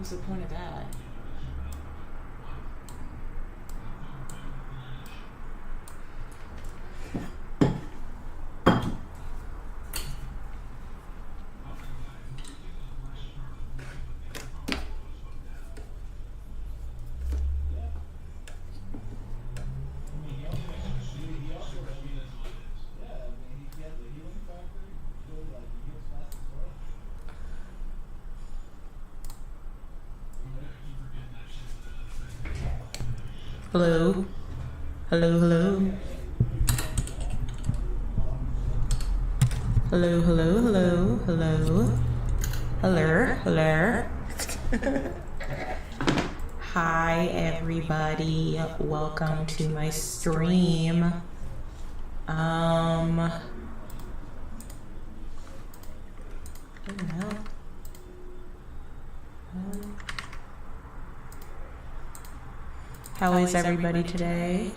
What's the point of that? Hello? Hello, hello? Hello, hello, hello, hello? Hello, hello? Hi, everybody. Welcome to my stream. I don't know. How is everybody today?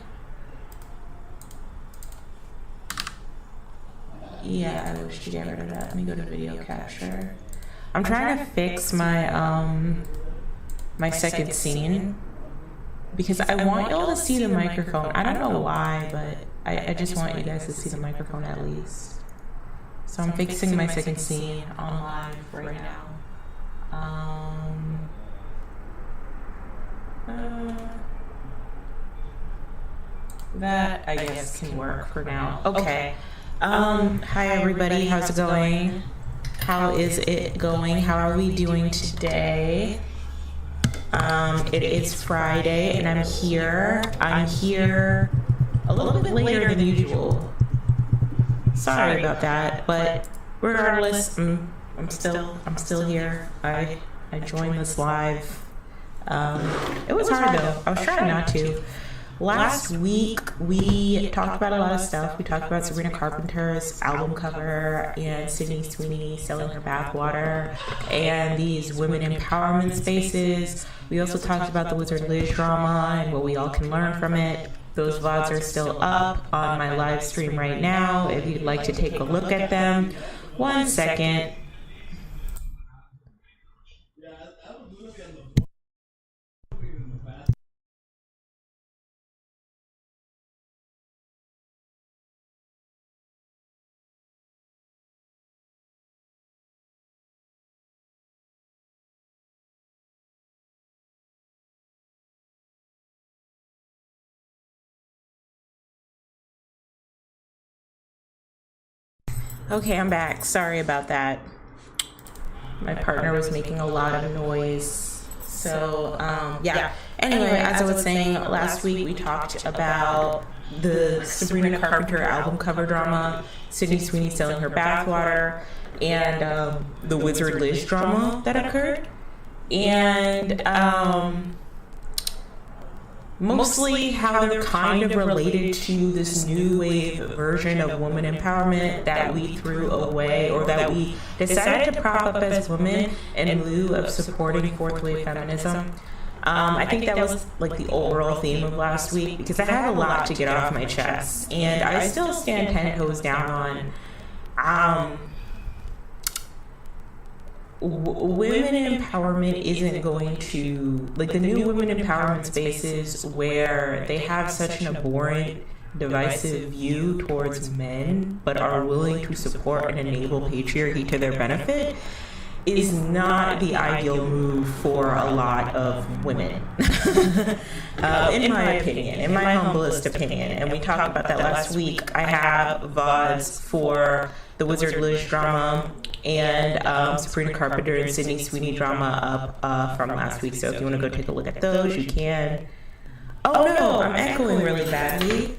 Yeah, I wish to get rid of that. Let me go to video capture. I'm trying to fix my my second scene because I want y'all to see the microphone. I don't know why, but I just want you guys to see the microphone at least. So I'm fixing my second scene on live right now. That I guess can work for now. Okay. Hi everybody, how's it going? How is it going? How are we doing today? It is Friday and I'm here. I'm here a little bit later than usual. Sorry about that, but regardless, I'm still here. I joined this live. It was hard though. I was trying not to. Last week, we talked about a lot of stuff. We talked about Sabrina Carpenter's album cover and Sydney Sweeney selling her bathwater and these women empowerment spaces. We also talked about the Wizard Liz drama and what we all can learn from it. Those VODs are still up on my live stream right now if you'd like to take a look at them. 1 second. Okay, I'm back. Sorry about that. My partner was making a lot of noise. So, yeah. Anyway, as I was saying, last week we talked about the Sabrina Carpenter album cover drama, Sydney Sweeney selling her bathwater, and the Wizard Liz drama that occurred. And mostly how they're kind of related to this new wave version of woman empowerment that we threw away, or that we decided to prop up as women in lieu of supporting fourth wave feminism. I think that was like the overall theme of last week because I had a lot to get off my chest, and I still stand 10 toes down on women empowerment isn't going to, like, the new women empowerment spaces where they have such an abhorrent, divisive view towards men but are willing to support and enable patriarchy to their benefit is not the ideal move for a lot of women. In my opinion, in my humblest opinion. And we talked about that last week. I have VODs for the Wizard Liz drama and Sabrina Carpenter and Sydney Sweeney drama up from last week. So if you want to go take a look at those, you can. Oh no, I'm echoing really badly.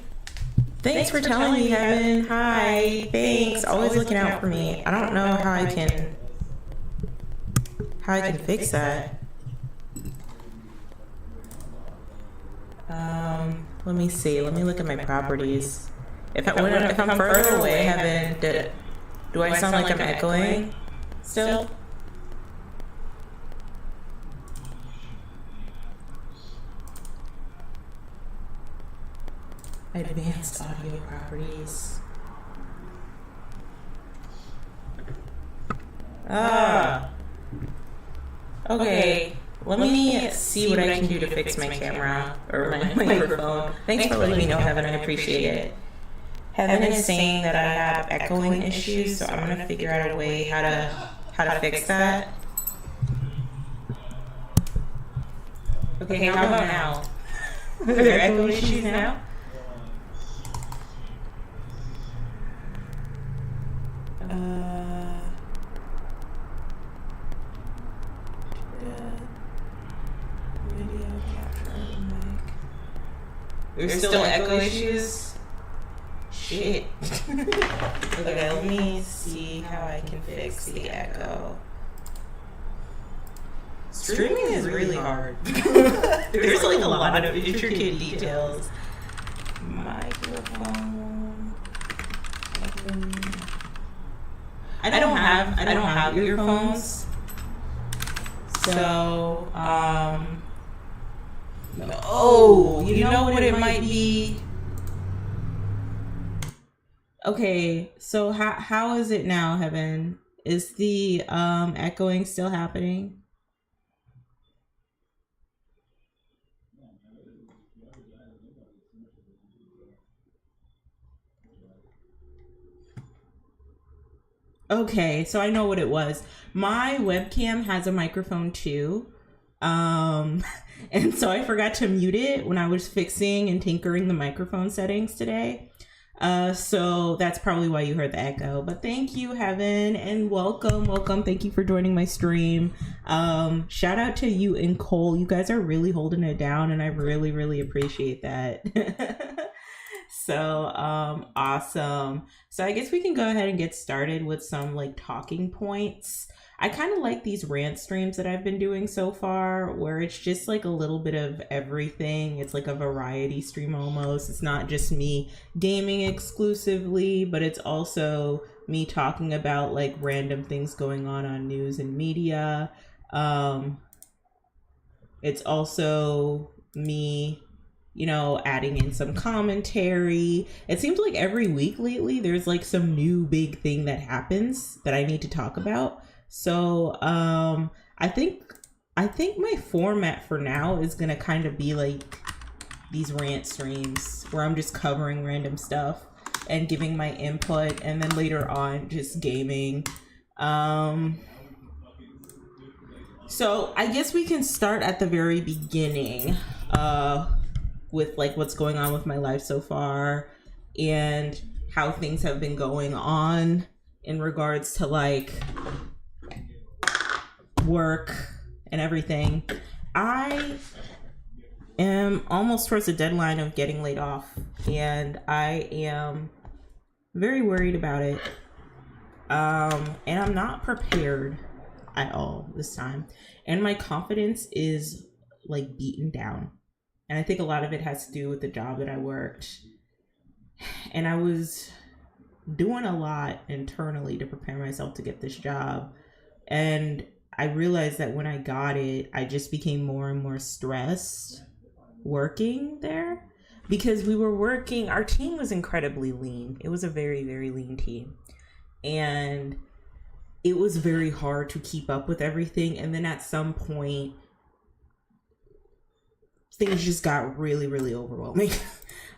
Thanks for telling me, Heaven. Hi, thanks. Always looking out for me. I don't know how I can fix that. Let me see. Let me look at my properties. If I'm further away, Heaven, do I sound like I'm echoing still? Advanced audio properties. Okay. Let me see what I can do to fix my camera or my microphone. Thanks for letting me know, Heaven. I appreciate it. Heaven is saying that I have echoing issues, so I'm gonna figure out a way how to fix that. Okay, how about now? Are there echo issues now? Video capture mic. There's still echo issues? Shit. Okay, let me see how I can fix the echo. Streaming is really hard. There's like a lot of intricate details. Microphone. I don't have earphones. So, oh, you know what it might be? Okay, so how is it now, Heaven? Is the echoing still happening? Okay, so I know what it was. My webcam has a microphone too. And so I forgot to mute it when I was fixing and tinkering the microphone settings today. So that's probably why you heard the echo. But thank you, Heaven, and welcome. Thank you for joining my stream. Shout out to you and Cole. You guys are really holding it down, and I really, really appreciate that. So, awesome. So I guess we can go ahead and get started with some like talking points. I kind of like these rant streams that I've been doing so far, where it's just like a little bit of everything. It's like a variety stream almost. It's not just me gaming exclusively, but it's also me talking about like random things going on news and media. It's also me, you know, adding in some commentary. It seems like every week lately there's like some new big thing that happens that I need to talk about. So I think my format for now is gonna kind of be like these rant streams where I'm just covering random stuff and giving my input, and then later on just gaming. So I guess we can start at the very beginning with like what's going on with my life so far and how things have been going on in regards to like work and everything. I am almost towards the deadline of getting laid off, and I am very worried about it. And I'm not prepared at all this time. And my confidence is like beaten down. And I think a lot of it has to do with the job that I worked. And I was doing a lot internally to prepare myself to get this job. And I realized that when I got it, I just became more and more stressed working there, because we were working, our team was incredibly lean. It was a very, very lean team. And it was very hard to keep up with everything. And then at some point, things just got really, really overwhelming.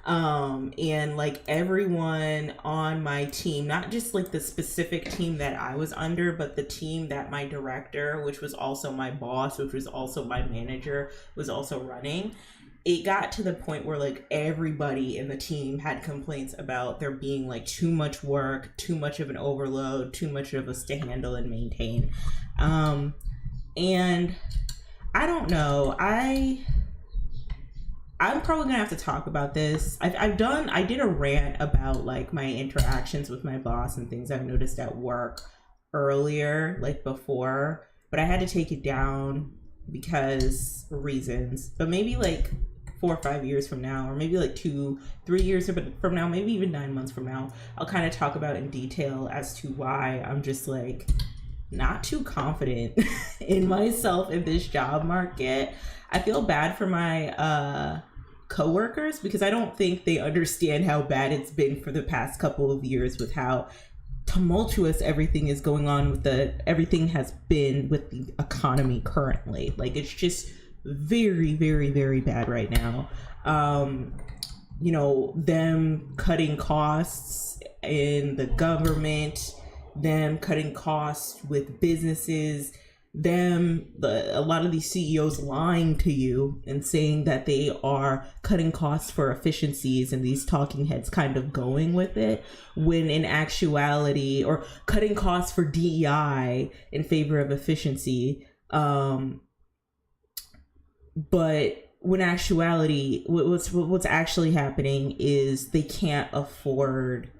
And like everyone on my team, not just like the specific team that I was under, but the team that my director, which was also my boss, which was also my manager, was also running. It got to the point where like everybody in the team had complaints about there being like too much work, too much of an overload, too much of us to handle and maintain. And I don't know, I'm probably gonna have to talk about this. I did a rant about like my interactions with my boss and things I've noticed at work earlier, like before, but I had to take it down because reasons. But maybe like 4 or 5 years from now, or maybe like 2-3 years from now, maybe even 9 months from now, I'll kind of talk about in detail as to why I'm just like not too confident in myself in this job market. I feel bad for my coworkers because I don't think they understand how bad it's been for the past couple of years with how tumultuous everything is going on with everything has been with the economy currently. Like, it's just very, very, very bad right now. Them cutting costs in the government, them cutting costs with businesses, a lot of these CEOs lying to you and saying that they are cutting costs for efficiencies, and these talking heads kind of going with it, when in actuality, or cutting costs for DEI in favor of efficiency. But when actuality, what's actually happening is they can't afford.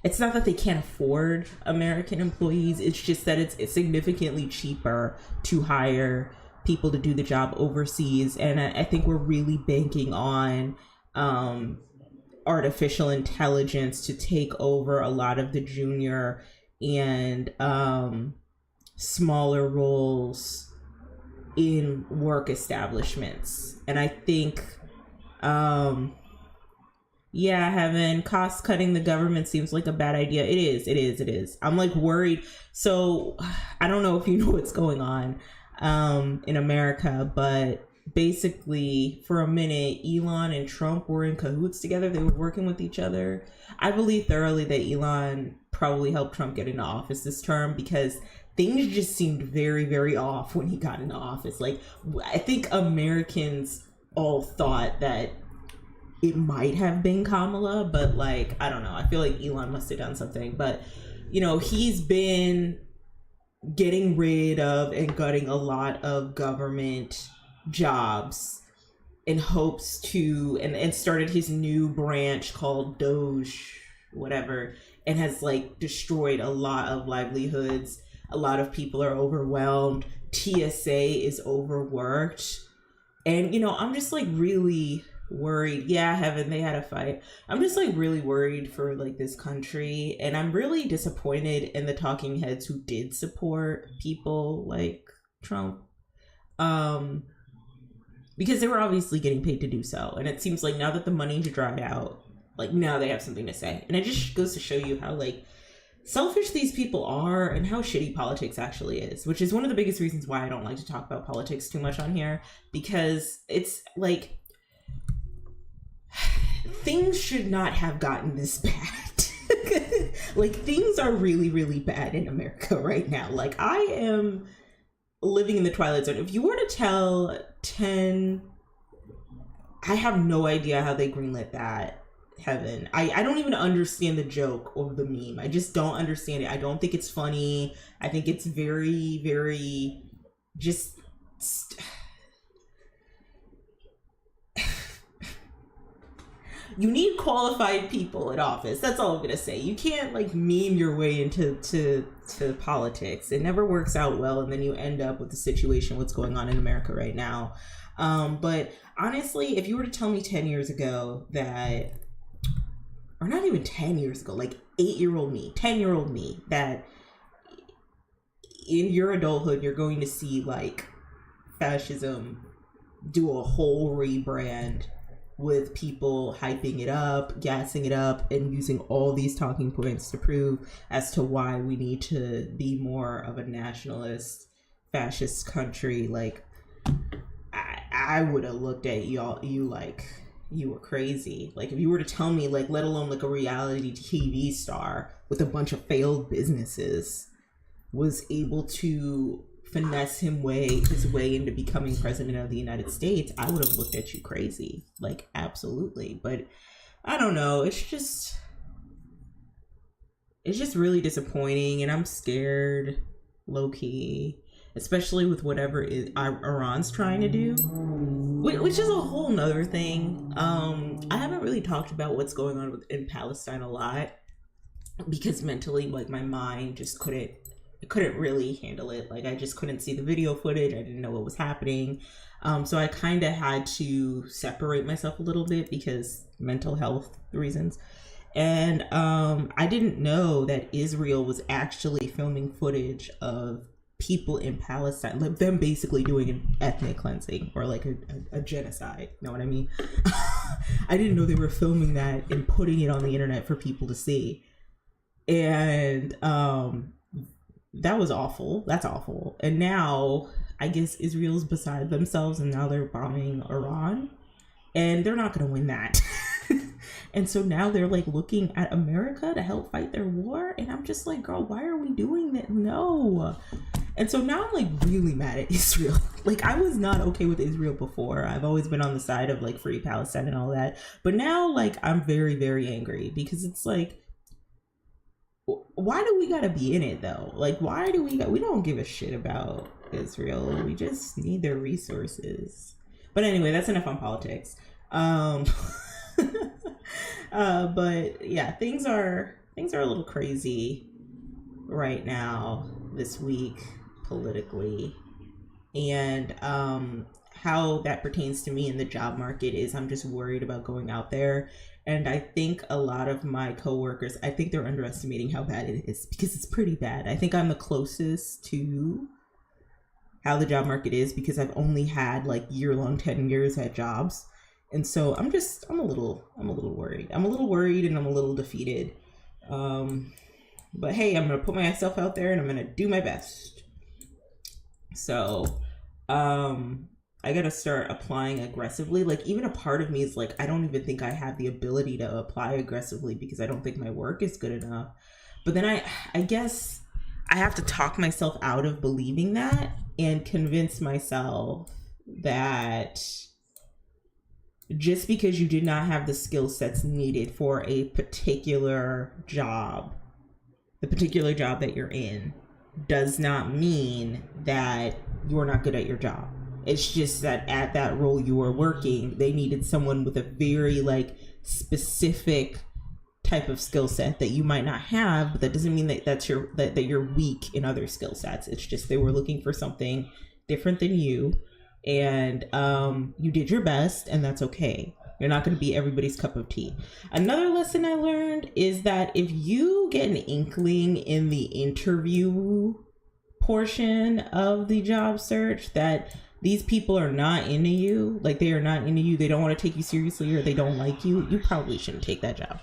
It's not that they can't afford American employees. It's just that it's significantly cheaper to hire people to do the job overseas. And I think we're really banking on artificial intelligence to take over a lot of the junior and smaller roles in work establishments. And I think having cost cutting the government seems like a bad idea. It is. I'm like worried. So I don't know if you know what's going on in America, but basically for a minute, Elon and Trump were in cahoots together. They were working with each other. I believe thoroughly that Elon probably helped Trump get into office this term, because things just seemed very, very off when he got into office. Like, I think Americans all thought that it might have been Kamala, but like, I don't know. I feel like Elon must have done something. But, he's been getting rid of and gutting a lot of government jobs in hopes to, and started his new branch called Doge, whatever, and has like destroyed a lot of livelihoods. A lot of people are overwhelmed. TSA is overworked. And, I'm just like really worried. Yeah, Heaven, they had a fight. I'm just like really worried for like this country, and I'm really disappointed in the talking heads who did support people like Trump, because they were obviously getting paid to do so. And it seems like now that the money's dried out, like now they have something to say. And it just goes to show you how like selfish these people are and how shitty politics actually is, which is one of the biggest reasons why I don't like to talk about politics too much on here, because it's like things should not have gotten this bad. Like, things are really, really bad in America right now. Like, I am living in the twilight zone. If you were to tell 10, I have no idea how they greenlit that, Heaven. I don't even understand the joke or the meme. I just don't understand it. I don't think it's funny. I think it's very, very just you need qualified people in office. That's all I'm gonna say. You can't like meme your way into to politics. It never works out well, and then you end up with the situation what's going on in America right now. But honestly, if you were to tell me 10 years ago that, or not even 10 years ago, like 8-year-old me, 10-year-old me, that in your adulthood you're going to see like fascism do a whole rebrand with people hyping it up, gassing it up, and using all these talking points to prove as to why we need to be more of a nationalist, fascist country, like, I would have looked at you like you were crazy. Like, if you were to tell me, like, let alone like a reality TV star with a bunch of failed businesses was able to finesse his way into becoming president of the United States, I would have looked at you crazy. Like, absolutely. But I don't know. It's just really disappointing, and I'm scared, low key, especially with whatever Iran's trying to do, which is a whole nother thing. I haven't really talked about what's going on in Palestine a lot, because mentally, like, my mind just couldn't really handle it. Like, I just couldn't see the video footage. I didn't know what was happening. So I kind of had to separate myself a little bit because mental health reasons. And I didn't know that Israel was actually filming footage of people in Palestine, like them basically doing an ethnic cleansing or like a genocide. You know what I mean? I didn't know they were filming that and putting it on the internet for people to see. And that was awful. That's awful. And now I guess Israel's beside themselves, and now they're bombing Iran, and they're not going to win that. And so now they're like looking at America to help fight their war, and I'm just like, girl, why are we doing that? No. And so now I'm like really mad at Israel. Like, I was not okay with Israel before. I've always been on the side of like free Palestine and all that, but now like I'm very, very angry, because it's like, why do we gotta be in it though? Like, why do we don't give a shit about Israel. We just need their resources. But anyway, that's enough on politics. But yeah, things are a little crazy right now this week politically, and how that pertains to me in the job market is I'm just worried about going out there. And I think a lot of my coworkers, I think they're underestimating how bad it is, because it's pretty bad. I think I'm the closest to how the job market is because I've only had like year-long tenures at jobs. And so I'm a little worried. I'm a little worried and I'm a little defeated. But hey, I'm going to put myself out there and I'm going to do my best. So, I got to start applying aggressively. Like, even a part of me is like, I don't even think I have the ability to apply aggressively because I don't think my work is good enough. But then I guess I have to talk myself out of believing that and convince myself that just because you did not have the skill sets needed for a particular job, the particular job that you're in, does not mean that you're not good at your job. It's just that at that role you were working, they needed someone with a very like specific type of skill set that you might not have, but that doesn't mean that you're weak in other skill sets. It's just they were looking for something different than you, and you did your best, and that's okay. You're not going to be everybody's cup of tea. Another lesson I learned is that if you get an inkling in the interview portion of the job search that these people are not into you, like they are not into you, they don't want to take you seriously, or they don't like you, you probably shouldn't take that job.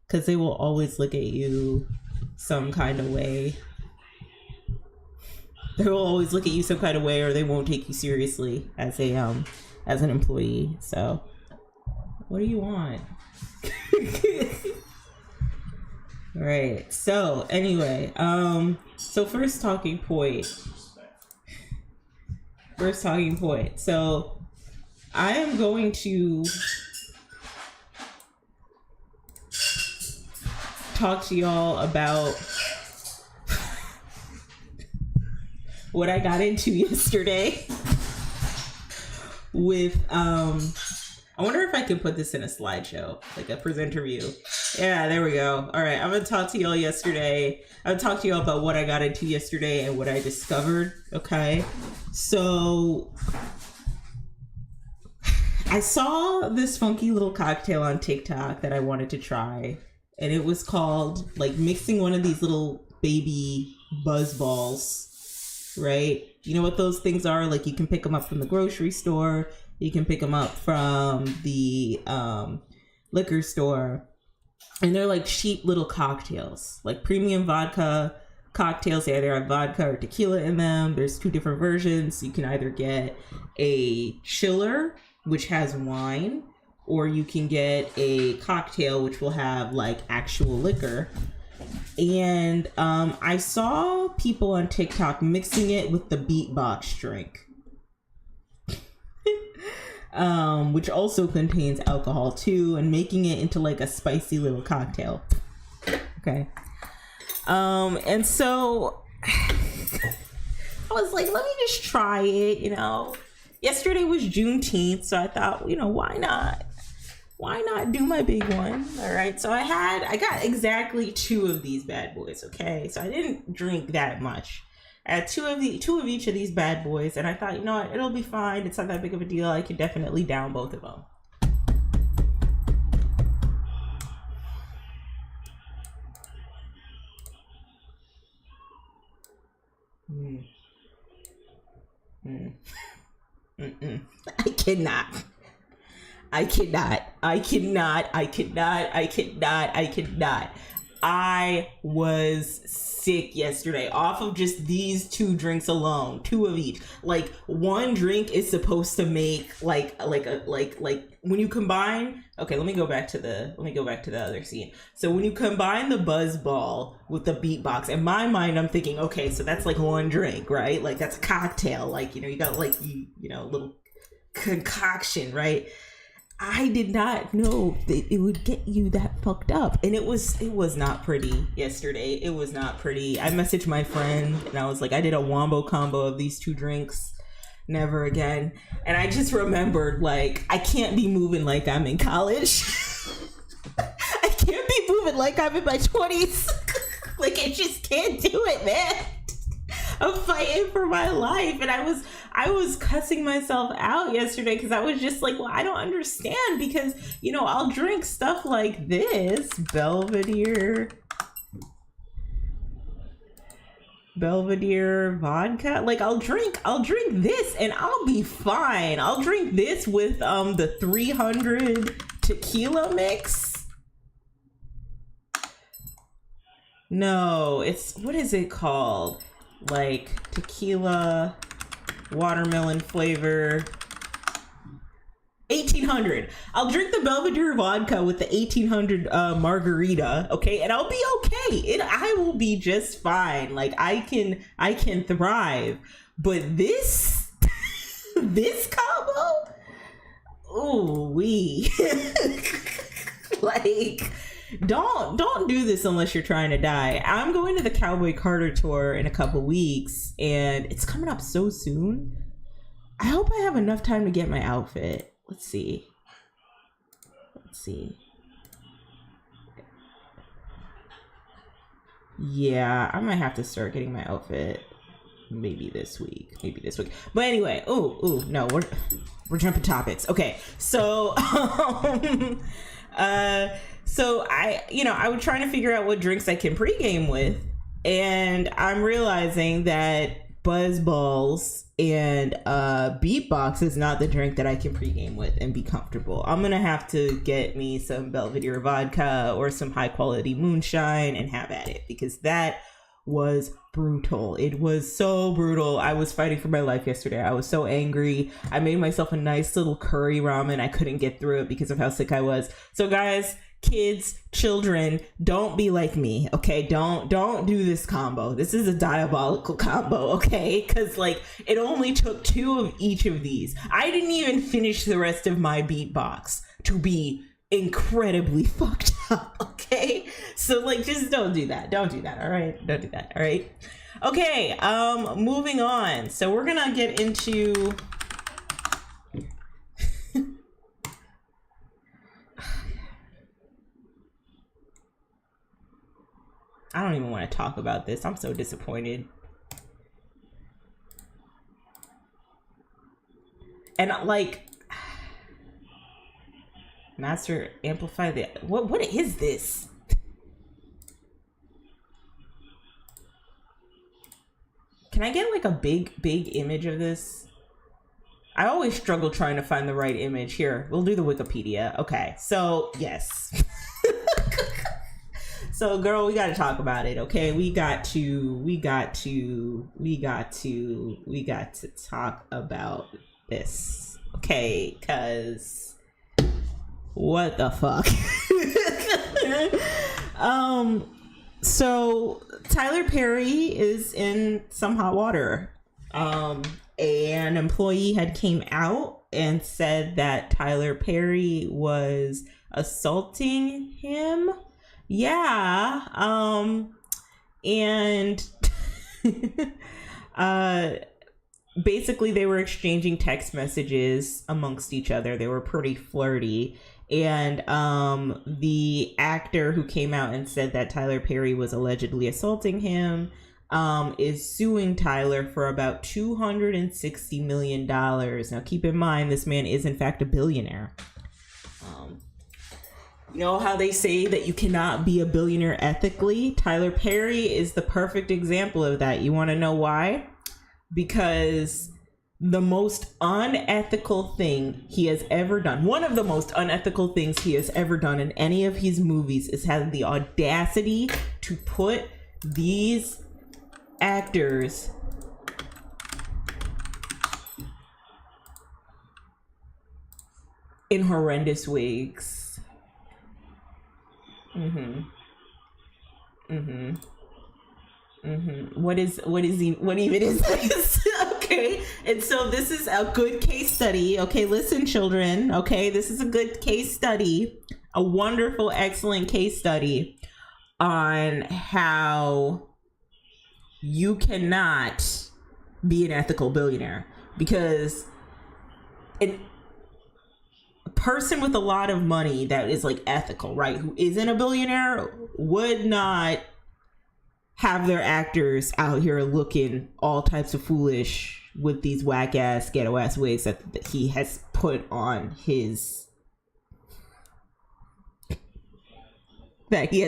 Because they will always look at you some kind of way. They will always look at you some kind of way, or they won't take you seriously as an employee. So, what do you want? All right. So anyway, so first talking point. So I am going to talk to y'all about what I got into yesterday with I wonder if I can put this in a slideshow, like a presenter view. Yeah, there we go. All right, I'm gonna talk to y'all yesterday. I'm gonna talk to y'all about what I got into yesterday and what I discovered. Okay, so I saw this funky little cocktail on TikTok that I wanted to try, and it was called like mixing one of these little baby Buzzballs, right? You know what those things are? Like, you can pick them up from the grocery store. You can pick them up from the liquor store. And they're like cheap little cocktails, like premium vodka cocktails. They either have vodka or tequila in them. There's two different versions. You can either get a chiller, which has wine, or you can get a cocktail, which will have like actual liquor. And I saw people on TikTok mixing it with the beatbox drink. Which also contains alcohol too, and making it into like a spicy little cocktail. Okay. And so I was like, let me just try it, you know. Yesterday was Juneteenth, so I thought, you know, why not do my big one? All right. So I got exactly 2 of these bad boys. Okay. So I didn't drink that much. I had 2 of each of these bad boys, and I thought, you know what, it'll be fine. It's not that big of a deal. I could definitely down both of them. I cannot. I was sick yesterday off of just these 2 drinks alone, 2 of each. Like, one drink is supposed to make like when you combine. Okay, let me go back to the other scene. So when you combine the Buzzball with the Beatbox, in my mind, I'm thinking, okay, so that's like one drink, right? Like that's a cocktail. Like, you got like you know, little concoction, right? I did not know that it would get you that fucked up. And it was not pretty yesterday. It was not pretty. I messaged my friend and I was like, I did a wombo combo of these 2 drinks. Never again. And I just remembered, like, I can't be moving like I'm in college. I can't be moving like I'm in my 20s. Like, I just can't do it, man. I'm fighting for my life. And I was cussing myself out yesterday because I was just like, well, I don't understand, because, you know, I'll drink stuff like this, Belvedere vodka. Like, I'll drink this and I'll be fine. I'll drink this with the 300 tequila mix. No, it's, what is it called? Like tequila watermelon flavor, 1800. I'll drink the Belvedere vodka with the 1800 margarita, okay, and I'll be okay. I will be just fine. Like, I can thrive. But this this combo, ooh wee. Like, don't do this unless you're trying to die. I'm going to the Cowboy Carter tour in a couple weeks, and it's coming up so soon. I hope I have enough time to get my outfit. Let's see. Yeah, I might have to start getting my outfit maybe this week. But anyway, no, we're jumping topics. Okay, so so I was trying to figure out what drinks I can pregame with, and I'm realizing that Buzzballs and Beatbox is not the drink that I can pregame with and be comfortable. I'm gonna have to get me some Belvedere vodka or some high quality moonshine and have at it, because that was brutal. It was so brutal. I was fighting for my life yesterday. I was so angry. I made myself a nice little curry ramen. I couldn't get through it because of how sick I was. So guys, kids, children, don't be like me, okay? Don't do this combo. This is a diabolical combo, okay? Because, like, it only took 2 of each of these. I didn't even finish the rest of my Beatbox to be incredibly fucked up, okay? So, like, just don't do that. All right? Don't do that, all right? Okay, moving on. So we're gonna get into I don't even want to talk about this. I'm so disappointed. And like, master amplify the what is this? Can I get like a big image of this? I always struggle trying to find the right image. Here, we'll do the Wikipedia. Okay, so yes. So girl, we got to talk about it, okay? We got to talk about this, okay? Cause what the fuck? So Tyler Perry is in some hot water. An employee had came out and said that Tyler Perry was assaulting him. Yeah, and basically they were exchanging text messages amongst each other. They were pretty flirty, and the actor who came out and said that Tyler Perry was allegedly assaulting him is suing Tyler for about $260 million. Now keep in mind, this man is in fact a billionaire. You know how they say that you cannot be a billionaire ethically? Tyler Perry is the perfect example of that. You want to know why? Because the most unethical thing he has ever done, one of the most unethical things he has ever done in any of his movies, is having the audacity to put these actors in horrendous wigs. What even is this? Okay, and so this is a good case study. Okay, listen, children. Okay, this is a good case study, a wonderful, excellent case study on how you cannot be an ethical billionaire, because a person with a lot of money that is like ethical, right, who isn't a billionaire, would not have their actors out here looking all types of foolish with these whack ass ghetto ass wigs that he has put on his sorry,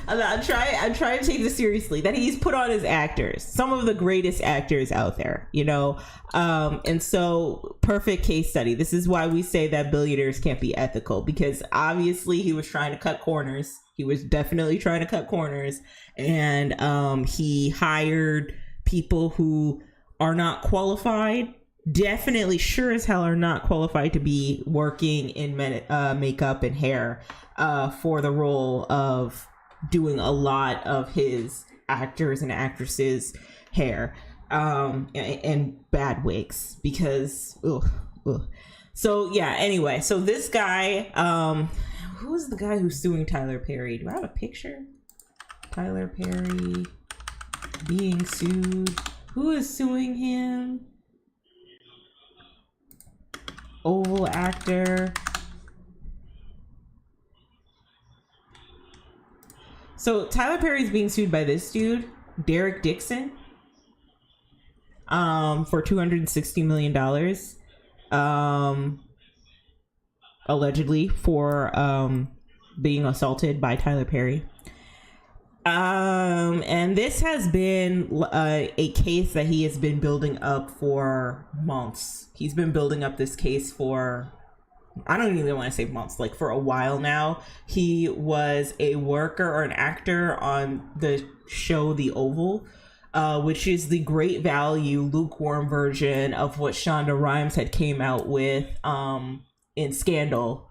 I'm trying to take this seriously, that he's put on his actors, some of the greatest actors out there, you know. And so, perfect case study. This is why we say that billionaires can't be ethical, because obviously he was trying to cut corners. He was definitely trying to cut corners, and he hired people who are not qualified, definitely sure as hell are not qualified to be working in makeup and hair for the role of doing a lot of his actors and actresses' hair, and bad wigs, because so yeah, anyway, so this guy, who's the guy who's suing Tyler Perry? Do I have a picture? Tyler Perry being sued. Who is suing him? Oval actor. So Tyler Perry's being sued by this dude, Derek Dixon, for $260 million, allegedly for being assaulted by Tyler Perry. And this has been a case that he has been building up for months. He's been building up this case for, I don't even want to say months, like for a while now. He was a worker or an actor on the show The Oval, which is the great value, lukewarm version of what Shonda Rhimes had came out with in Scandal.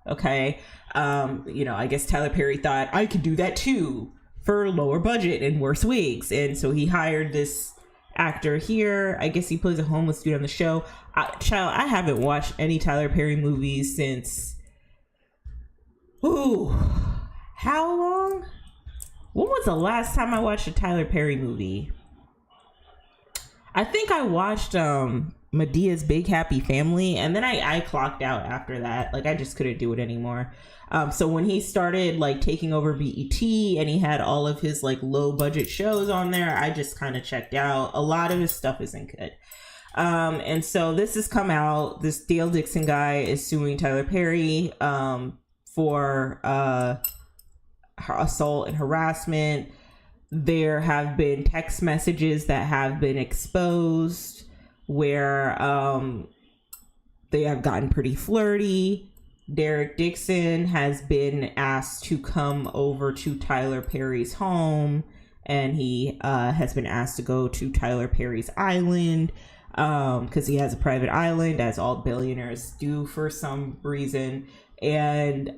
Okay. You know, I guess Tyler Perry thought, I could do that too, for lower budget and worse wigs. And so he hired this actor here. I guess he plays a homeless dude on the show. I haven't watched any Tyler Perry movies since, how long? When was the last time I watched a Tyler Perry movie? I think I watched Medea's Big Happy Family, and then I clocked out after that. Like, I just couldn't do it anymore. So when he started like taking over BET and he had all of his like low budget shows on there, I just kind of checked out. A lot of his stuff isn't good. And so this has come out. This Dale Dixon guy is suing Tyler Perry for assault and harassment. There have been text messages that have been exposed where they have gotten pretty flirty. Derek Dixon has been asked to come over to Tyler Perry's home, and he has been asked to go to Tyler Perry's island because he has a private island, as all billionaires do for some reason. And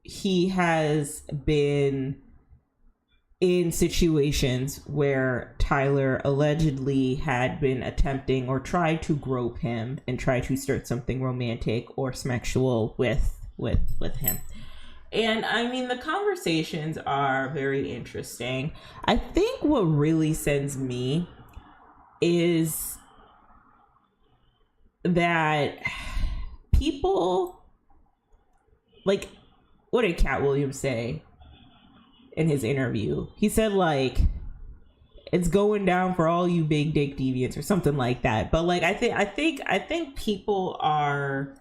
he has been in situations where Tyler allegedly had been attempting or tried to grope him and try to start something romantic or sexual with him. And I mean, the conversations are very interesting. I think what really sends me is that people, like, what did Cat Williams say in his interview? He said, like, it's going down for all you big dick deviants or something like that. But like, I think people are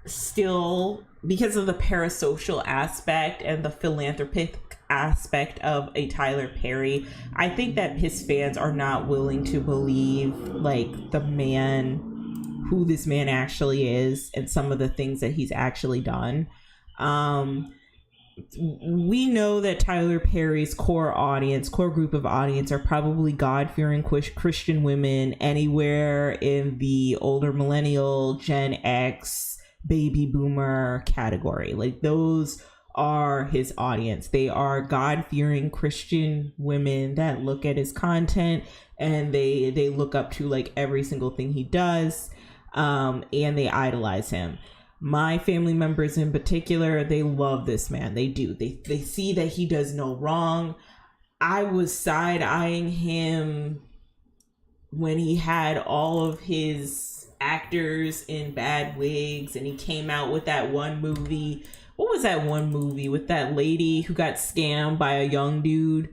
still, because of the parasocial aspect and the philanthropic aspect of a Tyler Perry, I think that his fans are not willing to believe like the man, who this man actually is, and some of the things that he's actually done. We know that Tyler Perry's core group of audience are probably God-fearing Christian women anywhere in the older millennial, Gen X, baby boomer category. Like, those are his audience. They are God-fearing Christian women that look at his content and they look up to like every single thing he does, and they idolize him. My family members in particular, they love this man. They do. They see that he does no wrong. I was side-eyeing him when he had all of his actors in bad wigs and he came out with that one movie. What was that one movie with that lady who got scammed by a young dude?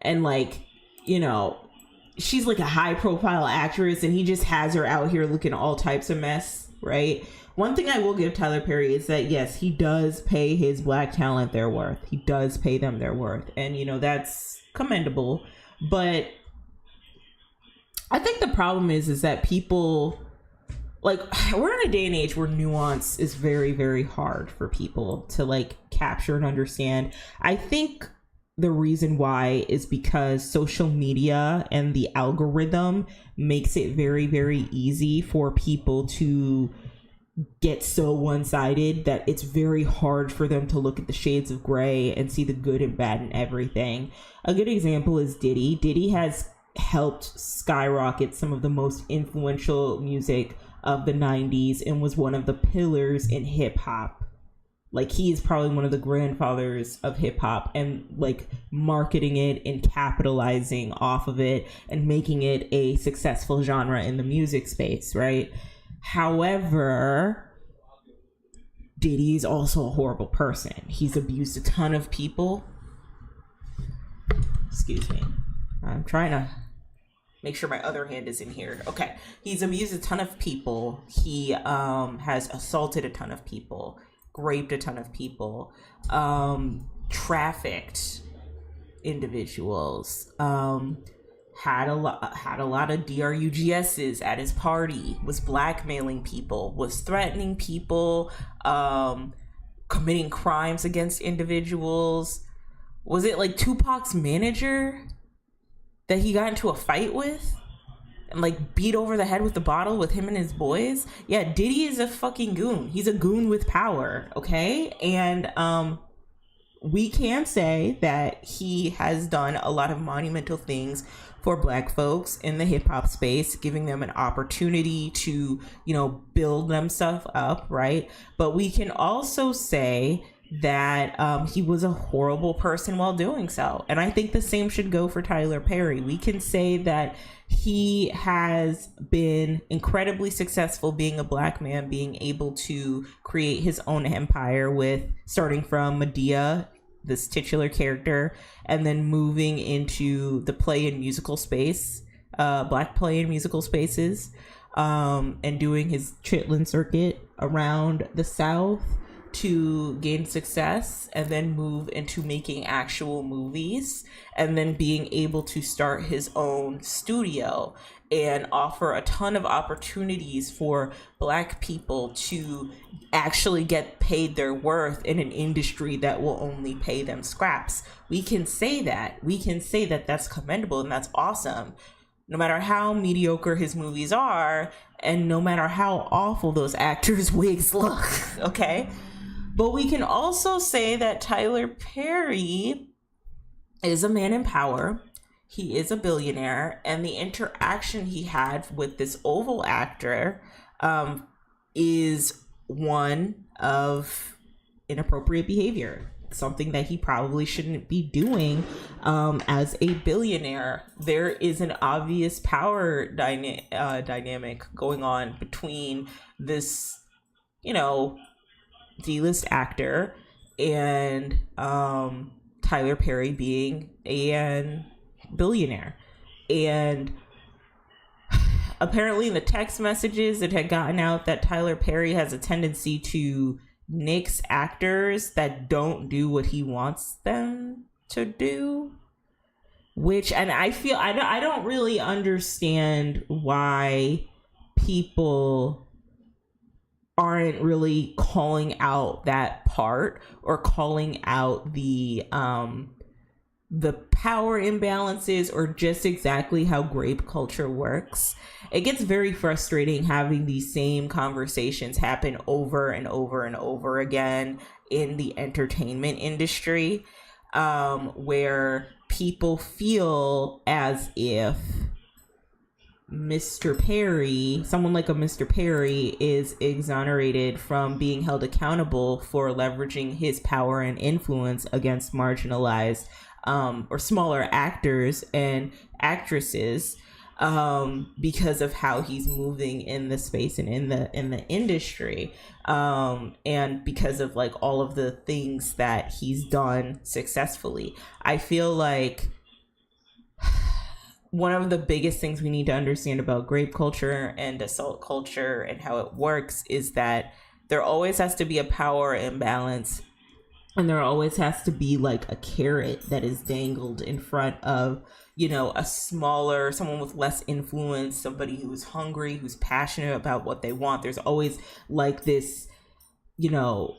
And like, you know, she's like a high-profile actress and he just has her out here looking all types of mess, right? One thing I will give Tyler Perry is that, yes, he does pay his black talent their worth. He does pay them their worth. And, you know, that's commendable. But I think the problem is that people, like, we're in a day and age where nuance is very, very hard for people to, like, capture and understand. I think the reason why is because social media and the algorithm makes it very, very easy for people to get so one-sided that it's very hard for them to look at the shades of gray and see the good and bad in everything. A good example is Diddy. Diddy has helped skyrocket some of the most influential music of the 90s and was one of the pillars in hip-hop. Like, he is probably one of the grandfathers of hip-hop, and like marketing it and capitalizing off of it and making it a successful genre in the music space, right? However, Diddy is also a horrible person. He's abused a ton of people. Excuse me. I'm trying to make sure my other hand is in here. Okay. He's abused a ton of people. He has assaulted a ton of people, raped a ton of people, trafficked individuals, had a lot of DRUGSs at his party, was blackmailing people, was threatening people, committing crimes against individuals. Was it like Tupac's manager that he got into a fight with and like beat over the head with the bottle with him and his boys? Yeah, Diddy is a fucking goon. He's a goon with power, okay? And we can say that he has done a lot of monumental things for black folks in the hip hop space, giving them an opportunity to, you know, build themselves up, right? But we can also say that he was a horrible person while doing so. And I think the same should go for Tyler Perry. We can say that he has been incredibly successful being a black man, being able to create his own empire with starting from Medea, this titular character, and then moving into the play and musical space, black play and musical spaces, and doing his Chitlin circuit around the South to gain success, and then move into making actual movies, and then being able to start his own studio and offer a ton of opportunities for black people to actually get paid their worth in an industry that will only pay them scraps. We can say that. We can say that that's commendable and that's awesome. No matter how mediocre his movies are, and no matter how awful those actors' wigs look, okay? But we can also say that Tyler Perry is a man in power. He is a billionaire, and the interaction he had with this Oval actor is one of inappropriate behavior, something that he probably shouldn't be doing as a billionaire. There is an obvious power dynamic going on between this, you know, D-list actor and Tyler Perry being a billionaire. And apparently in the text messages, it had gotten out that Tyler Perry has a tendency to nix actors that don't do what he wants them to do. Which, and I feel, I don't really understand why people aren't really calling out that part or calling out the power imbalances or just exactly how grape culture works. It gets very frustrating having these same conversations happen over and over and over again in the entertainment industry, where people feel as if Mr. Perry, someone like a Mr. Perry, is exonerated from being held accountable for leveraging his power and influence against marginalized or smaller actors and actresses because of how he's moving in the space and in the industry, and because of like all of the things that he's done successfully. I feel like one of the biggest things we need to understand about grape culture and assault culture and how it works is that there always has to be a power imbalance, and there always has to be like a carrot that is dangled in front of, you know, a smaller, someone with less influence, somebody who's hungry, who's passionate about what they want. There's always like this, you know,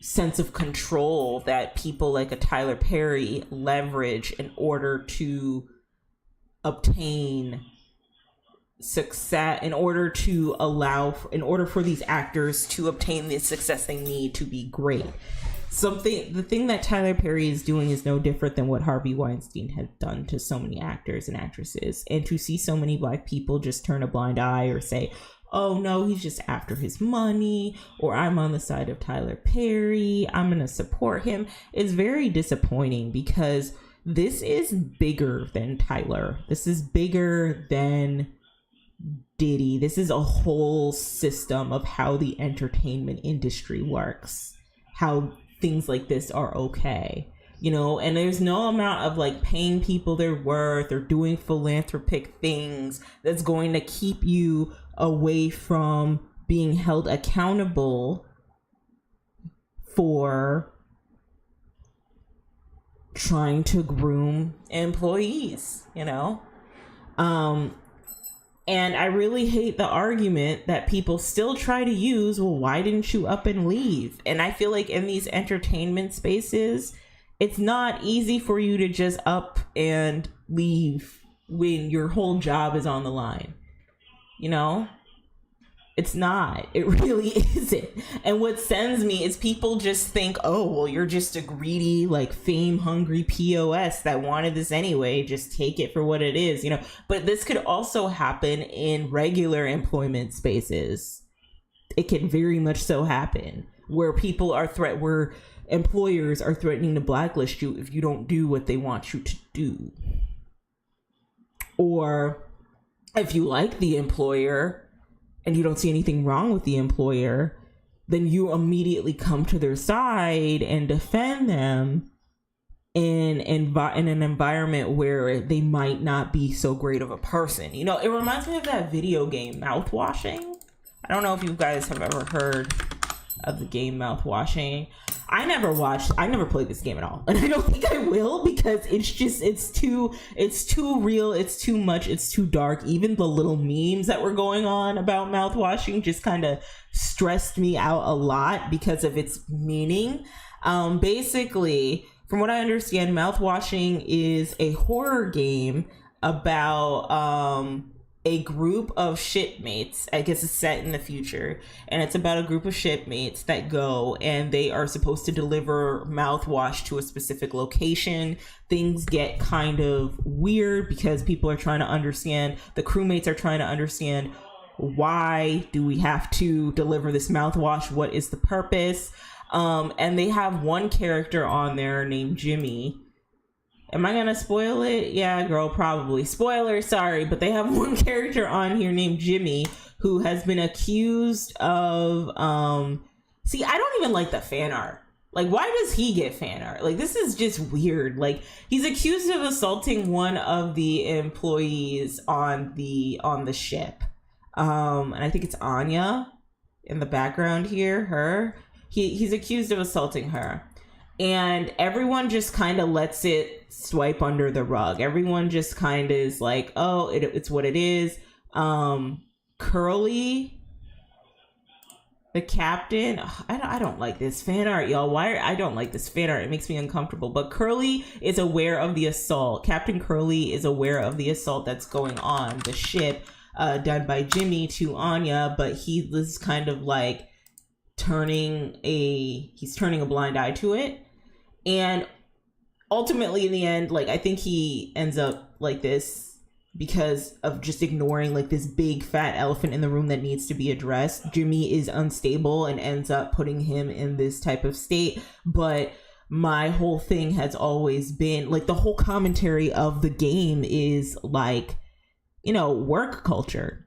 sense of control that people like a Tyler Perry leverage in order to obtain success, in order for these actors to obtain the success they need to be great. The thing that Tyler Perry is doing is no different than what Harvey Weinstein had done to so many actors and actresses. And to see so many Black people just turn a blind eye or say, oh no, he's just after his money, or I'm on the side of Tyler Perry, I'm gonna support him, is very disappointing, because this is bigger than Tyler. This is bigger than Diddy. This is a whole system of how the entertainment industry works, how things like this are okay, you know. And there's no amount of like paying people their worth or doing philanthropic things that's going to keep you away from being held accountable for trying to groom employees, you know. And I really hate the argument that people still try to use, well, why didn't you up and leave? And I feel like in these entertainment spaces, it's not easy for you to just up and leave when your whole job is on the line. You know? It's not. It really isn't. And what sends me is people just think, oh, well, you're just a greedy, like, fame-hungry POS that wanted this anyway. Just take it for what it is, you know. But this could also happen in regular employment spaces. It can very much so happen where people are where employers are threatening to blacklist you if you don't do what they want you to do. Or if you like the employer and you don't see anything wrong with the employer, then you immediately come to their side and defend them in an environment where they might not be so great of a person. You know, it reminds me of that video game Mouthwashing. I don't know if you guys have ever heard of the game Mouthwashing. I never played this game at all, and I don't think I will, because it's too real, it's too much, it's too dark. Even the little memes that were going on about mouthwashing just kind of stressed me out a lot because of its meaning. Basically, from what I understand, Mouthwashing is a horror game about a group of shipmates. I guess it's set in the future, and it's about a group of shipmates that go and they are supposed to deliver mouthwash to a specific location. Things get kind of weird because people are trying to understand, the crewmates are trying to understand, why do we have to deliver this mouthwash? What is the purpose? And they have one character on there named Jimmy. Am I gonna spoil it? Yeah, girl, probably. Spoiler, sorry, but they have one character on here named Jimmy who has been accused of, see, I don't even like the fan art. Like, why does he get fan art? Like, this is just weird. Like, he's accused of assaulting one of the employees on the ship. And I think it's Anya in the background here, her. He's accused of assaulting her. And everyone just kind of lets it swipe under the rug. Everyone just kind of is like, oh, it's what it is. Curly, the captain, I don't like this fan art, y'all. I don't like this fan art. It makes me uncomfortable. But Curly is aware of the assault. Captain Curly is aware of the assault that's going on the ship, done by Jimmy to Anya. But he was kind of like turning a blind eye to it. And ultimately, in the end, like, I think he ends up like this because of just ignoring like this big fat elephant in the room that needs to be addressed. Jimmy is unstable and ends up putting him in this type of state. But my whole thing has always been like, the whole commentary of the game is like, you know, work culture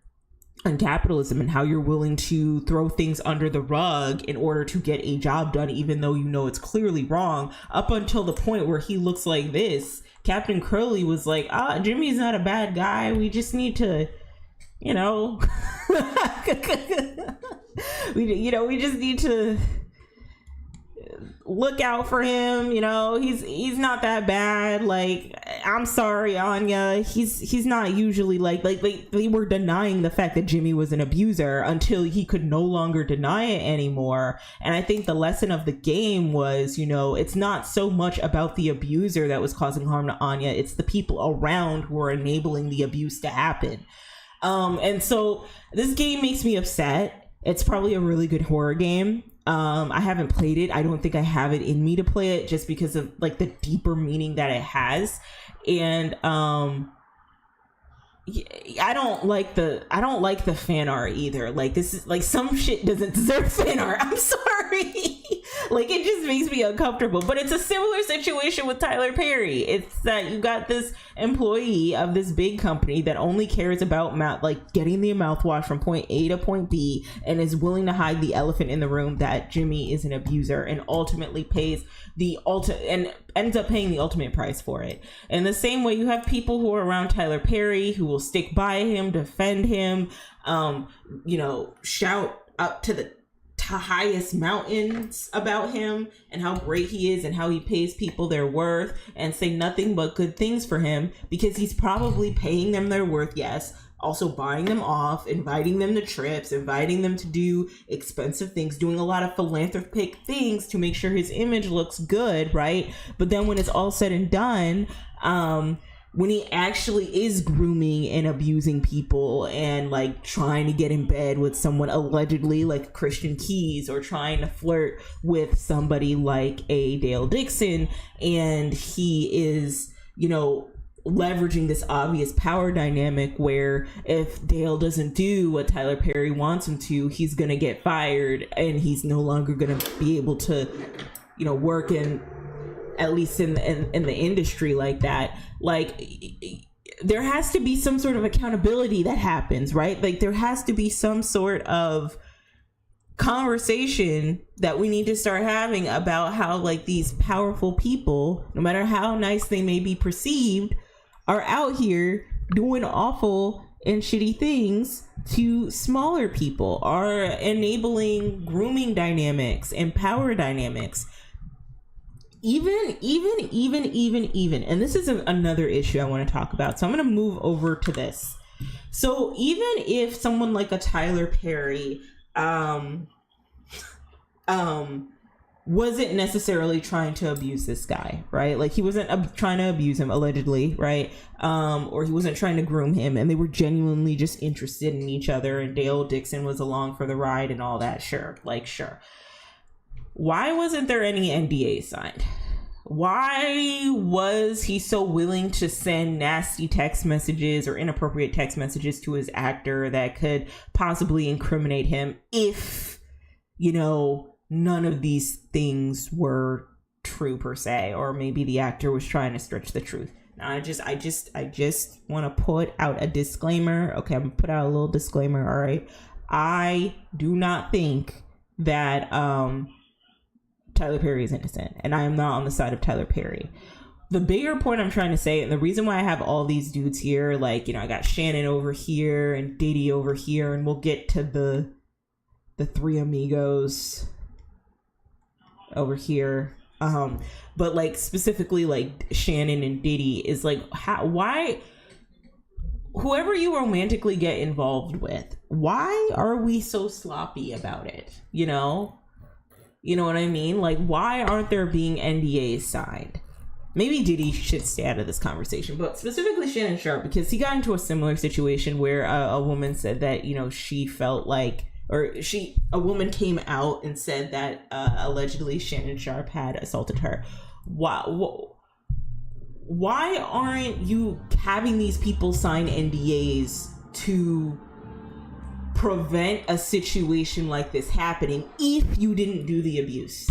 and capitalism and how you're willing to throw things under the rug in order to get a job done, even though you know it's clearly wrong, up until the point where he looks like this. Captain Curly was like, Jimmy's not a bad guy. We just need to, you know, we just need to look out for him. You know, he's not that bad. Like, I'm sorry, Anya. He's not usually like they were denying the fact that Jimmy was an abuser until he could no longer deny it anymore. And I think the lesson of the game was, you know, it's not so much about the abuser that was causing harm to Anya. It's the people around who are enabling the abuse to happen. And so this game makes me upset. It's probably a really good horror game. I haven't played it. I don't think I have it in me to play it just because of like the deeper meaning that it has. And I don't like the fan art either. Like, this is like, some shit doesn't deserve fan art. I'm sorry. Like, it just makes me uncomfortable. But it's a similar situation with Tyler Perry. It's that you got this employee of this big company that only cares about getting the mouthwash from point A to point B, and is willing to hide the elephant in the room that Jimmy is an abuser, and ultimately pays and ends up paying the ultimate price for it. And the same way, you have people who are around Tyler Perry who will stick by him, defend him, you know, shout up to the highest mountains about him and how great he is and how he pays people their worth, and say nothing but good things for him because he's probably paying them their worth. Yes, also buying them off, inviting them to trips, inviting them to do expensive things, doing a lot of philanthropic things to make sure his image looks good, right? But then when it's all said and done, when he actually is grooming and abusing people and like trying to get in bed with someone allegedly like Christian Keys, or trying to flirt with somebody like a Dale Dixon, and he is, you know, leveraging this obvious power dynamic where if Dale doesn't do what Tyler Perry wants him to, he's gonna get fired and he's no longer gonna be able to, you know, work in, at least in the industry like that. Like, there has to be some sort of accountability that happens, right? Like, there has to be some sort of conversation that we need to start having about how, like, these powerful people, no matter how nice they may be perceived, are out here doing awful and shitty things to smaller people, are enabling grooming dynamics and power dynamics. Even, and this is another issue I want to talk about. So I'm going to move over to this. So even if someone like a Tyler Perry, wasn't necessarily trying to abuse this guy, right? Like, he wasn't trying to abuse him, allegedly, right? Or he wasn't trying to groom him, and they were genuinely just interested in each other, and Dale Dixon was along for the ride and all that. Sure. Why wasn't there any NDA signed? Why was he so willing to send nasty text messages or inappropriate text messages to his actor that could possibly incriminate him if, you know, none of these things were true per se, or maybe the actor was trying to stretch the truth? Now, I just want to put out a disclaimer. Okay, I'm gonna put out a little disclaimer. All right, I do not think that Tyler Perry is innocent, and I am not on the side of Tyler Perry. The bigger point I'm trying to say, and the reason why I have all these dudes here, like, you know, I got Shannon over here and Diddy over here, and we'll get to the three amigos over here. But like specifically like Shannon and Diddy is like, why, whoever you romantically get involved with, why are we so sloppy about it? You know what I mean? Like, why aren't there being NDAs signed? Maybe Diddy should stay out of this conversation, but specifically Shannon Sharpe, because he got into a similar situation where a woman said that, you know, she felt like, a woman came out and said that allegedly Shannon Sharpe had assaulted her. Why aren't you having these people sign NDAs to prevent a situation like this happening if you didn't do the abuse?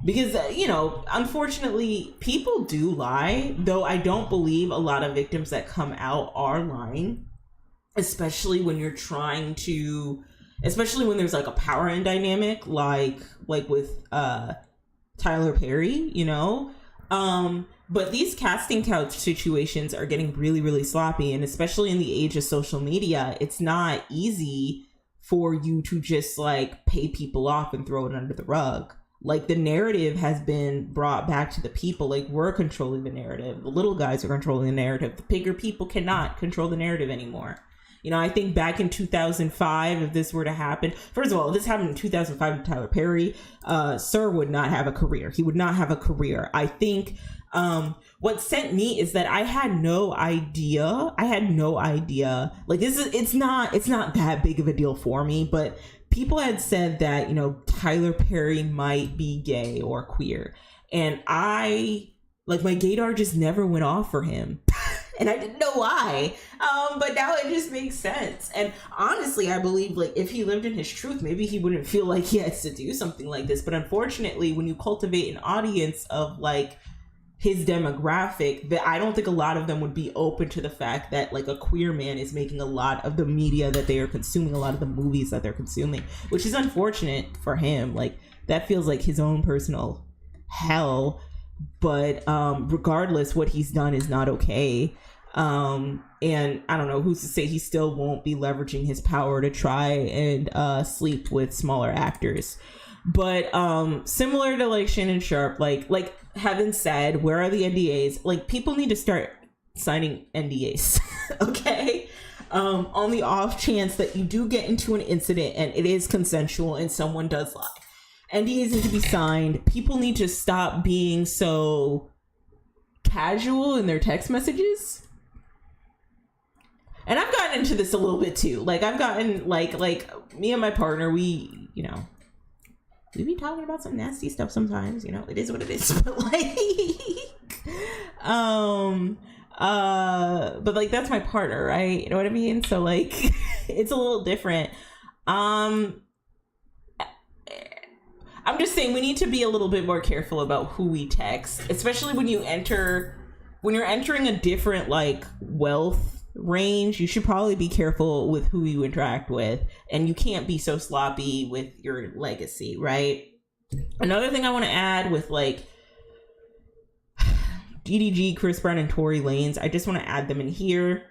Because, you know, unfortunately, people do lie, though I don't believe a lot of victims that come out are lying, especially when you're trying to, especially when there's like a power dynamic, like with Tyler Perry, you know? But these casting couch situations are getting really, really sloppy. And especially in the age of social media, it's not easy for you to just like pay people off and throw it under the rug. Like, the narrative has been brought back to the people. Like, we're controlling the narrative. The little guys are controlling the narrative. The bigger people cannot control the narrative anymore. You know, I think back in 2005, if this were to happen, first of all, if this happened in 2005 to Tyler Perry, Sir would not have a career. He would not have a career. I think what sent me is that I had no idea. Like, it's not that big of a deal for me, but people had said that, you know, Tyler Perry might be gay or queer. And my gaydar just never went off for him. And I didn't know why. But now it just makes sense. And honestly, I believe, like, if he lived in his truth, maybe he wouldn't feel like he has to do something like this. But unfortunately, when you cultivate an audience of, like, his demographic, that I don't think a lot of them would be open to the fact that like a queer man is making a lot of the media that they are consuming, a lot of the movies that they're consuming, which is unfortunate for him. Like, that feels like his own personal hell. But regardless, what he's done is not okay. And I don't know who's to say he still won't be leveraging his power to try and sleep with smaller actors. But similar to like Shannon Sharpe, like Heaven said, where are the NDAs? Like, people need to start signing NDAs, okay? On the off chance that you do get into an incident and it is consensual and someone does lie. NDAs need to be signed. People need to stop being so casual in their text messages. And I've gotten into this a little bit too. Like, I've gotten like me and my partner, we be talking about some nasty stuff sometimes, you know, it is what it is. But like, but like, that's my partner, right? You know what I mean? So like, it's a little different. I'm just saying we need to be a little bit more careful about who we text, especially when you're entering a different like wealth range. You should probably be careful with who you interact with, and you can't be so sloppy with your legacy, right? Another thing I want to add with like DDG, Chris Brown, and Tory Lanez, I just want to add them in here.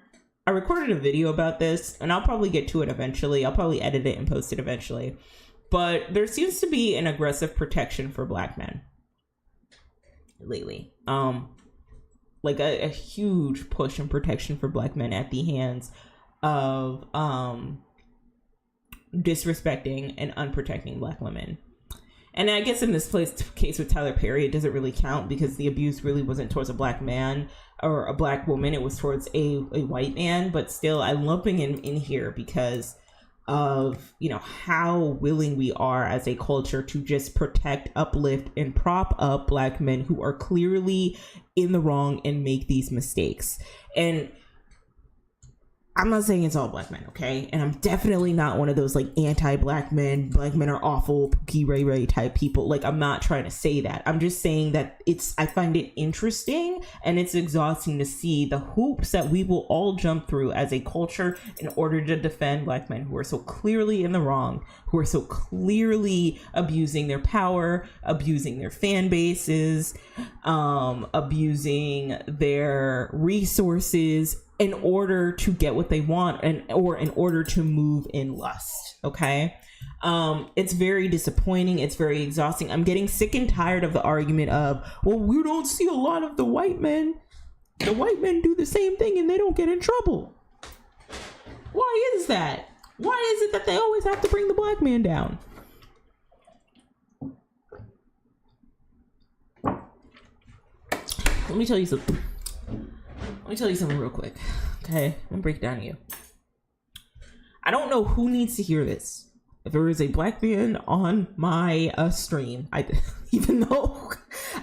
I recorded a video about this, and I'll probably get to it eventually. I'll probably edit it and post it eventually. But there seems to be an aggressive protection for Black men lately. Like a huge push and protection for Black men at the hands of disrespecting and unprotecting Black women. And I guess in this case with Tyler Perry, it doesn't really count because the abuse really wasn't towards a Black man or a Black woman. It was towards a white man. But still, I'm lumping him in here because of, you know, how willing we are as a culture to just protect, uplift, and prop up Black men who are clearly in the wrong and make these mistakes. And I'm not saying it's all black men, okay? And I'm definitely not one of those like anti-black men, black men are awful, Pookie Ray Ray type people. Like, I'm not trying to say that. I'm just saying that I find it interesting and it's exhausting to see the hoops that we will all jump through as a culture in order to defend black men who are so clearly in the wrong, who are so clearly abusing their power, abusing their fan bases, abusing their resources in order to get what they want or in order to move in lust. Okay. It's very disappointing. It's very exhausting. I'm getting sick and tired of the argument of, well, we don't see a lot of the white men. The white men do the same thing and they don't get in trouble. Why is that? Why is it that they always have to bring the black man down? Let me tell you something. Let me tell you something real quick. Okay, I'm gonna break it down to you. I don't know who needs to hear this. If there is a black man on my stream, even though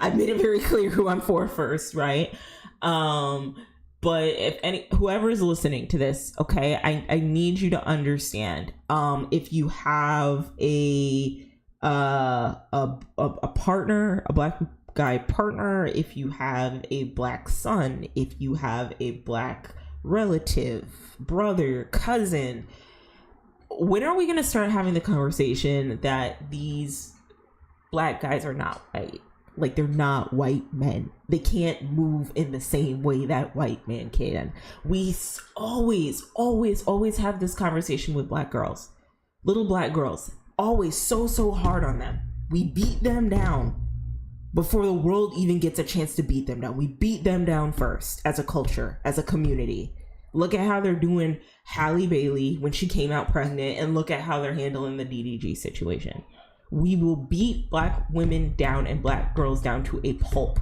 I made it very clear who I'm for first, right? But if whoever is listening to this, okay, I need you to understand. If you have a partner, a black guy partner, if you have a black son, if you have a black relative, brother, cousin, when are we going to start having the conversation that these black guys are not white? Like, they're not white men. They can't move in the same way that white men can. We always have this conversation with black girls, little black girls, always so hard on them. We beat them down before the world even gets a chance to beat them down. We beat them down first as a culture, as a community. Look at how they're doing Halle Bailey when she came out pregnant, and look at how they're handling the DDG situation. We will beat black women down and black girls down to a pulp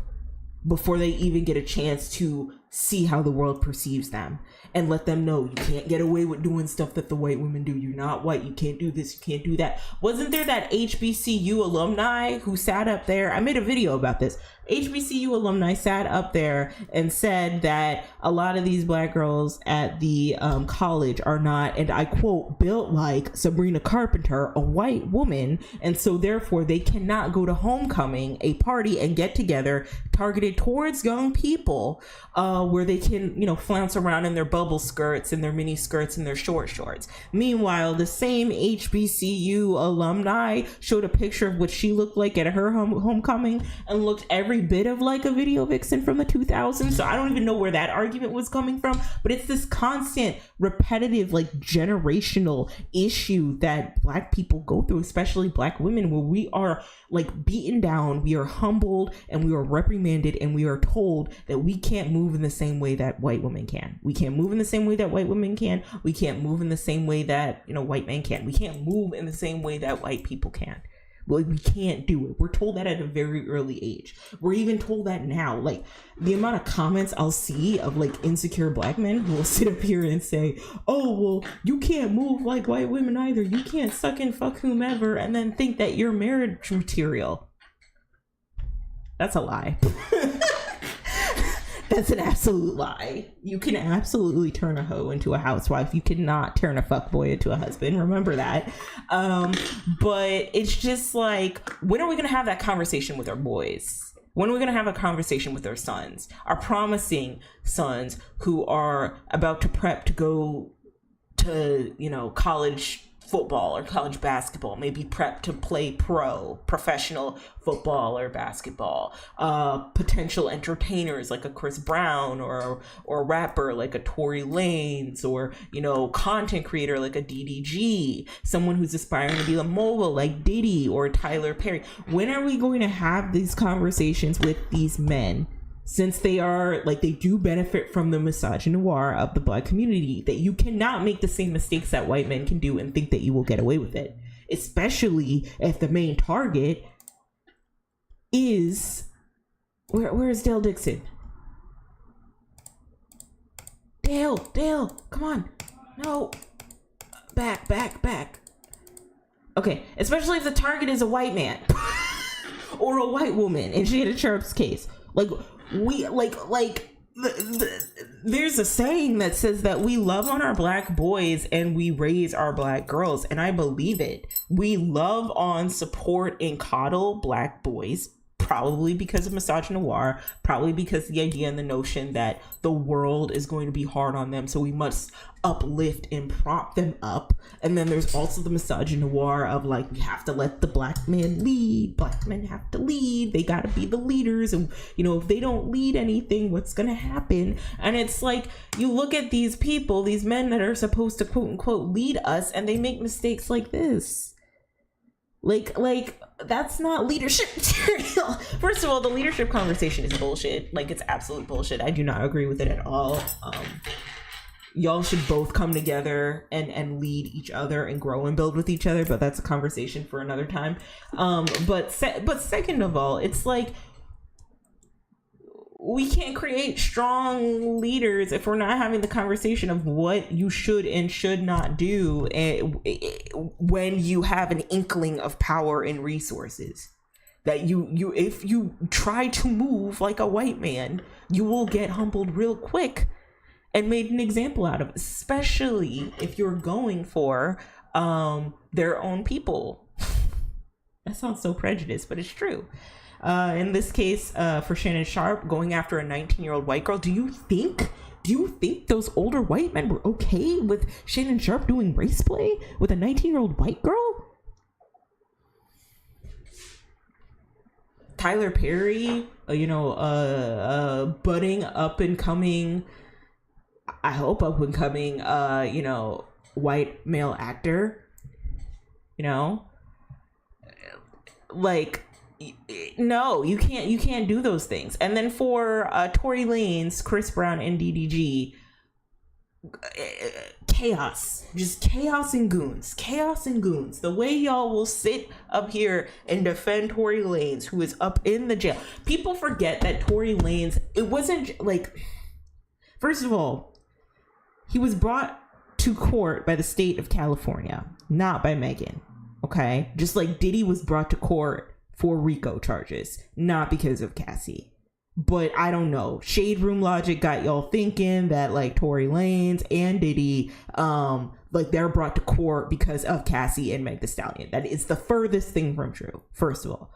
before they even get a chance to see how the world perceives them, and let them know you can't get away with doing stuff that the white women do. You're not white. You can't do this. You can't do that. Wasn't there that HBCU alumni who sat up there? I made a video about this. HBCU alumni sat up there and said that a lot of these black girls at the college are not, and I quote, built like Sabrina Carpenter, a white woman, and so therefore they cannot go to homecoming, a party, and get together targeted towards young people, where they can, flounce around in their bubble skirts and their mini skirts and their short shorts. Meanwhile, the same HBCU alumni showed a picture of what she looked like at her homecoming and looked every bit of like a video vixen from the 2000s. So I don't even know where that argument was coming from, but it's this constant repetitive, like, generational issue that black people go through, especially black women, where we are like beaten down, we are humbled, and we are reprimanded, and we are told that we can't move in the same way that white women can. We can't move in the same way that white women can. We can't move in the same way that, white men can. We can't move in the same way that white people can. Well, we can't do it. We're told that at a very early age. We're even told that now. Like, the amount of comments I'll see of like insecure black men who will sit up here and say, oh, well, you can't move like white women either. You can't suck and fuck whomever and then think that you're marriage material. That's a lie. That's an absolute lie. You can absolutely turn a hoe into a housewife. You cannot turn a fuckboy into a husband. Remember that. But it's just like, when are we going to have that conversation with our boys? When are we going to have a conversation with our sons? Our promising sons who are about to prep to go to, college football or college basketball, maybe prep to play professional football or basketball, potential entertainers like a Chris Brown or rapper like a Tory Lanez, or content creator like a DDG, someone who's aspiring to be a mogul like Diddy or Tyler Perry. When are we going to have these conversations with these men? Since they do benefit from the misogynoir of the black community, that you cannot make the same mistakes that white men can do and think that you will get away with it. Especially if the main target is, where is Dale Dixon? Dale, come on. No. Back. Okay, especially if the target is a white man or a white woman in Shannon Sharp's case. there's a saying that says that we love on our black boys and we raise our black girls, and I believe it. We love on, support, and coddle black boys, probably because of misogynoir, probably because the idea and the notion that the world is going to be hard on them, so we must uplift and prop them up. And then there's also the misogynoir of like, we have to let the black men lead. Black men have to lead. They got to be the leaders, and you know, if they don't lead anything, what's gonna happen? And it's like, you look at these people, these men that are supposed to quote unquote lead us, and they make mistakes like this. Like that's not leadership material. First of all, the leadership conversation is bullshit. Like, it's absolute bullshit. I do not agree with it at all. Y'all should both come together and lead each other and grow and build with each other, but that's a conversation for another time. But second of all, it's like, we can't create strong leaders if we're not having the conversation of what you should and should not do when you have an inkling of power and resources. That you if you try to move like a white man, you will get humbled real quick and made an example out of, especially if you're going for their own people. That sounds so prejudiced, but it's true. In this case, for Shannon Sharpe going after a 19-year-old white girl, do you think those older white men were okay with Shannon Sharpe doing race play with a 19-year-old white girl? Tyler Perry, budding up and coming, I hope up and coming, white male actor, like, no, you can't do those things. And then for Tory Lanez, Chris Brown, and DDG, chaos, just chaos and goons. The way y'all will sit up here and defend Tory Lanez, who is up in the jail. People forget that Tory Lanez, it wasn't like, first of all, he was brought to court by the state of California, not by Megan. Okay, just like Diddy was brought to court for RICO charges, not because of Cassie. But I don't know, shade room logic got y'all thinking that like Tory Lanez and Diddy, like they're brought to court because of Cassie and Meg Thee Stallion. That is the furthest thing from true, first of all.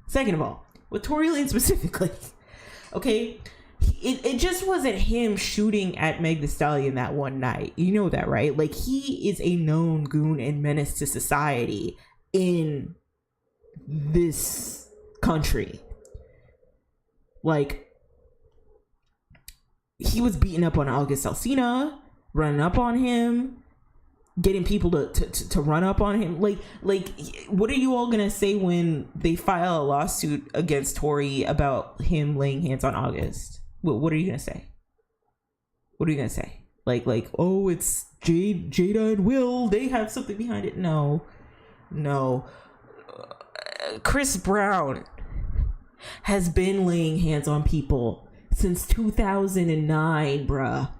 Second of all, with Tory Lanez specifically, okay, it just wasn't him shooting at Meg Thee Stallion that one night. You know that, right? Like, he is a known goon and menace to society in this country. Like, he was beating up on August Alsina, running up on him, getting people to run up on him. Like, what are you all gonna say when they file a lawsuit against Tory about him laying hands on August? What are you gonna say? What are you gonna say? Like, oh, it's Jada and Will, they have something behind it. No. Chris Brown has been laying hands on people since 2009, bruh.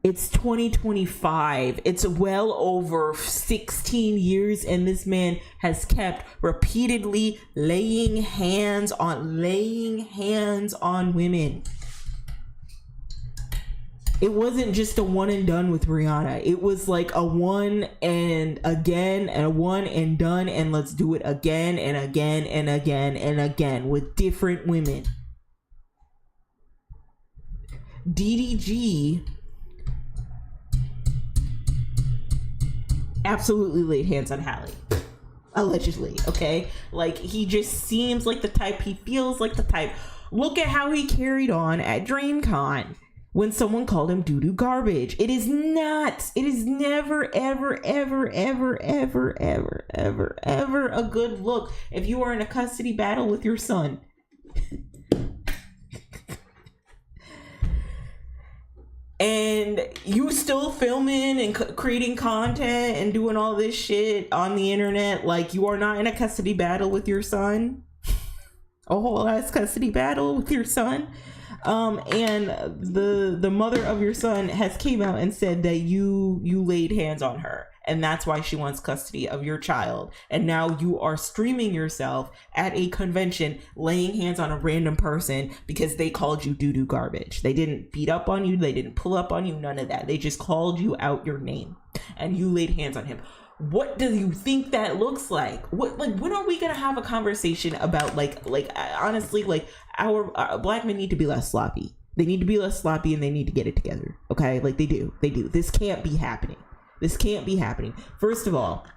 It's 2025. It's well over 16 years, and this man has kept repeatedly laying hands on women. It wasn't just a one and done with Rihanna. It was like a one and again and a one and done, and let's do it again and again and again and again with different women. DDG absolutely laid hands on Halle. Allegedly, okay? Like, he just seems like the type, he feels like the type. Look at how he carried on at DreamCon when someone called him doo-doo garbage. It is never, ever, ever, ever, ever, ever, ever, ever a good look if you are in a custody battle with your son. And you still filming and creating content and doing all this shit on the internet like you are not in a custody battle with your son. A whole ass custody battle with your son. And the mother of your son has came out and said that you laid hands on her. and that's why she wants custody of your child. And now you are streaming yourself at a convention laying hands on a random person because they called you doo-doo garbage. They didn't beat up on you, they didn't pull up on you, none of that. They just called you out your name and you laid hands on him. What do you think that looks like? What, like, when are we gonna have a conversation about like honestly, like our black men need to be less sloppy. They need to be less sloppy and they need to get it together. Okay, like they do. This can't be happening. First of all,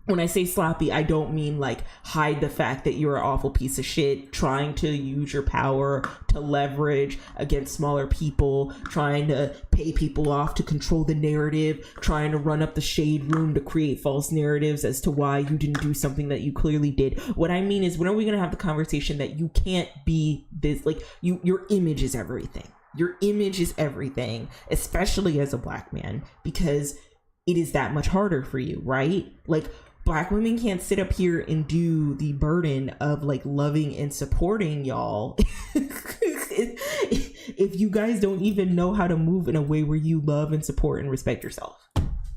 when I say sloppy, I don't mean like hide the fact that you're an awful piece of shit, trying to use your power to leverage against smaller people, trying to pay people off to control the narrative, trying to run up the shade room to create false narratives as to why you didn't do something that you clearly did. What I mean is, when are we going to have the conversation that you can't be this, like your image is everything. Your image is everything, especially as a black man, because it is that much harder for you, right? Like, black women can't sit up here and do the burden of like loving and supporting y'all if you guys don't even know how to move in a way where you love and support and respect yourself.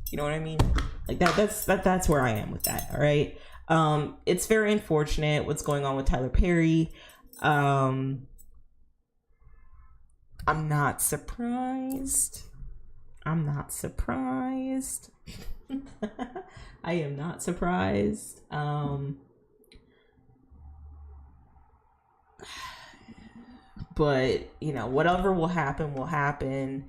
You know what I mean? Like that's where I am with that. All right. It's very unfortunate what's going on with Tyler Perry. I'm not surprised. I am not surprised. But, you know, whatever will happen.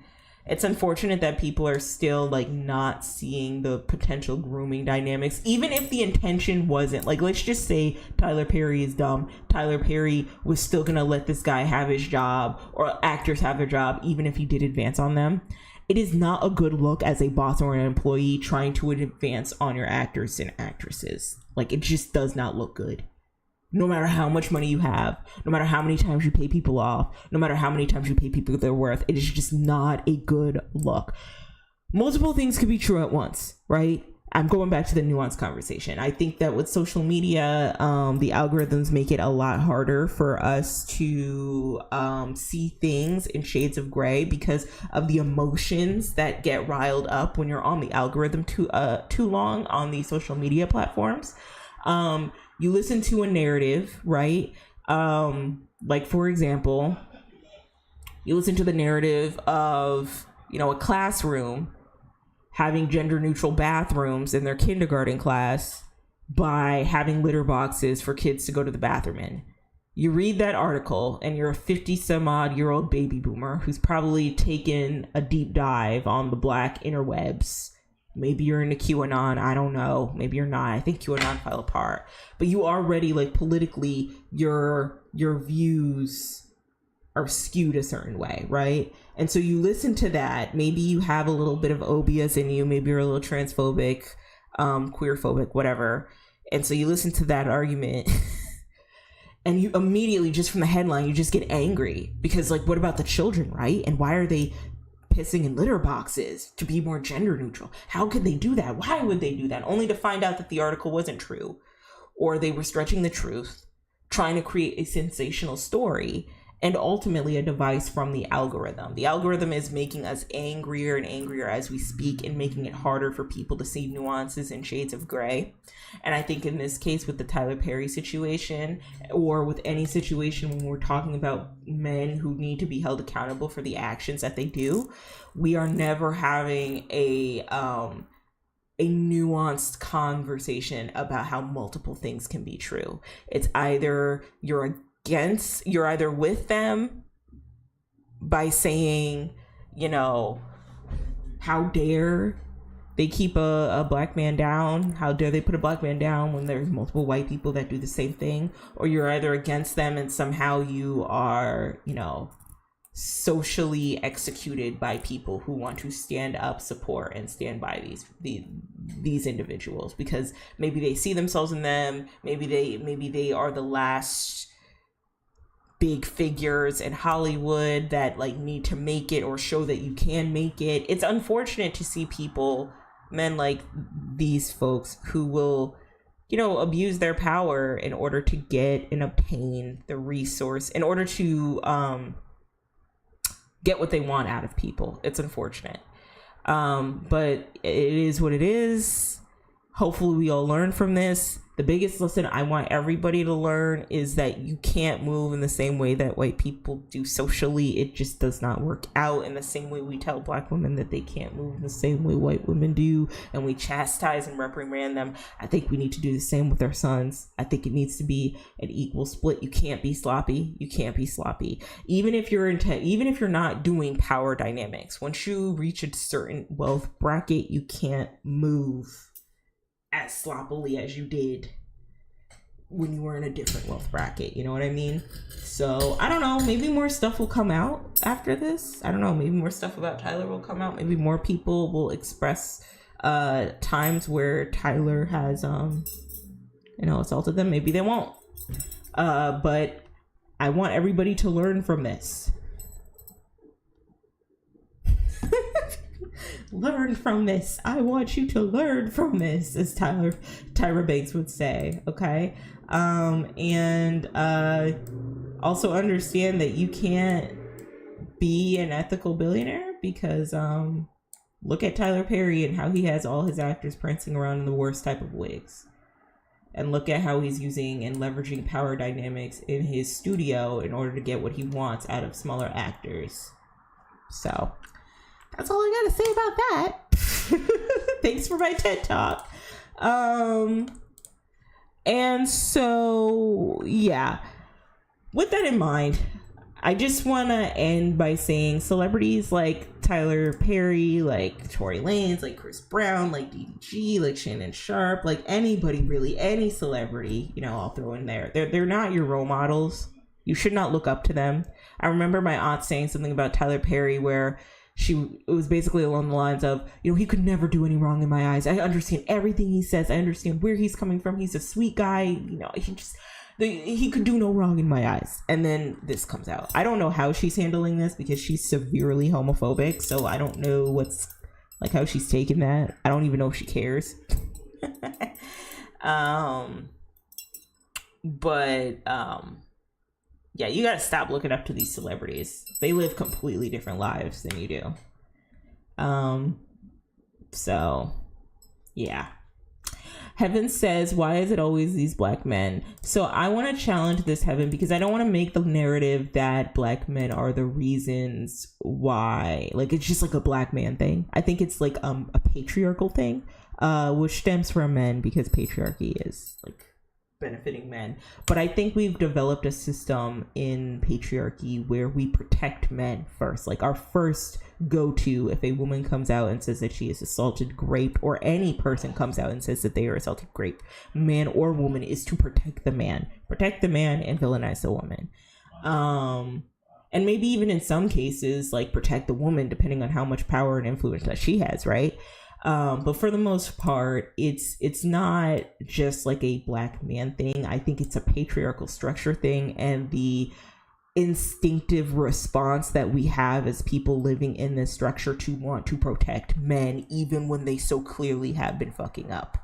It's unfortunate that people are still like not seeing the potential grooming dynamics, even if the intention wasn't like, let's just say Tyler Perry is dumb. Tyler Perry was still gonna let this guy have his job, or actors have their job, even if he did advance on them. It is not a good look as a boss or an employee trying to advance on your actors and actresses. Like, it just does not look good. No matter how much money you have, no matter how many times you pay people off, no matter how many times you pay people their worth, it is just not a good look. Multiple things could be true at once, right? I'm going back to the nuanced conversation. I think that with social media, the algorithms make it a lot harder for us to see things in shades of gray because of the emotions that get riled up when you're on the algorithm too long on these social media platforms. You listen to a narrative, right? Like, for example, you listen to the narrative of, you know, a classroom having gender neutral bathrooms in their kindergarten class by having litter boxes for kids to go to the bathroom in. You read that article and you're a 50 some odd year old baby boomer who's probably taken a deep dive on the black interwebs. Maybe you're into QAnon, I don't know. Maybe you're not. I think QAnon fell apart. But you already, like, politically, your views are skewed a certain way, right? And so you listen to that. Maybe you have a little bit of obias in you. Maybe you're a little transphobic, queerphobic, whatever. And so you listen to that argument and you immediately, just from the headline, you just get angry because, like, what about the children, right? And why are they pissing in litter boxes to be more gender neutral? How could they do that? Why would they do that? Only to find out that the article wasn't true, or they were stretching the truth, trying to create a sensational story, and ultimately a device from the algorithm. The algorithm is making us angrier and angrier as we speak and making it harder for people to see nuances and shades of gray. And I think in this case with the Tyler Perry situation, or with any situation when we're talking about men who need to be held accountable for the actions that they do, we are never having a nuanced conversation about how multiple things can be true. It's either you're either with them by saying, you know, how dare they keep a black man down? How dare they put a black man down when there's multiple white people that do the same thing? Or you're either against them and somehow you are, you know, socially executed by people who want to stand up, support, and stand by these individuals because maybe they see themselves in them. Maybe they are the last big figures in Hollywood that like need to make it or show that you can make it. It's unfortunate to see people, men like these folks, who will, you know, abuse their power in order to get and obtain the resource, in order to get what they want out of people. It's unfortunate. But it is what it is. Hopefully we all learn from this. The biggest lesson I want everybody to learn is that you can't move in the same way that white people do socially. It just does not work out. In the same way we tell black women that they can't move in the same way white women do, and we chastise and reprimand them, I think we need to do the same with our sons. I think it needs to be an equal split. You can't be sloppy. You can't be sloppy. Even if you're not doing power dynamics, once you reach a certain wealth bracket, you can't move as sloppily as you did when you were in a different wealth bracket. You know what I mean? So I don't know, maybe more stuff will come out after this. I don't know, maybe more stuff about Tyler will come out. Maybe more people will express times where Tyler has assaulted them. Maybe they won't, but I want everybody to learn from this. Learn from this. I want you to learn from this, as Tyra Banks would say. Okay. And also understand that you can't be an ethical billionaire because look at Tyler Perry and how he has all his actors prancing around in the worst type of wigs. And look at how he's using and leveraging power dynamics in his studio in order to get what he wants out of smaller actors. So that's all I gotta say about that. Thanks for my TED Talk. And so, yeah. With that in mind, I just want to end by saying celebrities like Tyler Perry, like Tory Lanez, like Chris Brown, like DDG, like Shannon Sharp, like anybody really, any celebrity, I'll throw in there. They're not your role models. You should not look up to them. I remember my aunt saying something about Tyler Perry where it was basically along the lines of, he could never do any wrong in my eyes. I understand everything he says. I understand where he's coming from. He's a sweet guy. He could do no wrong in my eyes. And then this comes out. I don't know how she's handling this because she's severely homophobic. So I don't know how she's taking that. I don't even know if she cares. Yeah, you gotta stop looking up to these celebrities. They live completely different lives than you do. So, yeah. Heaven says, why is it always these black men? So I want to challenge this, Heaven, because I don't want to make the narrative that black men are the reasons why. It's just a black man thing. I think it's a patriarchal thing, which stems from men because patriarchy is benefiting men. But I think we've developed a system in patriarchy where we protect men first. Our first go-to, if a woman comes out and says that she is assaulted, raped, or any person comes out and says that they are assaulted, raped, man or woman, is to protect the man and villainize the woman. And maybe even in some cases protect the woman depending on how much power and influence that she has, right? But for the most part, it's not just a black man thing. I think it's a patriarchal structure thing, and the instinctive response that we have as people living in this structure to want to protect men, even when they so clearly have been fucking up.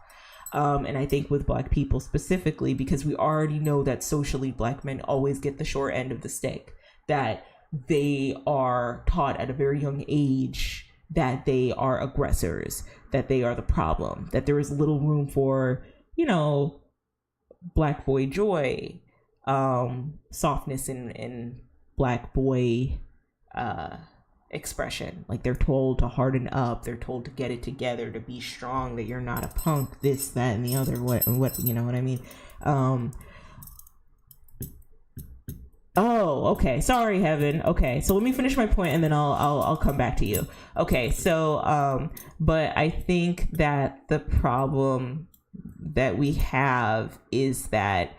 And I think with black people specifically, because we already know that socially black men always get the short end of the stick, that they are taught at a very young age that they are aggressors, that they are the problem, that there is little room for, black boy joy, softness in black boy expression. They're told to harden up, they're told to get it together, to be strong, that you're not a punk, this, that, and the other, what you know what I mean? Oh, okay. Sorry, Heaven. Okay, so let me finish my point and then I'll come back to you. Okay, so but I think that the problem that we have is that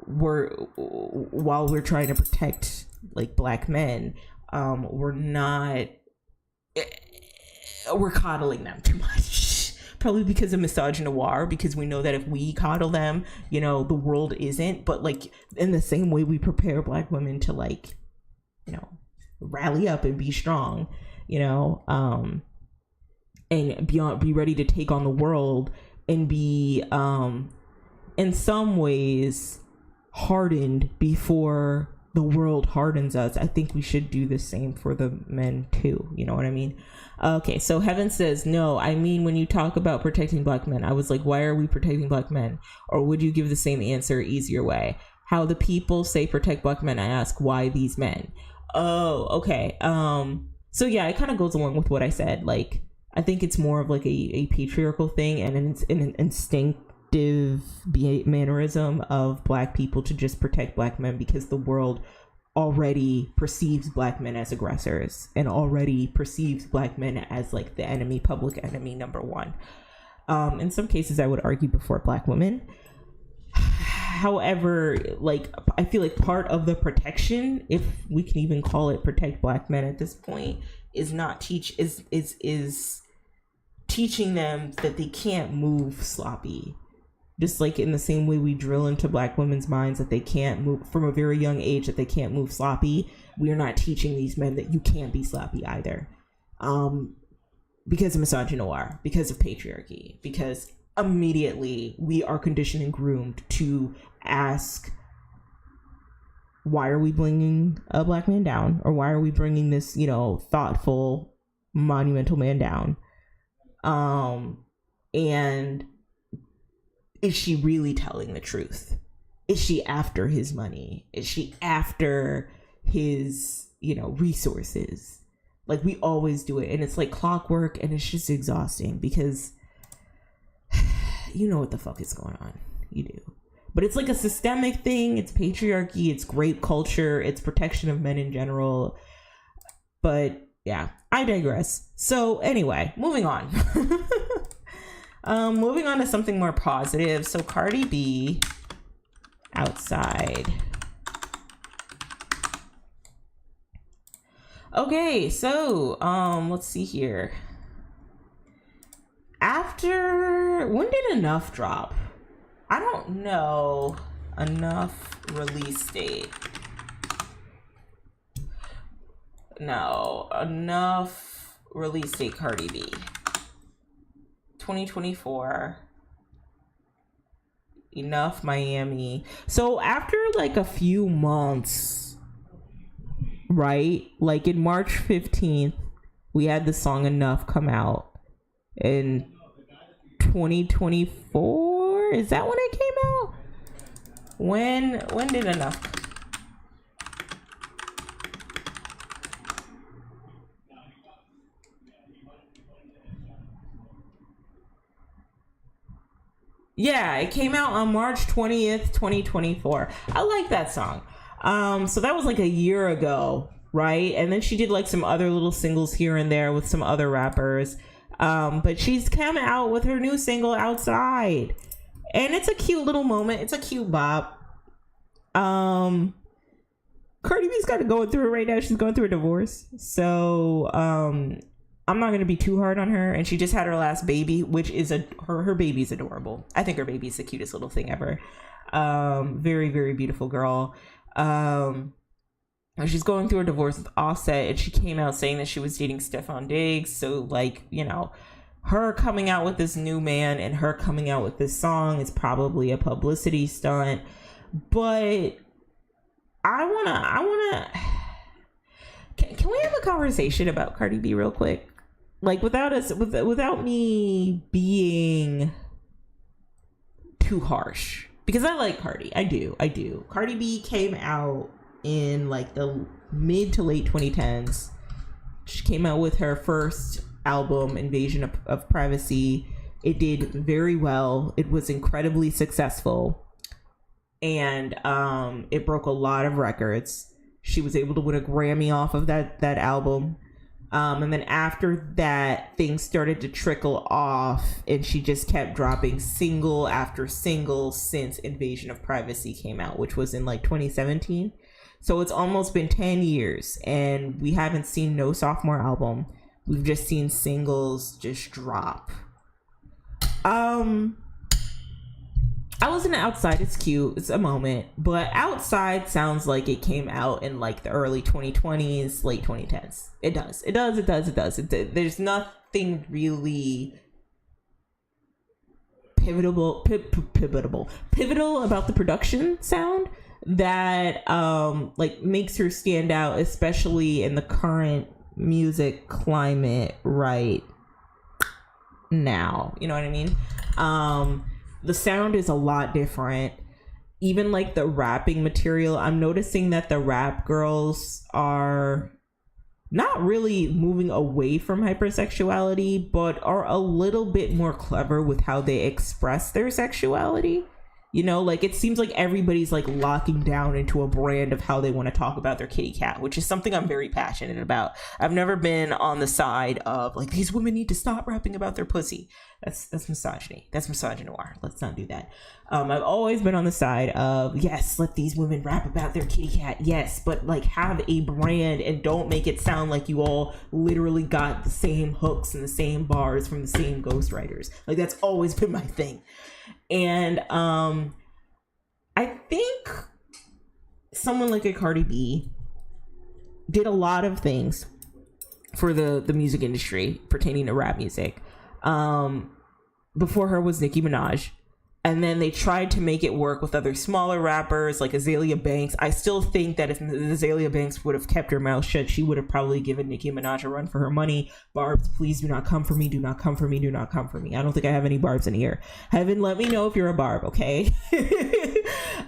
while we're trying to protect black men, we're coddling them too much. Probably because of misogynoir, because we know that if we coddle them, the world isn't. But in the same way we prepare black women to rally up and be strong, and be ready to take on the world and be in some ways hardened before the world hardens us, I think we should do the same for the men too. You know what I mean? Okay, so Heaven says, no, I mean, when you talk about protecting black men, I was like, why are we protecting black men? Or would you give the same answer, easier way? How the people say protect black men, I ask, why these men? Oh, okay. So yeah, it kind of goes along with what I said. Like, I think it's more of like a patriarchal thing and an instinctive mannerism of black people to just protect black men because the world already perceives black men as aggressors and already perceives black men as like the enemy, public enemy number one. In some cases, I would argue before black women. However, like, I feel like part of the protection, if we can even call it protect black men at this point, is teaching them that they can't move sloppy. Just like in the same way we drill into black women's minds that they can't move from a very young age, that they can't move sloppy. We are not teaching these men that you can't be sloppy either. Because of misogynoir, because of patriarchy, because immediately we are conditioned and groomed to ask, why are we bringing a black man down? Or why are we bringing this, you know, thoughtful, monumental man down? And is she really telling the truth? Is she after his money? Is she after his, you know, resources? Like, we always do it, and it's like clockwork, and it's just exhausting because you know what the fuck is going on. You do. But it's like a systemic thing. It's patriarchy. It's rape culture. It's protection of men in general. But yeah, I digress. So anyway, moving on. Moving on to something more positive. So Cardi B, Outside. Okay, so let's see here. When did Enough drop? I don't know. Enough release date. No, Enough release date, Cardi B. 2024. Enough Miami. So after like a few months, right? Like in March 15th, we had the song Enough come out. In 2024, is that when it came out? When did Enough? Yeah, it came out on March 20th, 2024. I like that song. So that was like a year ago, right? And then she did like some other little singles here and there with some other rappers. But she's come out with her new single Outside, and it's a cute little moment. It's a cute bop. Cardi B's got to go through it right now. She's going through a divorce, so I'm not gonna be too hard on her. And she just had her last baby, which is her baby's adorable. I think her baby's the cutest little thing ever. Very, very beautiful girl. She's going through a divorce with Offset, and she came out saying that she was dating Stefan Diggs. So, like, you know, her coming out with this new man and her coming out with this song is probably a publicity stunt. But I wanna. Can we have a conversation about Cardi B real quick? Like, without me being too harsh, because I like Cardi. I do. Cardi B came out in like the mid to late 2010s. She came out with her first album, Invasion of Privacy. It did very well. It was incredibly successful, and it broke a lot of records. She was able to win a Grammy off of that album. And then after that, things started to trickle off, and she just kept dropping single after single since Invasion of Privacy came out, which was in like 2017. So it's almost been 10 years, and we haven't seen no sophomore album. We've just seen singles just drop. I was in Outside. It's cute. It's a moment. But Outside sounds like it came out in like the early 2020s, late 2010s. It does. There's nothing really pivotal about the production sound. that like makes her stand out, especially in the current music climate right now. You know what I mean? The sound is a lot different. Even like the rapping material, I'm noticing that the rap girls are not really moving away from hypersexuality, but are a little bit more clever with how they express their sexuality. You know, like it seems like everybody's like locking down into a brand of how they want to talk about their kitty cat, which is something I'm very passionate about. I've never been on the side of like, these women need to stop rapping about their pussy. That's misogyny. That's misogynoir. Let's not do that. I've always been on the side of, yes, let these women rap about their kitty cat. Yes, but like have a brand and don't make it sound like you all literally got the same hooks and the same bars from the same ghostwriters. Like that's always been my thing. And I think someone like a Cardi B did a lot of things for the music industry pertaining to rap music. Before her was Nicki Minaj. And then they tried to make it work with other smaller rappers like Azalea Banks. I still think that if Azalea Banks would have kept her mouth shut, she would have probably given Nicki Minaj a run for her money. Barbs, please do not come for me. Do not come for me. Do not come for me. I don't think I have any barbs in here. Heaven, let me know if you're a barb, okay?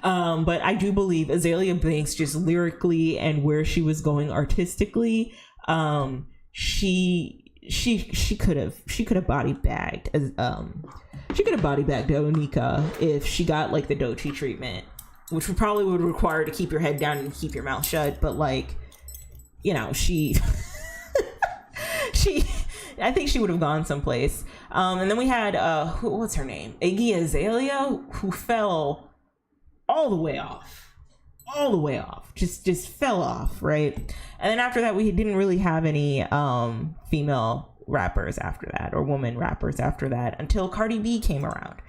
But I do believe Azalea Banks, just lyrically and where she was going artistically, she could have body bagged she could have body bagged Onika if she got like the Doechii treatment, which would require to keep your head down and keep your mouth shut. But like, you know, I think she would have gone someplace. And then we had what's her name, Iggy Azalea, who fell all the way off, just fell off, right? And then after that, we didn't really have any female rappers after that, or woman rappers after that, until Cardi B came around.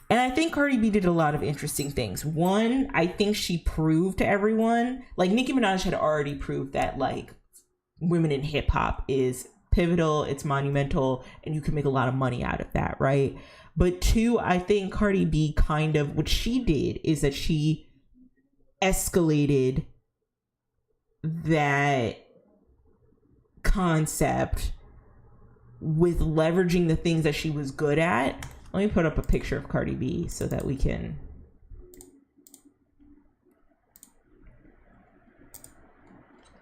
And I think Cardi B did a lot of interesting things. One, I think she proved to everyone, like Nicki Minaj had already proved that like women in hip hop is pivotal, it's monumental, and you can make a lot of money out of that, right? But two, I think Cardi B kind of, what she did is that she escalated that concept with leveraging the things that she was good at. Let me put up a picture of Cardi B so that we can.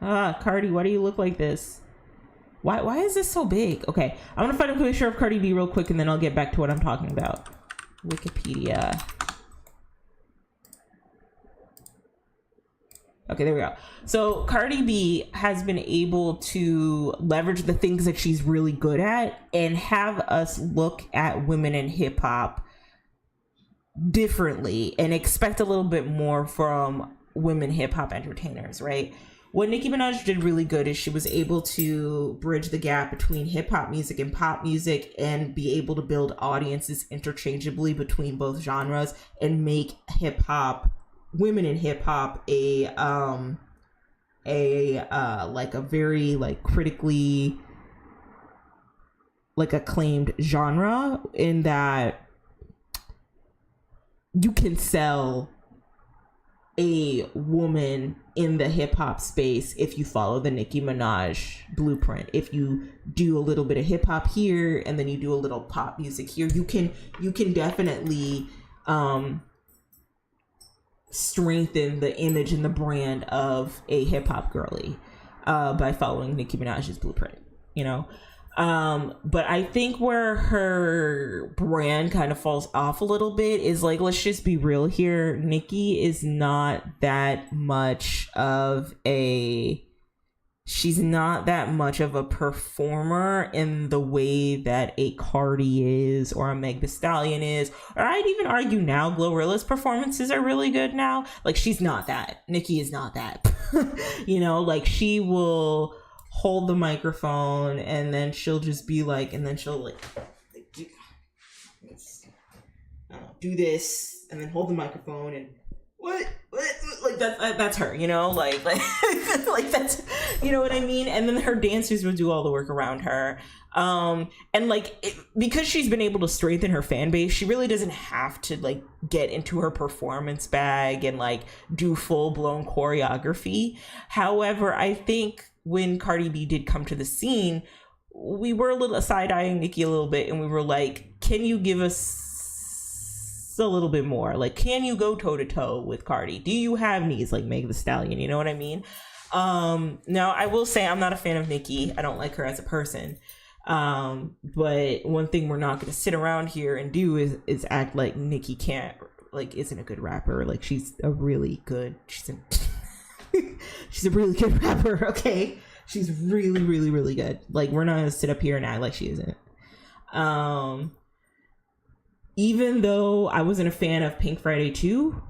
Cardi, why do you look like this? Why is this so big? Okay, I'm gonna find a picture of Cardi B real quick and then I'll get back to what I'm talking about. Wikipedia. Okay, there we go. So Cardi B has been able to leverage the things that she's really good at and have us look at women in hip hop differently and expect a little bit more from women hip hop entertainers, right? What Nicki Minaj did really good is she was able to bridge the gap between hip hop music and pop music and be able to build audiences interchangeably between both genres and make hip hop, women in hip hop, like a very like critically like acclaimed genre, in that you can sell a woman in the hip hop space if you follow the Nicki Minaj blueprint. If you do a little bit of hip hop here and then you do a little pop music here, you can definitely strengthen the image and the brand of a hip hop girly by following Nicki Minaj's blueprint, you know? But I think where her brand kind of falls off a little bit is like, let's just be real here. Nicki is not that much of a, she's not that much of a performer in the way that a Cardi is or a Meg Thee Stallion is, or I'd even argue now Glorilla's performances are really good now. Like, she's not that. Nicki is not that. You know, like, she will hold the microphone and then she'll just be like, and then she'll like do this and then hold the microphone and what like that's her, you know, like like that's, you know what I mean? And then her dancers would do all the work around her. And like because she's been able to strengthen her fan base, she really doesn't have to like get into her performance bag and like do full-blown choreography. However, I think when Cardi B did come to the scene, we were a little side-eyeing Nicki a little bit, and we were like, can you give us a little bit more? Like, can you go toe-to-toe with Cardi? Do you have knees like Meg Thee Stallion? You know what I mean? Now, I will say I'm not a fan of Nicki. I don't like her as a person. But one thing we're not going to sit around here and do is act like Nicki isn't a good rapper. Like, she's a really good rapper, okay? She's really, really, really good. Like, we're not going to sit up here and act like she isn't. Even though I wasn't a fan of Pink Friday 2,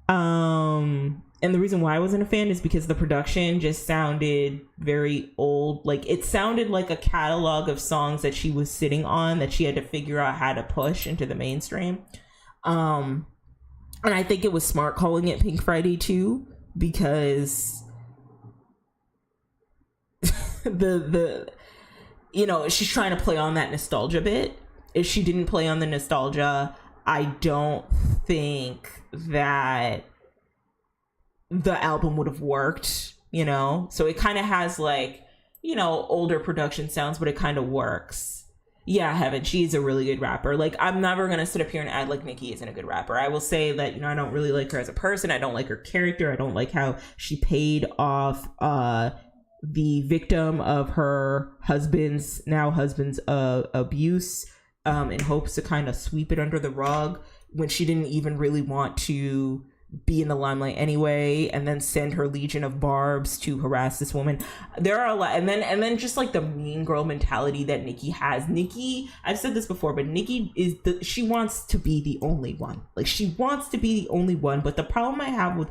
and the reason why I wasn't a fan is because the production just sounded very old. Like, it sounded like a catalog of songs that she was sitting on that she had to figure out how to push into the mainstream. And I think it was smart calling it Pink Friday 2 because the you know, she's trying to play on that nostalgia bit. If she didn't play on the nostalgia, I don't think that the album would have worked, you know? So it kind of has like, you know, older production sounds, but it kind of works. Yeah, Heaven, she's a really good rapper. Like, I'm never going to sit up here and act like Nicki isn't a good rapper. I will say that, you know, I don't really like her as a person. I don't like her character. I don't like how she paid off the victim of her husband's abuse in hopes to kind of sweep it under the rug when she didn't even really want to be in the limelight anyway, and then send her legion of barbs to harass this woman. There are a lot, and then just like the mean girl mentality that Nicki has. Nicki, I've said this before, but Nicki she wants to be the only one. Like, she wants to be the only one, but the problem I have with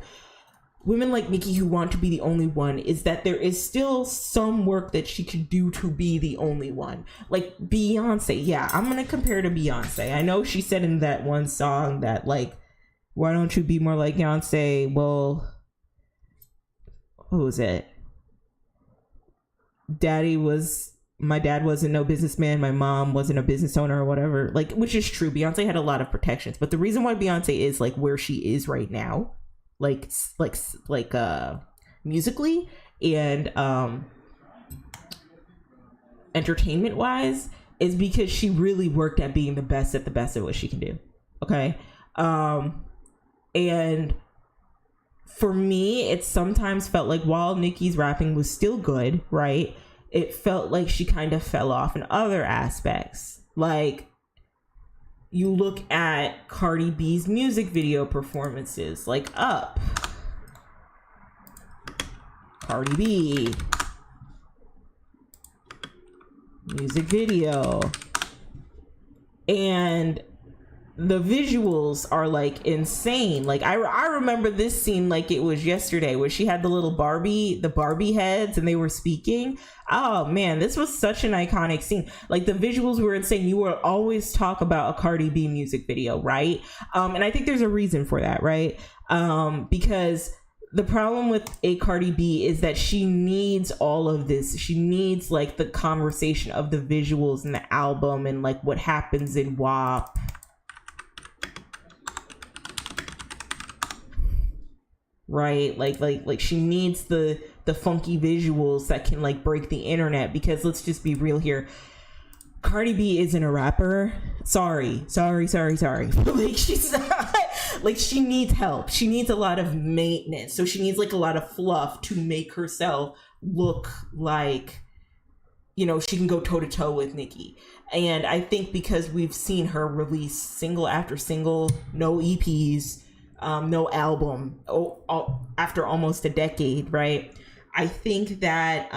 women like Nicki who want to be the only one is that there is still some work that she could do to be the only one. Like Beyonce, yeah, I'm gonna compare to Beyonce. I know she said in that one song that, like, why don't you be more like Beyonce? Well, what was it? My dad wasn't no businessman. My mom wasn't a business owner or whatever. Like, which is true. Beyonce had a lot of protections. But the reason why Beyonce is like where she is right now, like musically and entertainment wise, is because she really worked at being the best at what she can do. Okay. And for me, it sometimes felt like while Nicki's rapping was still good, right, it felt like she kind of fell off in other aspects. Like, you look at Cardi B's music video performances, like Up, Cardi B, music video, and the visuals are like insane. Like I remember this scene like it was yesterday, where she had the little Barbie heads and they were speaking. Oh man, this was such an iconic scene. Like, the visuals were insane. You will always talk about a Cardi B music video, right? And I think there's a reason for that, right? Because the problem with a Cardi B is that she needs all of this. She needs like the conversation of the visuals in the album and like what happens in WAP. Right, like she needs the funky visuals that can like break the internet, because let's just be real here, Cardi B isn't a rapper. Sorry. Like, she's not. Like, she needs help. She needs a lot of maintenance. So she needs like a lot of fluff to make herself look like, you know, she can go toe to toe with Nicki. And I think because we've seen her release single after single, no EPs, no album after almost a decade, right? I think that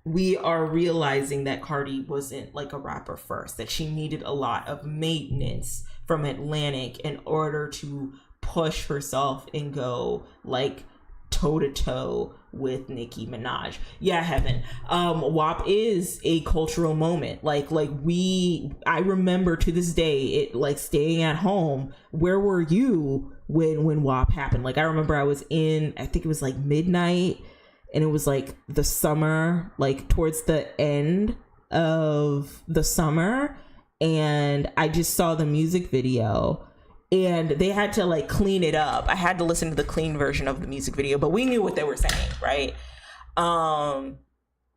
we are realizing that Cardi wasn't like a rapper first, that she needed a lot of maintenance from Atlantic in order to push herself and go like toe to toe with Nicki Minaj. Yeah, Heaven. WAP is a cultural moment. I remember to this day it like staying at home. Where were you when WAP happened? Like I remember I was in, I think it was like midnight, and it was like the summer, like towards the end of the summer, and I just saw the music video. And they had to like clean it up. I had to listen to the clean version of the music video, but we knew what they were saying, right? And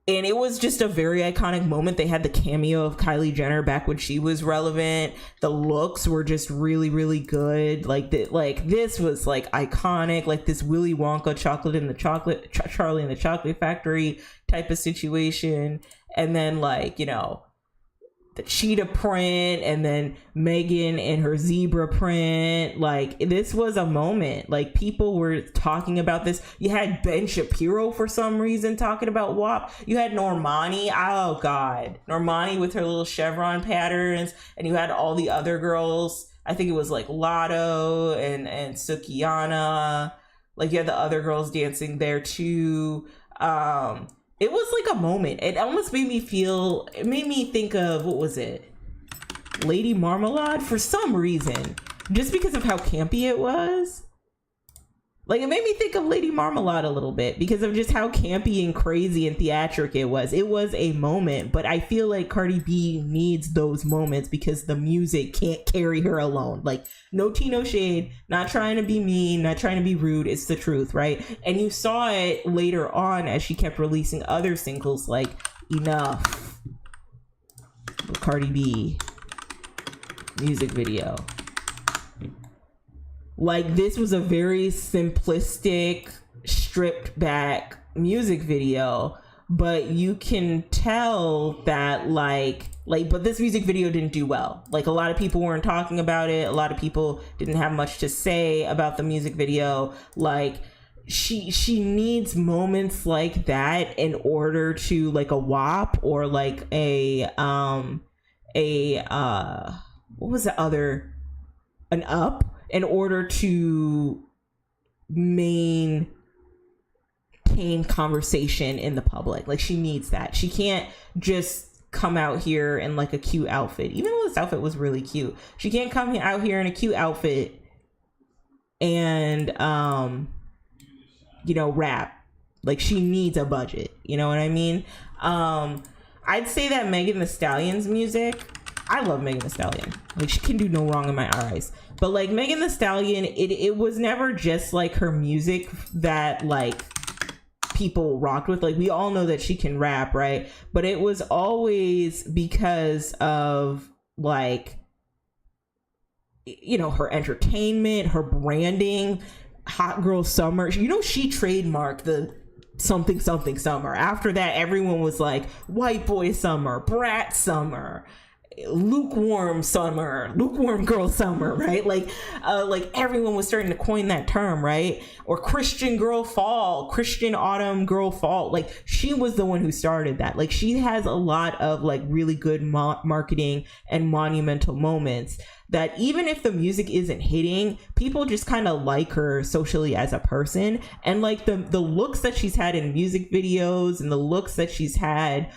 it was just a very iconic moment. They had the cameo of Kylie Jenner back when she was relevant. The looks were just really, really good. This was like iconic, like this Willy Wonka Charlie and the Chocolate Factory type of situation. And then like, you know, the cheetah print, and then Megan and her zebra print. Like this was a moment. Like people were talking about this. You had Ben Shapiro for some reason talking about WAP. You had Normani. Oh God, Normani with her little chevron patterns, and you had all the other girls. I think it was like Lotto and Sukiyana. Like you had the other girls dancing there too. It was like a moment. It almost made me think of, what was it? Lady Marmalade for some reason. Just because of how campy it was. Like it made me think of Lady Marmalade a little bit because of just how campy and crazy and theatric it was. It was a moment, but I feel like Cardi B needs those moments because the music can't carry her alone. Like no tea, no shade, not trying to be mean, not trying to be rude. It's the truth, right? And you saw it later on as she kept releasing other singles like Enough, Cardi B music video. Like this was a very simplistic, stripped back music video, but you can tell that but this music video didn't do well. Like a lot of people weren't talking about it. A lot of people didn't have much to say about the music video. Like she needs moments like that in order to like a WAP or like what was the other, an Up, in order to maintain conversation in the public. Like she needs that. She can't just come out here in like a cute outfit, even though this outfit was really cute. She can't come out here in a cute outfit and rap. Like she needs a budget, you know what I mean? I'd say that Megan Thee Stallion's music, I love Megan Thee Stallion. Like she can do no wrong in my eyes. But like Megan Thee Stallion, it was never just like her music that like people rocked with. Like we all know that she can rap, right? But it was always because of like, you know, her entertainment, her branding, Hot Girl Summer. You know, she trademarked the something summer. After that, everyone was like white boy summer, brat summer, lukewarm girl summer, right? Like everyone was starting to coin that term, right? Or Christian girl fall, Christian autumn girl fall. Like she was the one who started that. Like she has a lot of like really good marketing and monumental moments that even if the music isn't hitting, people just kind of like her socially as a person. And like the looks that she's had in music videos and the looks that she's had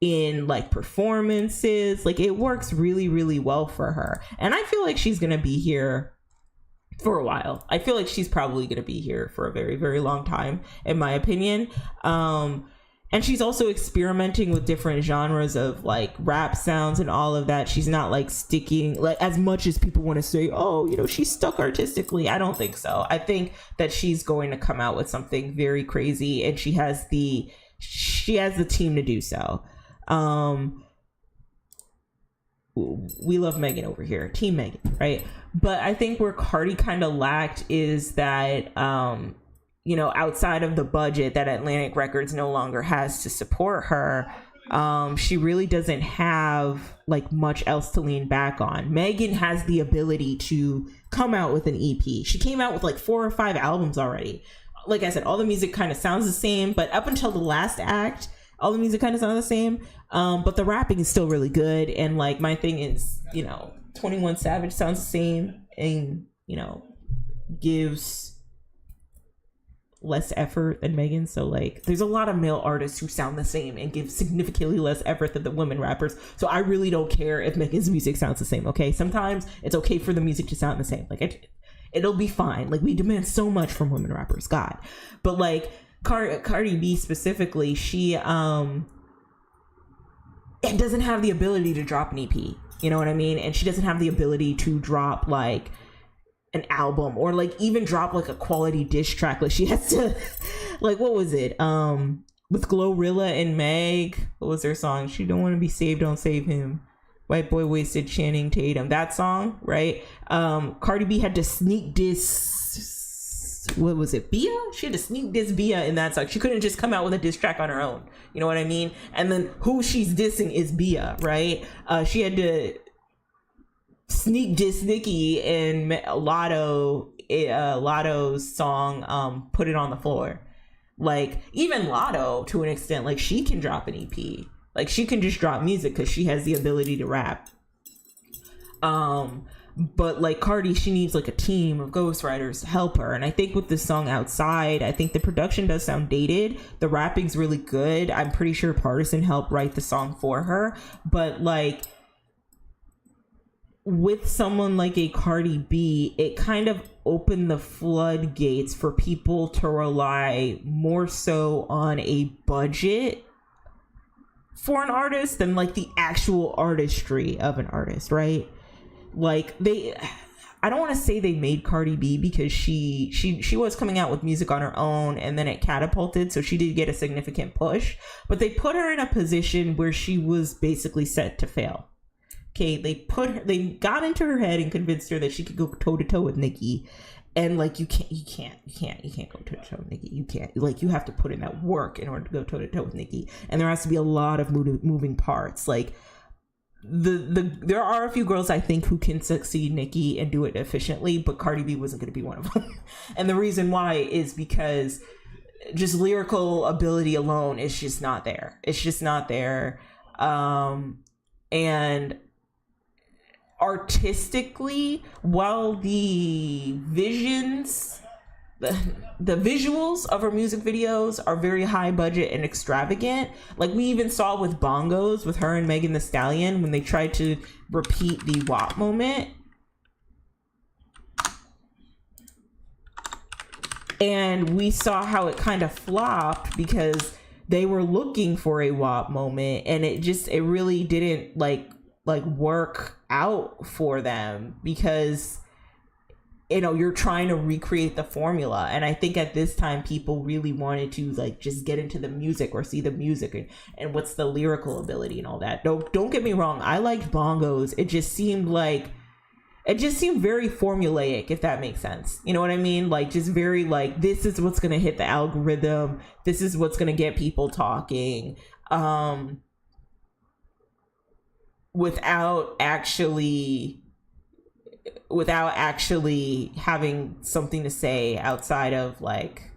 in like performances, like it works really, really well for her. And I feel like she's gonna be here for a while. I feel like she's probably gonna be here for a very, very long time, in my opinion. And she's also experimenting with different genres of like rap sounds and all of that. She's not like sticking, like as much as people want to say, oh, you know, she's stuck artistically. I don't think so. I think that she's going to come out with something very crazy, and she has the team to do so. We love Megan over here, Team Megan, right? But I think where Cardi kind of lacked is that you know, outside of the budget that Atlantic Records no longer has to support her, she really doesn't have like much else to lean back on. Megan has the ability to come out with an EP. She came out with like 4 or 5 albums already. Like I said, all the music kind of sounds the same, but up until the last act, all the music kind of sounds the same. But the rapping is still really good. And like my thing is, you know, 21 Savage sounds the same and, you know, gives less effort than Megan. So like there's a lot of male artists who sound the same and give significantly less effort than the women rappers. So I really don't care if Megan's music sounds the same. Okay, sometimes it's okay for the music to sound the same. Like it'll be fine. Like we demand so much from women rappers, God. But like Cardi B specifically, she doesn't have the ability to drop an EP. You know what I mean? And she doesn't have the ability to drop like an album or like even drop like a quality diss track. Like she has to like, what was it with Glorilla and Meg, what was their song? She don't want to be saved, don't save him, white boy wasted Channing Tatum, that song, right? Cardi B had to sneak diss, what was it, Bia? She had to sneak diss Bia in that song. She couldn't just come out with a diss track on her own, you know what I mean? And then who she's dissing is Bia, right? She had to sneak diss Nicki in Lotto's song Put It on the Floor. Like even Lotto to an extent, like she can drop an EP, like she can just drop music because she has the ability to rap. But like Cardi, she needs like a team of ghostwriters to help her. And I think with this song Outside, I think the production does sound dated, the rapping's really good. I'm pretty sure Partisan helped write the song for her, but like with someone like a Cardi B, it kind of opened the floodgates for people to rely more so on a budget for an artist than like the actual artistry of an artist, right? Like I don't want to say they made Cardi B because she was coming out with music on her own and then it catapulted, so she did get a significant push, but they put her in a position where she was basically set to fail. Okay, they got into her head and convinced her that she could go toe to toe with Nicki, and like you can't go toe to toe with Nicki. You can't, like, you have to put in that work in order to go toe to toe with Nicki, and there has to be a lot of moving parts. Like there are a few girls I think who can succeed Nicki and do it efficiently, but Cardi B wasn't going to be one of them. And the reason why is because just lyrical ability alone is just not there. It's just not there, and artistically, while the visuals of her music videos are very high budget and extravagant, like we even saw with Bongos with her and Megan Thee Stallion when they tried to repeat the WAP moment, and we saw how it kind of flopped because they were looking for a WAP moment and it really didn't like work out for them because, you know, you're trying to recreate the formula. And I think at this time people really wanted to like just get into the music or see the music and what's the lyrical ability and all that. Don't get me wrong, I liked Bongos. It just seemed very formulaic, if that makes sense. You know what I mean? Like just very like, this is what's gonna hit the algorithm, this is what's gonna get people talking, without actually having something to say outside of like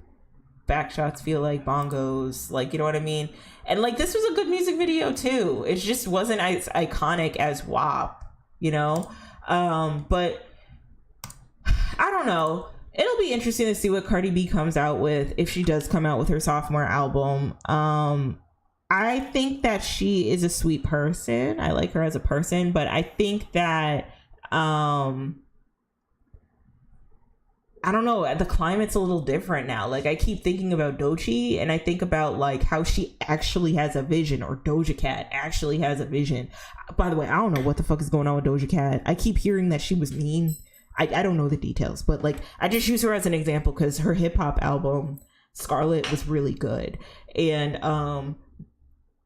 backshots feel like bongos, like, you know what I mean? And like this was a good music video too. It just wasn't as iconic as WAP, you know? But I don't know. It'll be interesting to see what Cardi B comes out with, if she does come out with her sophomore album. I think that she is a sweet person. I like her as a person, but I think that I don't know, the climate's a little different now. Like I keep thinking about Doechii and I think about like how she actually has a vision, or Doja Cat actually has a vision. By the way, I don't know what the fuck is going on with Doja Cat. I keep hearing that she was mean. I don't know the details, but like I just use her as an example because her hip hop album Scarlet was really good, and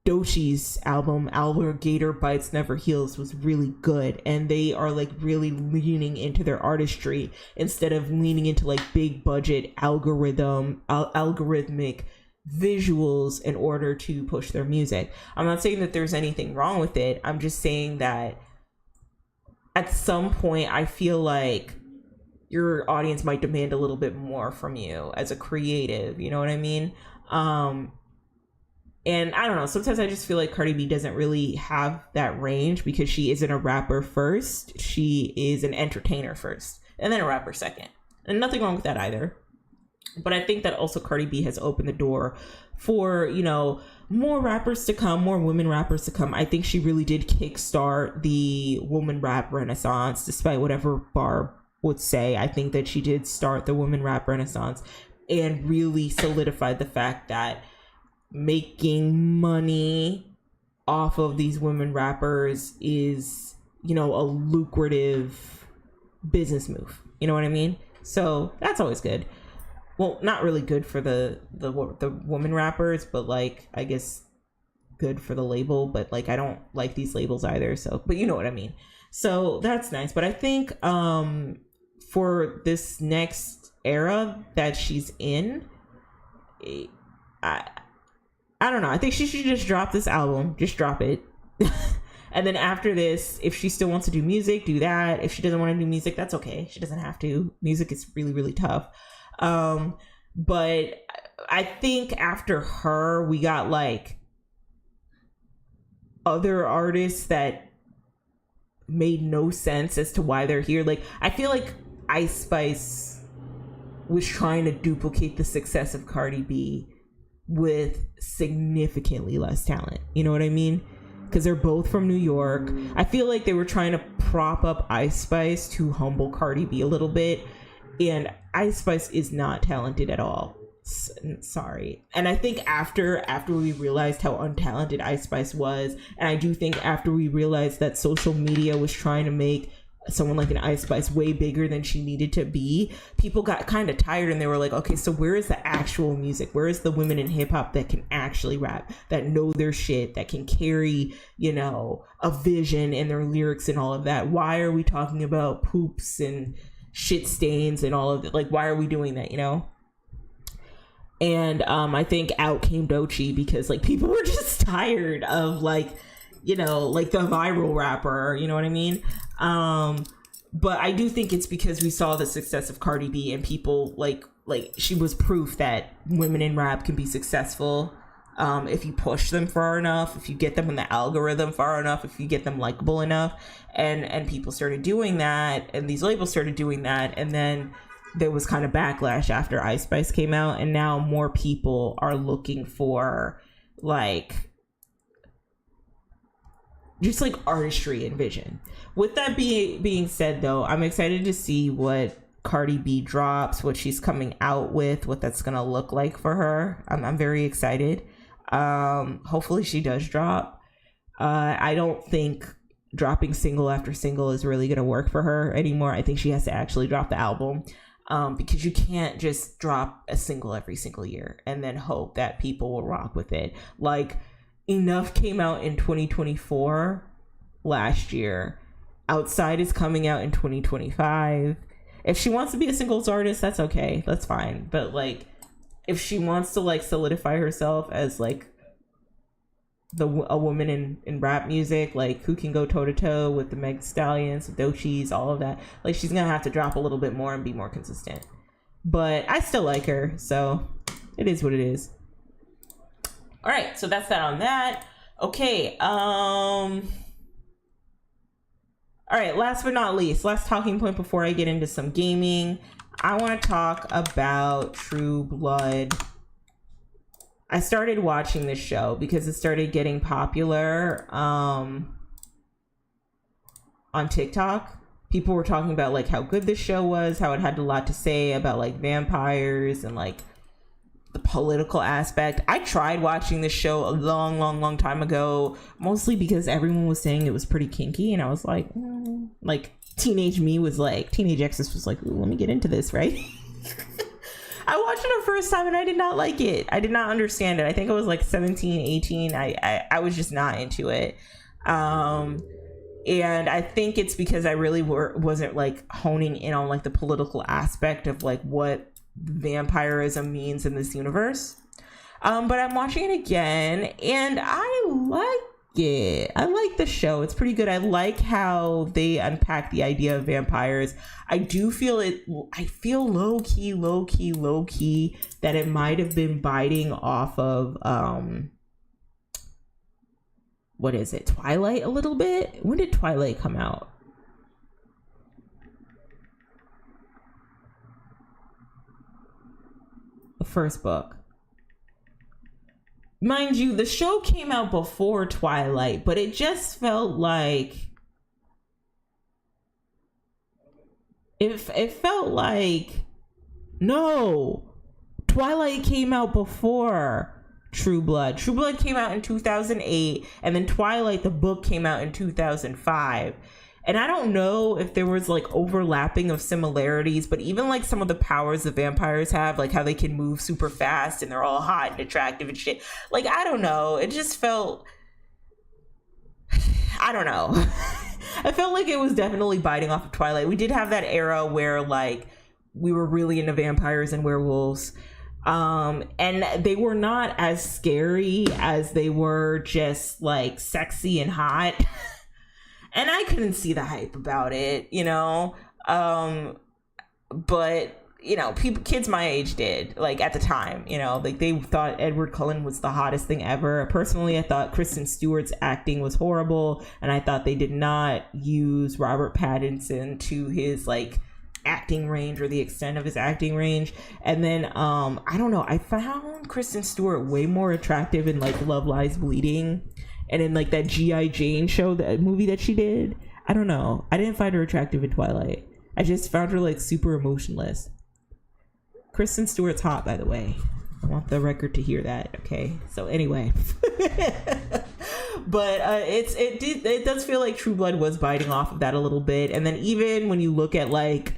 Doechii's album Alligator Bites Never Heals was really good, and they are like really leaning into their artistry instead of leaning into like big budget algorithmic visuals in order to push their music. I'm not saying that there's anything wrong with it. I'm just saying that at some point I feel like your audience might demand a little bit more from you as a creative, you know what I mean? And I don't know, sometimes I just feel like Cardi B doesn't really have that range because she isn't a rapper first. She is an entertainer first and then a rapper second. And nothing wrong with that either. But I think that also Cardi B has opened the door for, you know, more rappers to come, more women rappers to come. I think she really did kickstart the woman rap renaissance, despite whatever Barb would say. I think that she did start the woman rap renaissance and really solidified the fact that making money off of these women rappers is, you know, a lucrative business move. You know what I mean? So that's always good. Well, not really good for the woman rappers, but like, I guess good for the label. But like, I don't like these labels either. So, but you know what I mean. So that's nice. But I think for this next era that she's in, I don't know. I think she should just drop this album. Just drop it. And then after this, if she still wants to do music, do that. If she doesn't want to do music, that's okay. She doesn't have to. Music is really, really tough. But I think after her, we got like other artists that made no sense as to why they're here. Like, I feel like Ice Spice was trying to duplicate the success of Cardi B with significantly less talent. You know what I mean? Because they're both from New York. I feel like they were trying to prop up Ice Spice to humble Cardi B a little bit. And Ice Spice is not talented at all. Sorry. And I think after we realized how untalented Ice Spice was, and I do think after we realized that social media was trying to make someone like an Ice Spice way bigger than she needed to be, people got kind of tired and they were like, okay, so where is the actual music? Where is the women in hip hop that can actually rap, that know their shit, that can carry, you know, a vision in their lyrics and all of that? Why are we talking about poops and shit stains and all of it? Like, why are we doing that, you know? And I think out came Doechii because like people were just tired of like, you know, like the viral rapper, you know what I mean? But I do think it's because we saw the success of Cardi B and people like she was proof that women in rap can be successful if you push them far enough, if you get them in the algorithm far enough, if you get them likable enough. And people started doing that, and these labels started doing that, and then there was kind of backlash after Ice Spice came out, and now more people are looking for like just like artistry and vision. With that being said, though, I'm excited to see what Cardi B drops, what she's coming out with, what that's gonna look like for her. I'm very excited. Hopefully she does drop. I don't think dropping single after single is really gonna work for her anymore. I think she has to actually drop the album, because you can't just drop a single every single year and then hope that people will rock with it. Like, Enough came out in 2024 last year. Outside is coming out in 2025. If she wants to be a singles artist, that's okay. That's fine. But like, if she wants to like solidify herself as like a woman in rap music, like who can go toe to toe with the Meg Stallions, Doechiis, all of that, like she's gonna have to drop a little bit more and be more consistent. But I still like her, so it is what it is. All right, so that's that on that. Okay, all right, last but not least, last talking point before I get into some gaming, I want to talk about Trueblood. I started watching this show because it started getting popular on TikTok. People were talking about like how good this show was, how it had a lot to say about like vampires and like the political aspect. I tried watching this show a long time ago, mostly because everyone was saying it was pretty kinky, and I was like, like teenage me was like, teenage exes was like, ooh, let me get into this, right? I watched it the first time and I did not like it. I did not understand it. I think I was like 17, 18. I was just not into it. And I think it's because I really wasn't like honing in on like the political aspect of like what vampirism means in this universe. But I'm watching it again and I like it. I like the show. It's pretty good. I like how they unpack the idea of vampires. I do feel it. I feel low key that it might have been biting off of what is it? Twilight a little bit. When did Twilight come out? first book. Mind you, the show came out before Twilight, but it just felt like it felt like, no, Twilight came out before Trueblood. Trueblood came out in 2008, and then Twilight, the book, came out in 2005. And I don't know if there was like overlapping of similarities, but even like some of the powers the vampires have, like how they can move super fast and they're all hot and attractive and shit. Like, I don't know. It just felt, I don't know. I felt like it was definitely biting off of Twilight. We did have that era where like we were really into vampires and werewolves. And they were not as scary as they were just like sexy and hot. And I couldn't see the hype about it, you know? But, you know, kids my age did, like, at the time, you know? Like, they thought Edward Cullen was the hottest thing ever. Personally, I thought Kristen Stewart's acting was horrible, and I thought they did not use Robert Pattinson to his, like, acting range or the extent of his acting range. And then, I don't know, I found Kristen Stewart way more attractive in, like, Love Lies Bleeding. And in like that G.I. Jane show, that movie that she did, I don't know. I didn't find her attractive in Twilight. I just found her like super emotionless. Kristen Stewart's hot, by the way. I want the record to hear that. Okay. So anyway, but it does feel like Trueblood was biting off of that a little bit. And then even when you look at like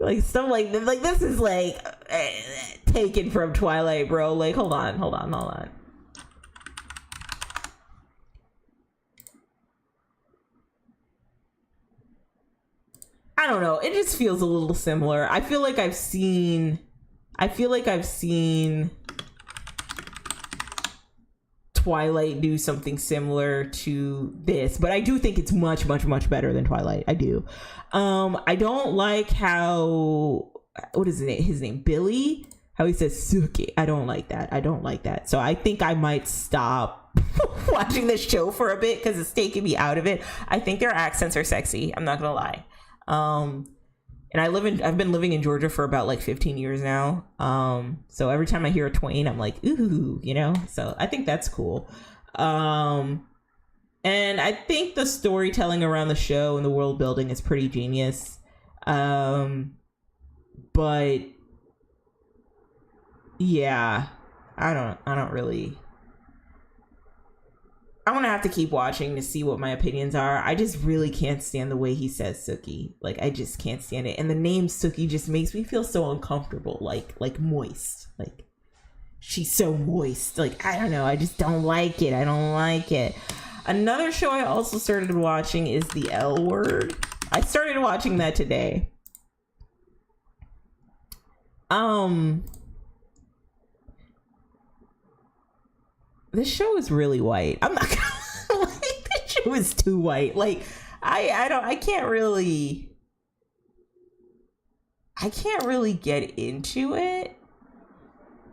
like stuff like this is like taken from Twilight, bro. Like, hold on. I don't know. It just feels a little similar. I feel like I've seen Twilight do something similar to this, but I do think it's much better than Twilight. I do. I don't like how, what is his name? Billy? How he says Suki. I don't like that. So I think I might stop watching this show for a bit because it's taking me out of it. I think their accents are sexy. I'm not gonna lie. And I've been living in Georgia for about like 15 years now. So every time I hear a twain, I'm like, ooh, you know? So I think that's cool. And I think the storytelling around the show and the world building is pretty genius. But yeah, I don't really, I'm gonna have to keep watching to see what my opinions are. I just really can't stand the way he says Sookie. Like, I just can't stand it. And the name Sookie just makes me feel so uncomfortable, like moist. Like, she's so moist. Like, I don't know. I just don't like it. I don't like it. Another show I also started watching is The L Word. I started watching that today. This show is really white. I'm not gonna like, this show is too white. Like, I can't really get into it,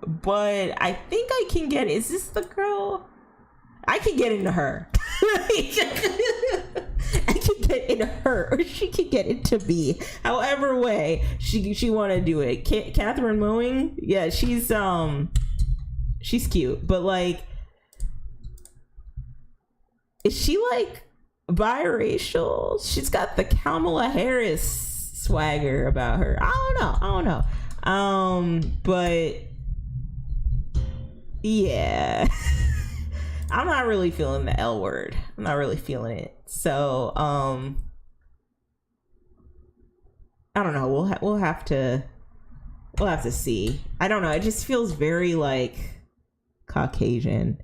but I think I can get, is this the girl? I can get into her. I can get into her, or she can get into me. However way she want to do it. Catherine Mowing, yeah, she's cute, but like, is she like biracial? She's got the Kamala Harris swagger about her. I don't know. But yeah. I'm not really feeling the L Word. I'm not really feeling it. So, I don't know. We'll have to see. I don't know. It just feels very like Caucasian.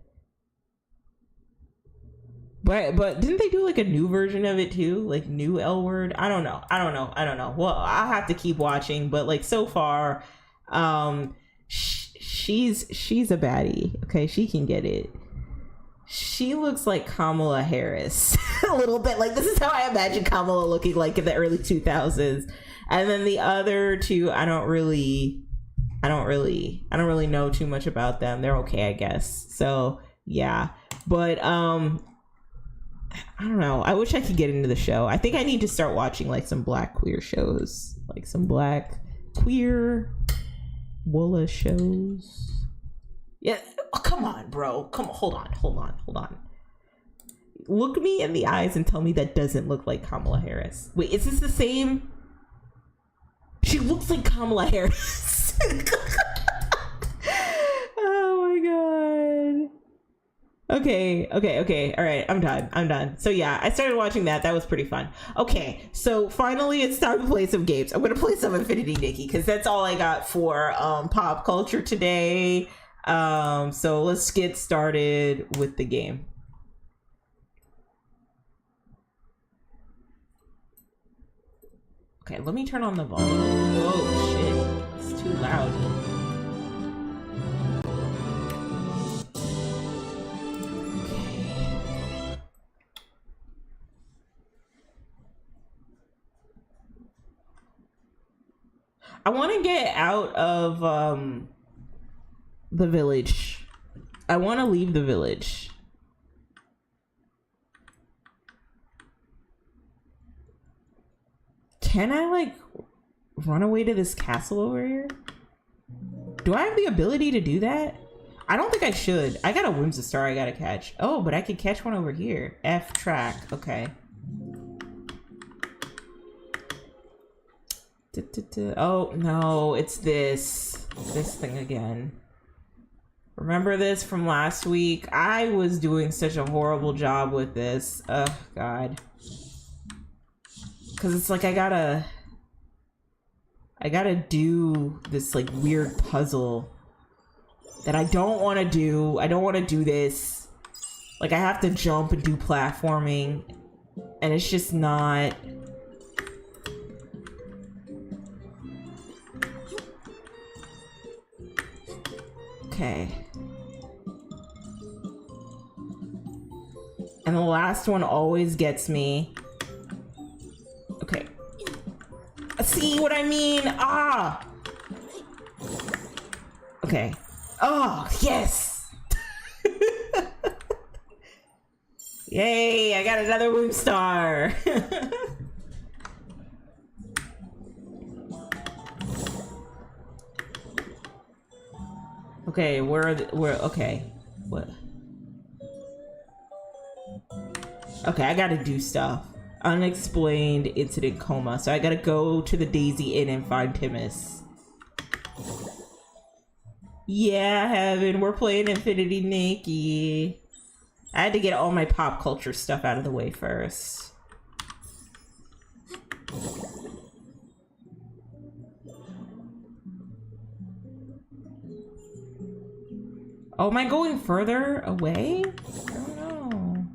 But didn't they do like a new version of it too? Like new L Word? I don't know. Well, I'll have to keep watching, but like so far, she's a baddie. Okay, she can get it. She looks like Kamala Harris a little bit. Like, this is how I imagine Kamala looking like in the early 2000s. And then the other two, I don't really know too much about them. They're okay, I guess. So yeah, but I don't know. I wish I could get into the show. I think I need to start watching like some black queer shows, like some black queer Woola shows. Yeah. Oh, come on, bro. Come on. Hold on. Look me in the eyes and tell me that doesn't look like Kamala Harris. Wait, is this the same? She looks like Kamala Harris. Oh my god. Okay. All right, I'm done. So yeah, I started watching that. That was pretty fun. Okay, so finally it's time to play some games. I'm gonna play some Infinity Nikki because that's all I got for pop culture today. So let's get started with the game. Okay, let me turn on the volume. Whoa, shit. It's too loud. Okay. I want to get out of the village. I want to leave the village. Can I like run away to this castle over here? Do I have the ability to do that? I don't think I should. I got a Whimsy Star I gotta catch. Oh, but I could catch one over here. F track. Okay. Oh no, it's this thing again. Remember this from last week? I was doing such a horrible job with this. Oh god. Cause it's like I gotta do this like weird puzzle that I don't want to do. I don't want to do this. Like I have to jump and do platforming, and it's just not. Okay. And the last one always gets me. Okay. See what I mean? Ah! Okay. Oh, yes! Yay, I got another Womb Star! Okay, okay. What? Okay, I gotta do stuff. Unexplained incident coma. So I gotta go to the Daisy Inn and find Timus. Yeah, Heaven, we're playing Infinity Nikki. I had to get all my pop culture stuff out of the way first. Oh, am I going further away? I don't know.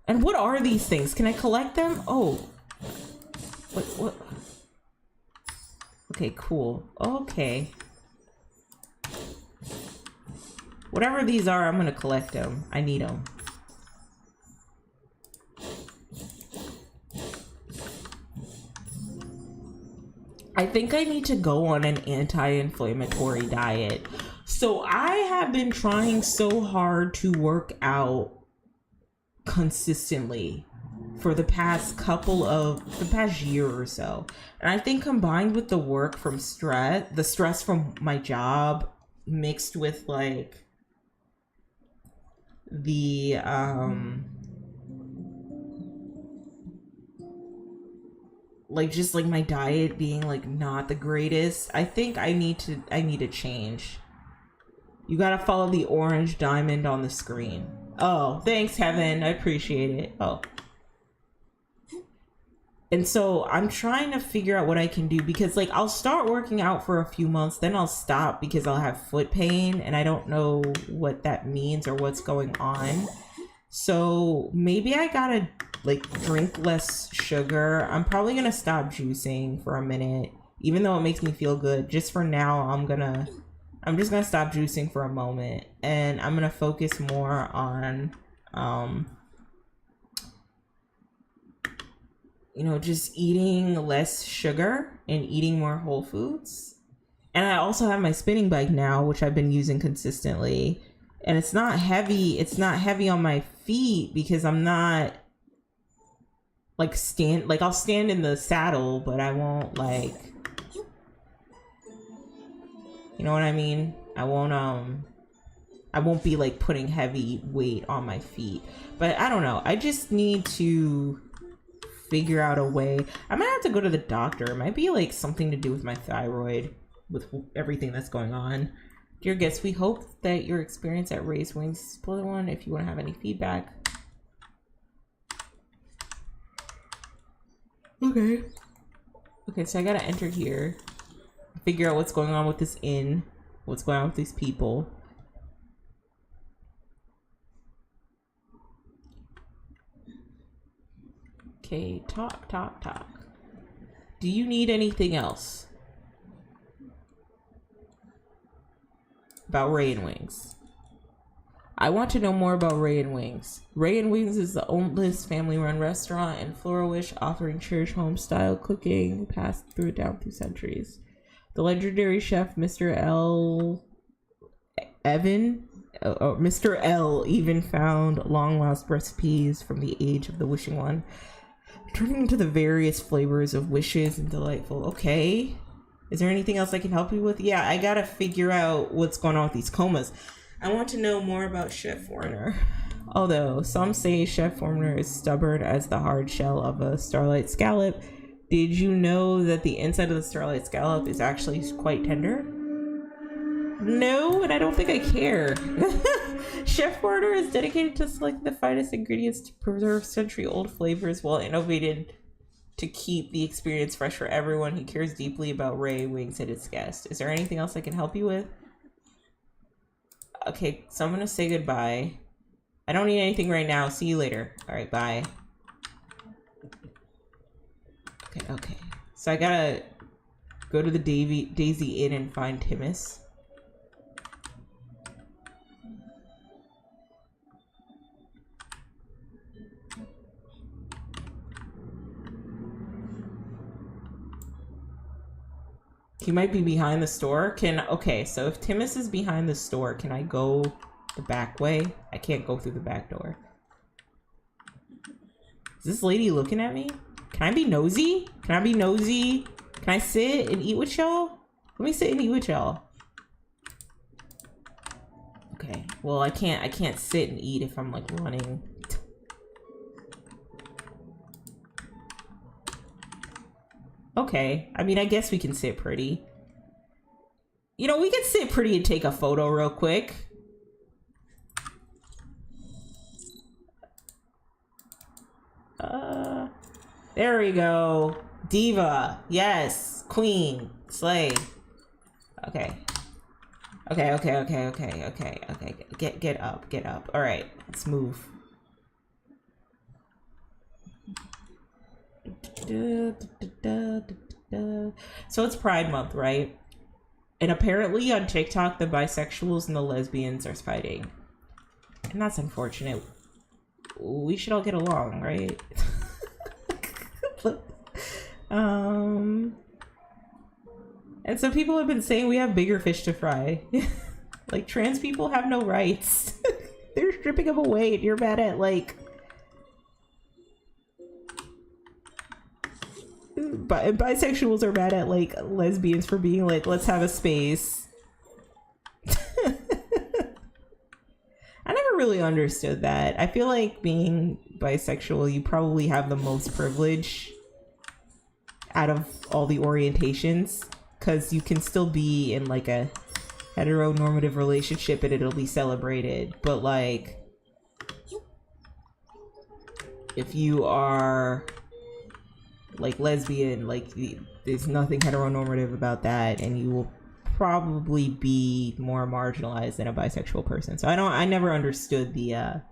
And what are these things? Can I collect them? Oh. What? Okay, cool. Okay. Whatever these are, I'm gonna collect them. I need them. I think I need to go on an anti-inflammatory diet. So I have been trying so hard to work out consistently for the past year or so. And I think combined with the work from the stress from my job mixed with like the like just like my diet being like not the greatest, I think I need to change. You gotta follow the orange diamond on the screen. Oh, thanks, Heaven. I appreciate it. Oh. And so I'm trying to figure out what I can do, because like I'll start working out for a few months, then I'll stop because I'll have foot pain and I don't know what that means or what's going on. So maybe I gotta like drink less sugar. I'm probably gonna stop juicing for a minute, even though it makes me feel good. Just for now, I'm just gonna stop juicing for a moment, and I'm gonna focus more on you know, just eating less sugar and eating more whole foods. And I also have my spinning bike now, which I've been using consistently. And it's not heavy. It's not heavy on my feet because I'm not like I'll stand in the saddle, but I won't like, you know what I mean? I won't be like putting heavy weight on my feet. But I don't know. I just need to figure out a way. I might have to go to the doctor. It might be like something to do with my thyroid, with everything that's going on. Dear guests, we hope that your experience at Raised Wings is a pleasant one. If you want to have any feedback. Okay. Okay, so I gotta enter here. Figure out what's going on with this inn. What's going on with these people. Okay, talk. Do you need anything else? About Ray and Wings. I want to know more about Ray and Wings. Ray and Wings is the oldest family-run restaurant in Flourish, offering church home-style cooking passed down through centuries. The legendary chef Mr. L even found long-lost recipes from the age of the Wishing One, turning into the various flavors of wishes and delightful. Okay. Is there anything else I can help you with? Yeah, I gotta figure out what's going on with these comas. I want to know more about Chef Foreigner. Although some say Chef Foreigner is stubborn as the hard shell of a starlight scallop, did you know that the inside of the starlight scallop is actually quite tender? No, and I don't think I care. Chef Foreigner is dedicated to selecting the finest ingredients to preserve century-old flavors while innovating to keep the experience fresh for everyone. He cares deeply about Ray, Wings, and his guests. Is there anything else I can help you with? Okay, so I'm gonna say goodbye. I don't need anything right now. See you later. All right, bye. Okay. So I gotta go to the Daisy Inn and find Timus. He might be behind the store. Okay, so if Timus is behind the store, can I go the back way? I can't go through the back door. Is this lady looking at me? Can I be nosy? Can I sit and eat with y'all? Let me sit and eat with y'all. Okay, well I can't sit and eat if I'm like running. Okay, I mean, I guess we can sit pretty. You know, we can sit pretty and take a photo real quick. There we go. Diva. Yes. Queen. Slay. Okay. Okay. Get up. All right, let's move. So it's Pride Month, right? And apparently on TikTok, the bisexuals and the lesbians are fighting. And that's unfortunate. We should all get along, right? And some people have been saying we have bigger fish to fry. Like, trans people have no rights. They're stripping them away, and you're mad at, like... And bisexuals are mad at, like, lesbians for being like, let's have a space. I never really understood that. I feel like being bisexual, you probably have the most privilege out of all the orientations, because you can still be in, like, a heteronormative relationship and it'll be celebrated. But, like, if you are... like lesbian, like there's nothing heteronormative about that, and you will probably be more marginalized than a bisexual person. So I never understood the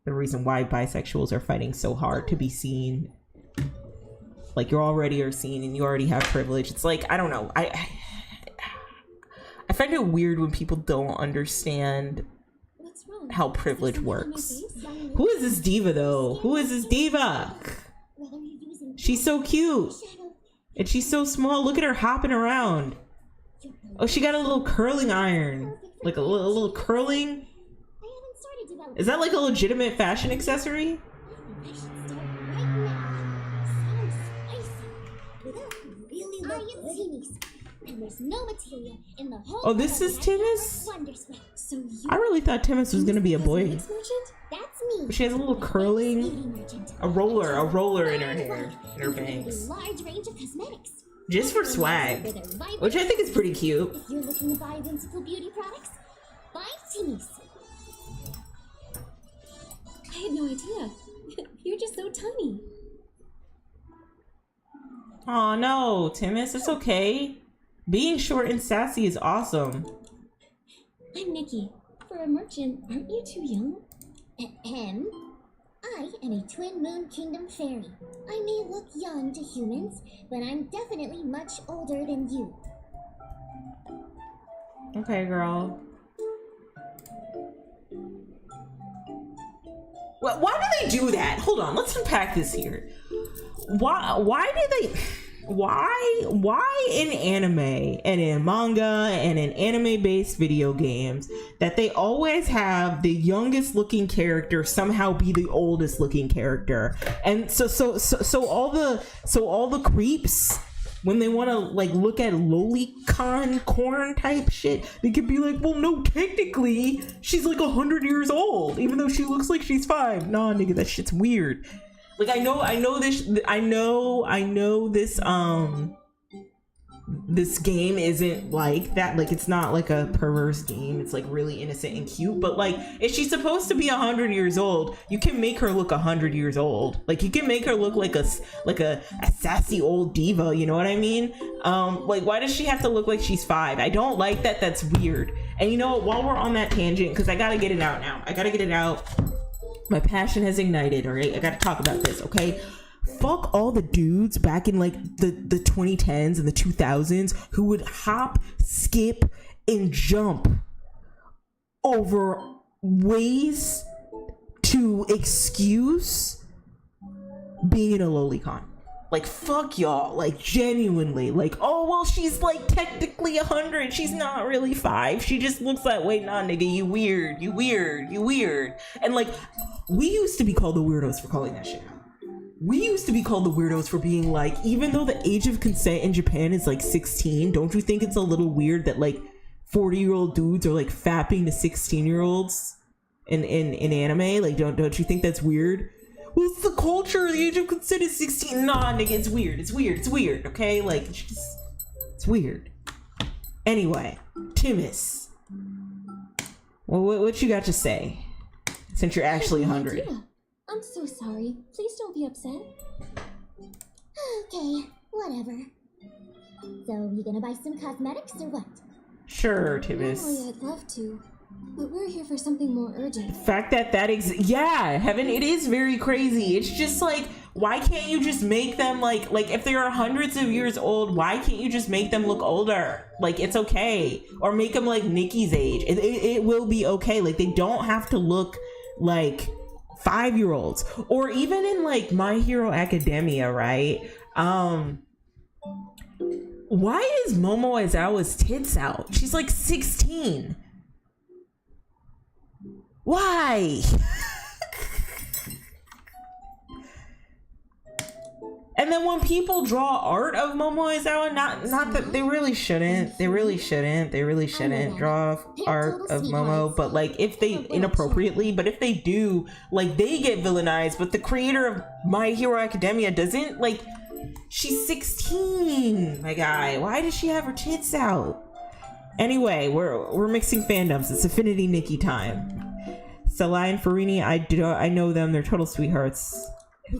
reason why bisexuals are fighting so hard to be seen. Like, you already are seen and you already have privilege. It's like, I don't know, I find it weird when people don't understand how privilege works. Who is this diva though? Who is this diva? She's so cute. And she's so small. Look at her hopping around. Oh, she got a little curling iron. Like a little curling? Is that like a legitimate fashion accessory? I should start right now. Sounds spicy. Without really look and there's no material in the whole. Oh, this is Timus? So I really thought Timus was gonna be a boy. That's me. She has a little curling, a roller in her hair, in her bangs. Large range of cosmetics. Just for swag, which I think is pretty cute. If you're looking to buy whimsical beauty products, buy Timmy's. I had no idea. You're just so tiny. Oh no, Timus, it's okay. Being short and sassy is awesome. I'm Nikki. For a merchant, aren't you too young? Ahem. I am a Twin Moon Kingdom fairy. I may look young to humans, but I'm definitely much older than you. Okay, girl. Well, why do they do that? Hold on, let's unpack this here. Why do they... Why in anime and in manga and in anime-based video games that they always have the youngest looking character somehow be the oldest looking character? And so all the creeps, when they want to like look at lolicon corn type shit, they could be like, well, no, technically she's like 100 years old, even though she looks like she's 5. Nah, nigga, that shit's weird. Like I know this game isn't like that. Like it's not like a perverse game. It's like really innocent and cute. But like, if she's supposed to be 100 years old, you can make her look 100 years old. Like you can make her look like a sassy old diva. You know what I mean? Like why does she have to look like she's 5? I don't like that. That's weird. And you know what? While we're on that tangent, because I gotta get it out now. I gotta get it out. My passion has ignited, all right? I gotta talk about this, okay? Fuck all the dudes back in like the 2010s and the 2000s who would hop, skip, and jump over ways to excuse being in a lolicon. Like, fuck y'all. Like, genuinely. Like, oh, well, she's like technically 100. She's not really 5. She just looks that way. Nah, nigga, you weird. You weird. You weird. And like, we used to be called the weirdos for calling that shit out. We used to be called the weirdos for being like, even though the age of consent in Japan is like 16, don't you think it's a little weird that like 40-year-old dudes are like fapping to 16-year-olds in anime? Like, don't you think that's weird? Well, it's the culture. The age of consent is 16. Nah, nigga, it's weird. It's weird. It's weird. Okay, like it's weird. Anyway, Timus, well, what you got to say? Since you're actually 100. I'm so sorry. Please don't be upset. Okay, whatever. So, you gonna buy some cosmetics or what? Sure, Timus. Normally, I'd love to, but we're here for something more urgent. The fact that yeah, Heaven, it is very crazy. It's just like, why can't you just make them like if they are hundreds of years old, why can't you just make them look older? Like, it's okay. Or make them like Nikki's age. It will be okay. Like, they don't have to look like 5-year-olds. Or even in like My Hero Academia, right? Why is Momo Aizawa's tits out? She's like 16. Why? And then when people draw art of Momo Aizawa, not that they really shouldn't draw art of Momo, but like if they inappropriately, but if they do, like they get villainized. But the creator of My Hero Academia doesn't. Like, she's 16, my guy. Why does she have her tits out? Anyway, we're mixing fandoms. It's Affinity Nikki time. Salai and Farini, I know them. They're total sweethearts.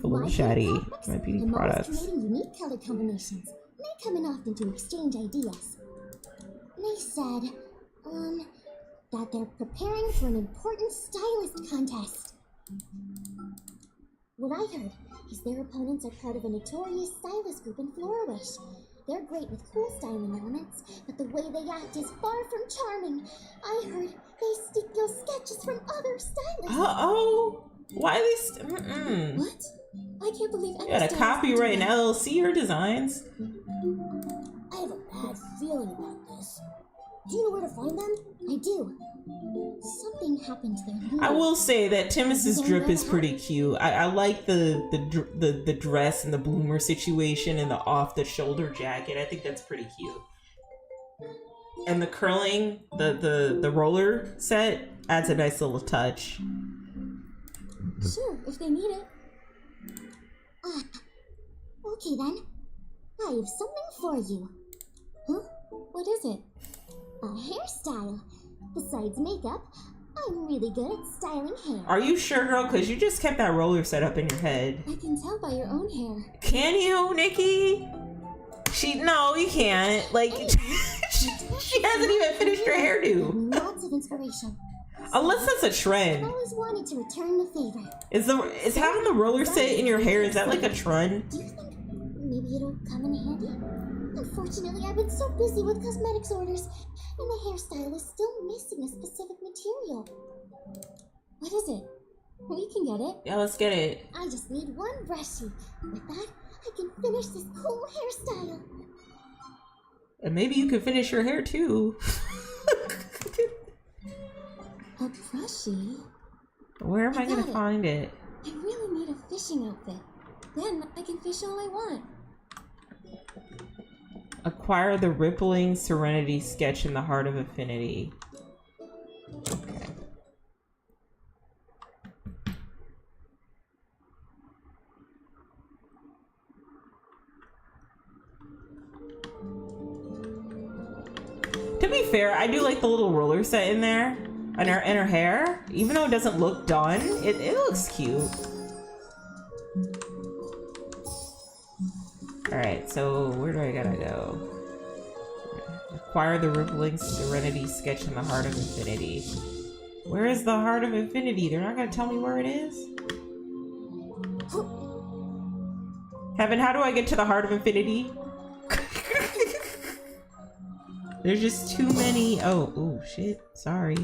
A little chatty. My beauty products. Creating unique color combinations. They come in often to exchange ideas. They said, that they're preparing for an important stylist contest. What I heard is their opponents are part of a notorious stylist group in Florawish. They're great with cool styling elements, but the way they act is far from charming. I heard they steal sketches from other stylists. Uh-oh. Why are they What? I can't believe you got a copyright and LLC her designs. I have a bad feeling about this. Do you know where to find them? I do. Something happened there. I will say that Timus's drip is pretty cute. I like the dress and the bloomer situation and the off the shoulder jacket. I think that's pretty cute. And the curling, the roller set adds a nice little touch. Sure, if they need it. Okay then. I have something for you. Huh? What is it? A hairstyle. Besides makeup, I'm really good at styling hair. Are you sure, girl? Because you just kept that roller set up in your head. I can tell by your own hair. Can you, Nikki? No, you can't. Like, she hasn't even finished her hairdo. Lots of inspiration. Unless that's a I've trend. always wanted to return the favor. Is having the roller set in your hair, is that like a trend? Do you think maybe it'll come in handy? Unfortunately, I've been so busy with cosmetics orders, and the hairstyle is still missing a specific material. What is it? We can get it. Yeah, let's get it. I just need one brushie. With that, I can finish this cool hairstyle. And maybe you can finish your hair too. A brushie? Where am I gonna got it. find it? I really need a fishing outfit. Then I can fish all I want. Acquire the rippling serenity sketch in the heart of affinity. Okay. To be fair, I do like the little roller set in there and her hair. Even though it doesn't look done, it looks cute. Alright, so where do I gotta go? Acquire the rippling serenity sketch in the heart of infinity. Where is the heart of infinity? They're not gonna tell me where it is? Heaven, how do I get to the heart of infinity? There's just too many. Oh shit. Sorry.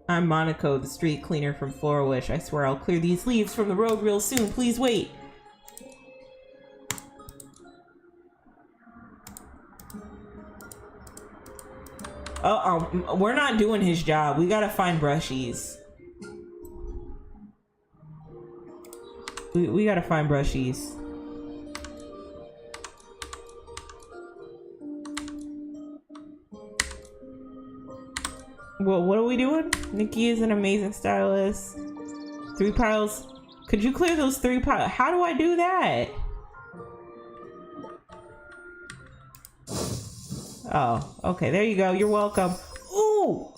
I'm Monaco, the street cleaner from Florawish. I swear I'll clear these leaves from the road real soon. Please wait. We're not doing his job. We gotta find brushies. We gotta find brushies. Well, what are we doing? Nikki is an amazing stylist. 3 piles. Could you clear those 3 piles? How do I do that? Oh, okay. There you go. You're welcome. Ooh!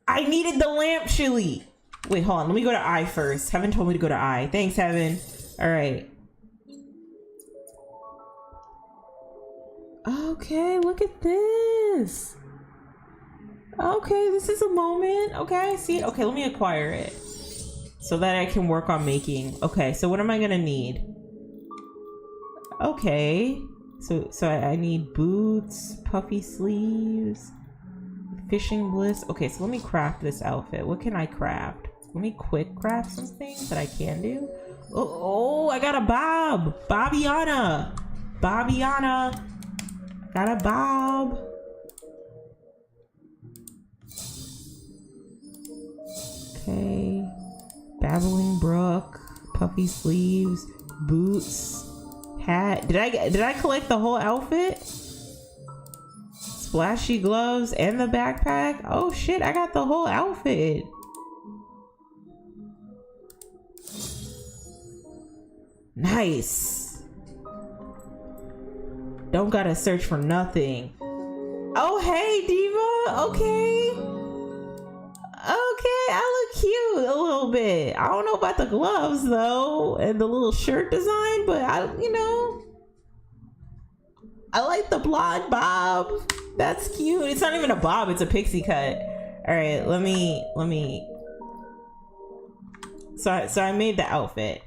I needed the lamp chili. Wait, hold on. Let me go to I first. Heaven told me to go to I. Thanks, Heaven. All right. Okay, look at this. Okay, this is a moment. Okay, I see it. Okay, let me acquire it so that I can work on making. Okay, so what am I gonna need? Okay, so I need boots, puffy sleeves, fishing bliss. Okay, so let me craft this outfit. What can I craft? Let me quick craft some things that I can do. Oh, I got a bob. Bobbiana. Got a bob. Okay, babbling brook, puffy sleeves, boots, hat. Did I collect the whole outfit? Splashy gloves and the backpack. Oh shit, I got the whole outfit. Nice. Don't gotta search for nothing. Oh hey Diva. Okay. Okay, I look cute a little bit. I don't know about the gloves though, and the little shirt design, but I like the blonde bob. That's cute. It's not even a bob, it's a pixie cut. All right, let me. So I made the outfit.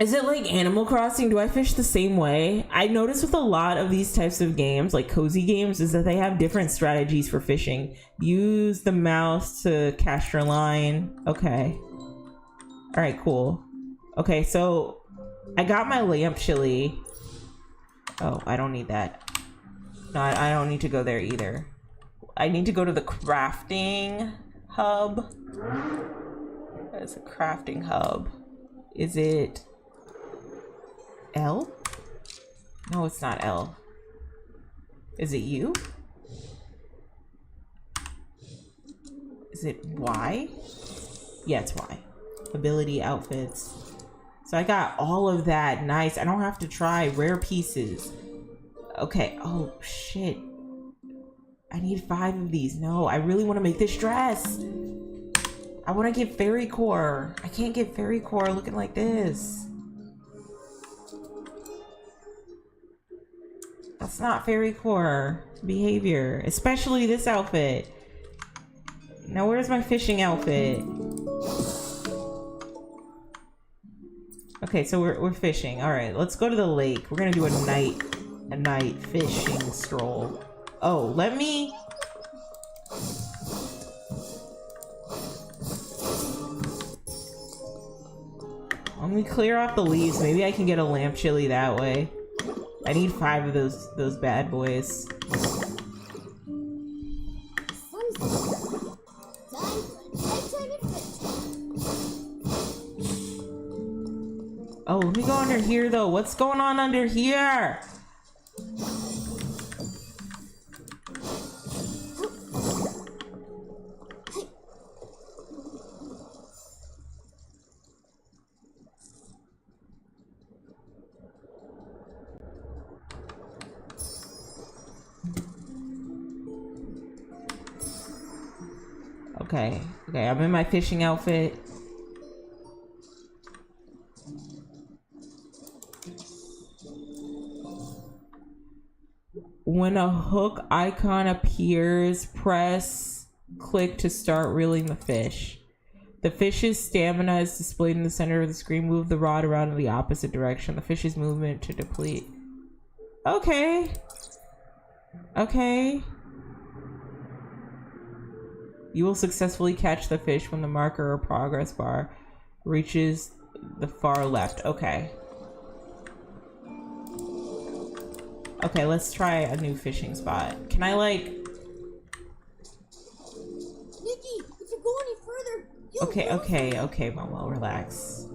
Is it like Animal Crossing? Do I fish the same way? I notice with a lot of these types of games, like cozy games, is that they have different strategies for fishing. Use the mouse to cast your line. Okay. All right, cool. Okay, so I got my lamp chili. Oh, I don't need that. No, I don't need to go there either. I need to go to the crafting hub. That's a crafting hub. Is it L? No, it's not L. Is it U? Is it Y? Yeah, it's Y. Ability outfits. So I got all of that. Nice. I don't have to try rare pieces. Okay. Oh, shit. I need 5 of these. No, I really want to make this dress. I want to get fairy core. I can't get fairy core looking like this. That's not fairy core behavior, especially this outfit. Now where's my fishing outfit? Okay, so we're fishing. All right, let's go to the lake. We're gonna do a night fishing stroll. Oh, let me clear off the leaves. Maybe I can get a lamp chili that way. I need 5 of those bad boys. Oh, let me go under here though. What's going on under here? Okay, I'm in my fishing outfit. When a hook icon appears, click to start reeling the fish. The fish's stamina is displayed in the center of the screen. Move the rod around in the opposite direction. The fish's movement to deplete. Okay. You will successfully catch the fish when the marker or progress bar reaches the far left. Okay, let's try a new fishing spot. Can I like... Nikki, if you go any further, you'll Okay, Momo, relax.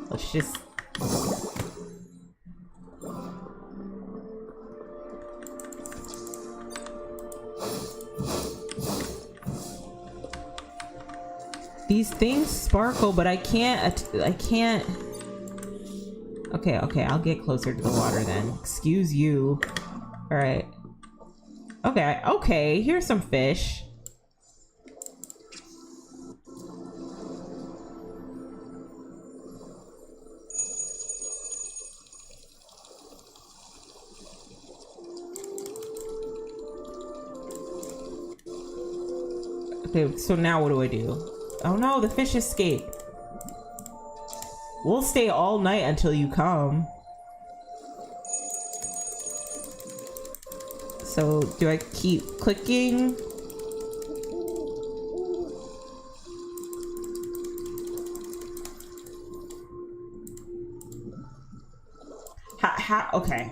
Let's just... These things sparkle, but I can't... Okay, I'll get closer to the water then. Excuse you. Alright. Okay, here's some fish. Okay, so now what do I do? Oh no, the fish escaped. We'll stay all night until you come. So, do I keep clicking? Okay.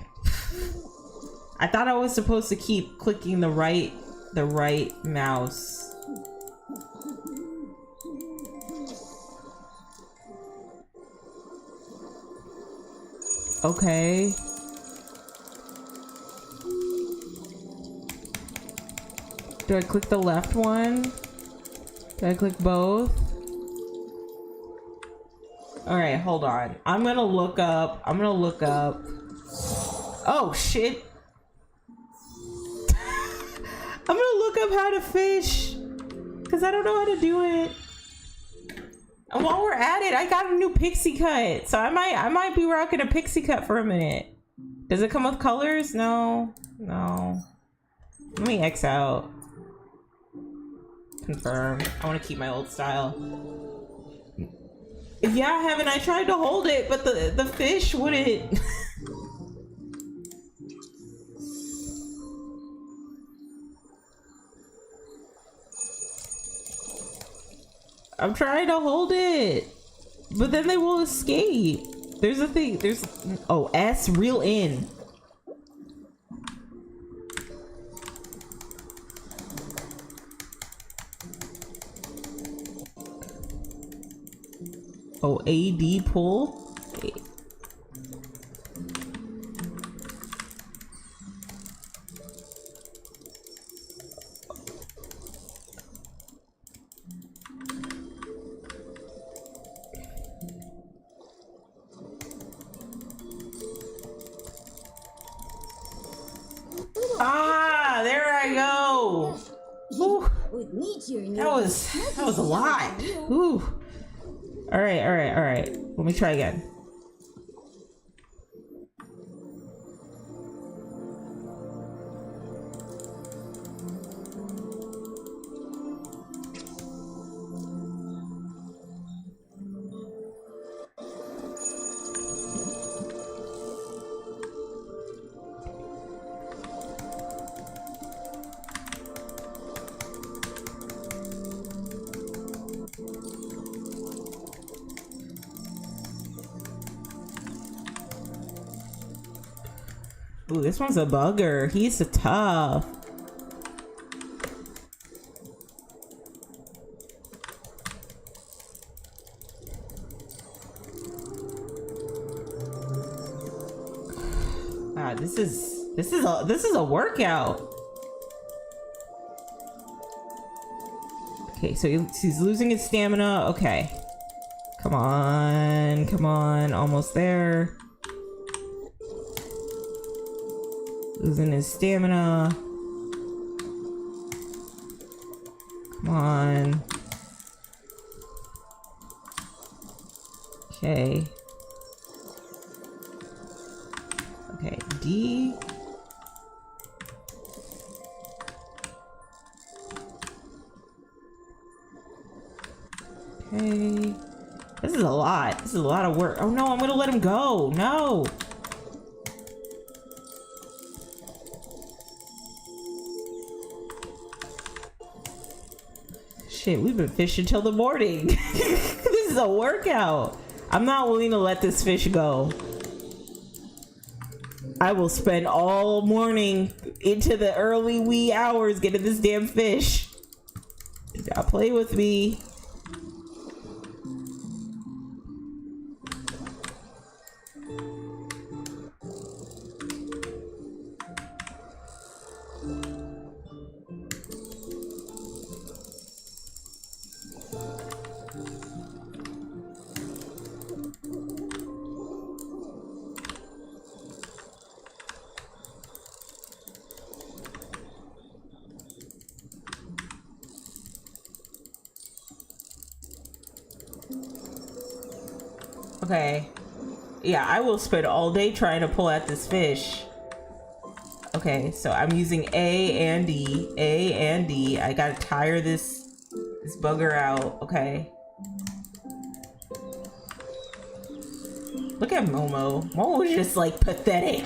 I thought I was supposed to keep clicking the right mouse. Okay. Do I click the left one? Do I click both? Alright, hold on. I'm gonna look up. Oh, shit. I'm gonna look up how to fish. Because I don't know how to do it. And while we're at it, I got a new pixie cut. So I might be rocking a pixie cut for a minute. Does it come with colors? No. Let me X out. Confirm. I want to keep my old style. Yeah, haven't I tried to hold it, but the fish wouldn't. I'm trying to hold it. But then they will escape. There's a thing. There's... Oh, S, reel in. Oh, AD pull. Ah, there I go. Ooh. That was a lot. Ooh. All right. Let me try again. Ooh, this one's a bugger. He's a tough. Ah, this is a workout. Okay, so he's losing his stamina. Okay. Come on, almost there. Losing his stamina. Come on. Okay. Okay, D. Okay. This is a lot. This is a lot of work. Oh no, I'm gonna let him go. No. Shit, we've been fishing till the morning. This is a workout. I'm not willing to let this fish go. I will spend all morning into the early wee hours getting this damn fish. Do not play with me. Okay. Yeah, I will spend all day trying to pull at this fish. Okay, so I'm using A and D. A and D. I gotta tire this bugger out. Okay. Look at Momo. Momo's just like pathetic.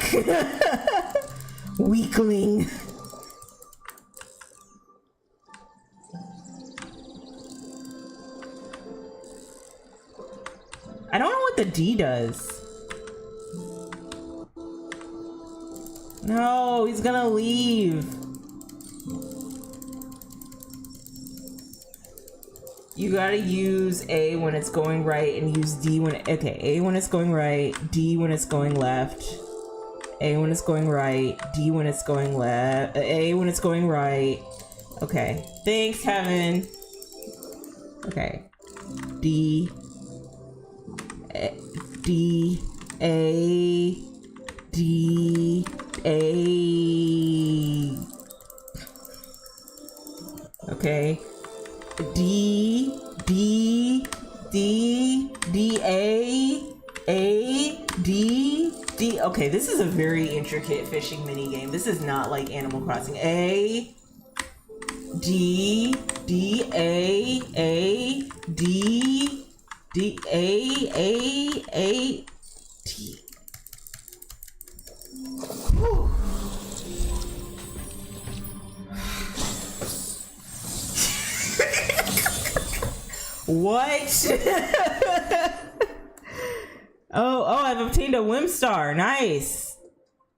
Weakling. I don't know what the D does. No, he's gonna leave. You gotta use A when it's going right and use D when, okay, A when it's going right, D when it's going left. A when it's going right, D when it's going left, A when it's going right. Okay, thanks, Heaven. Okay, D, D, A, D, A. Okay. D, D, D, D, A, D, D. Okay, this is a very intricate fishing mini game. This is not like Animal Crossing. A, D, D, A, D, D, A, T. Whew. What? I've obtained a Whim Star. Nice.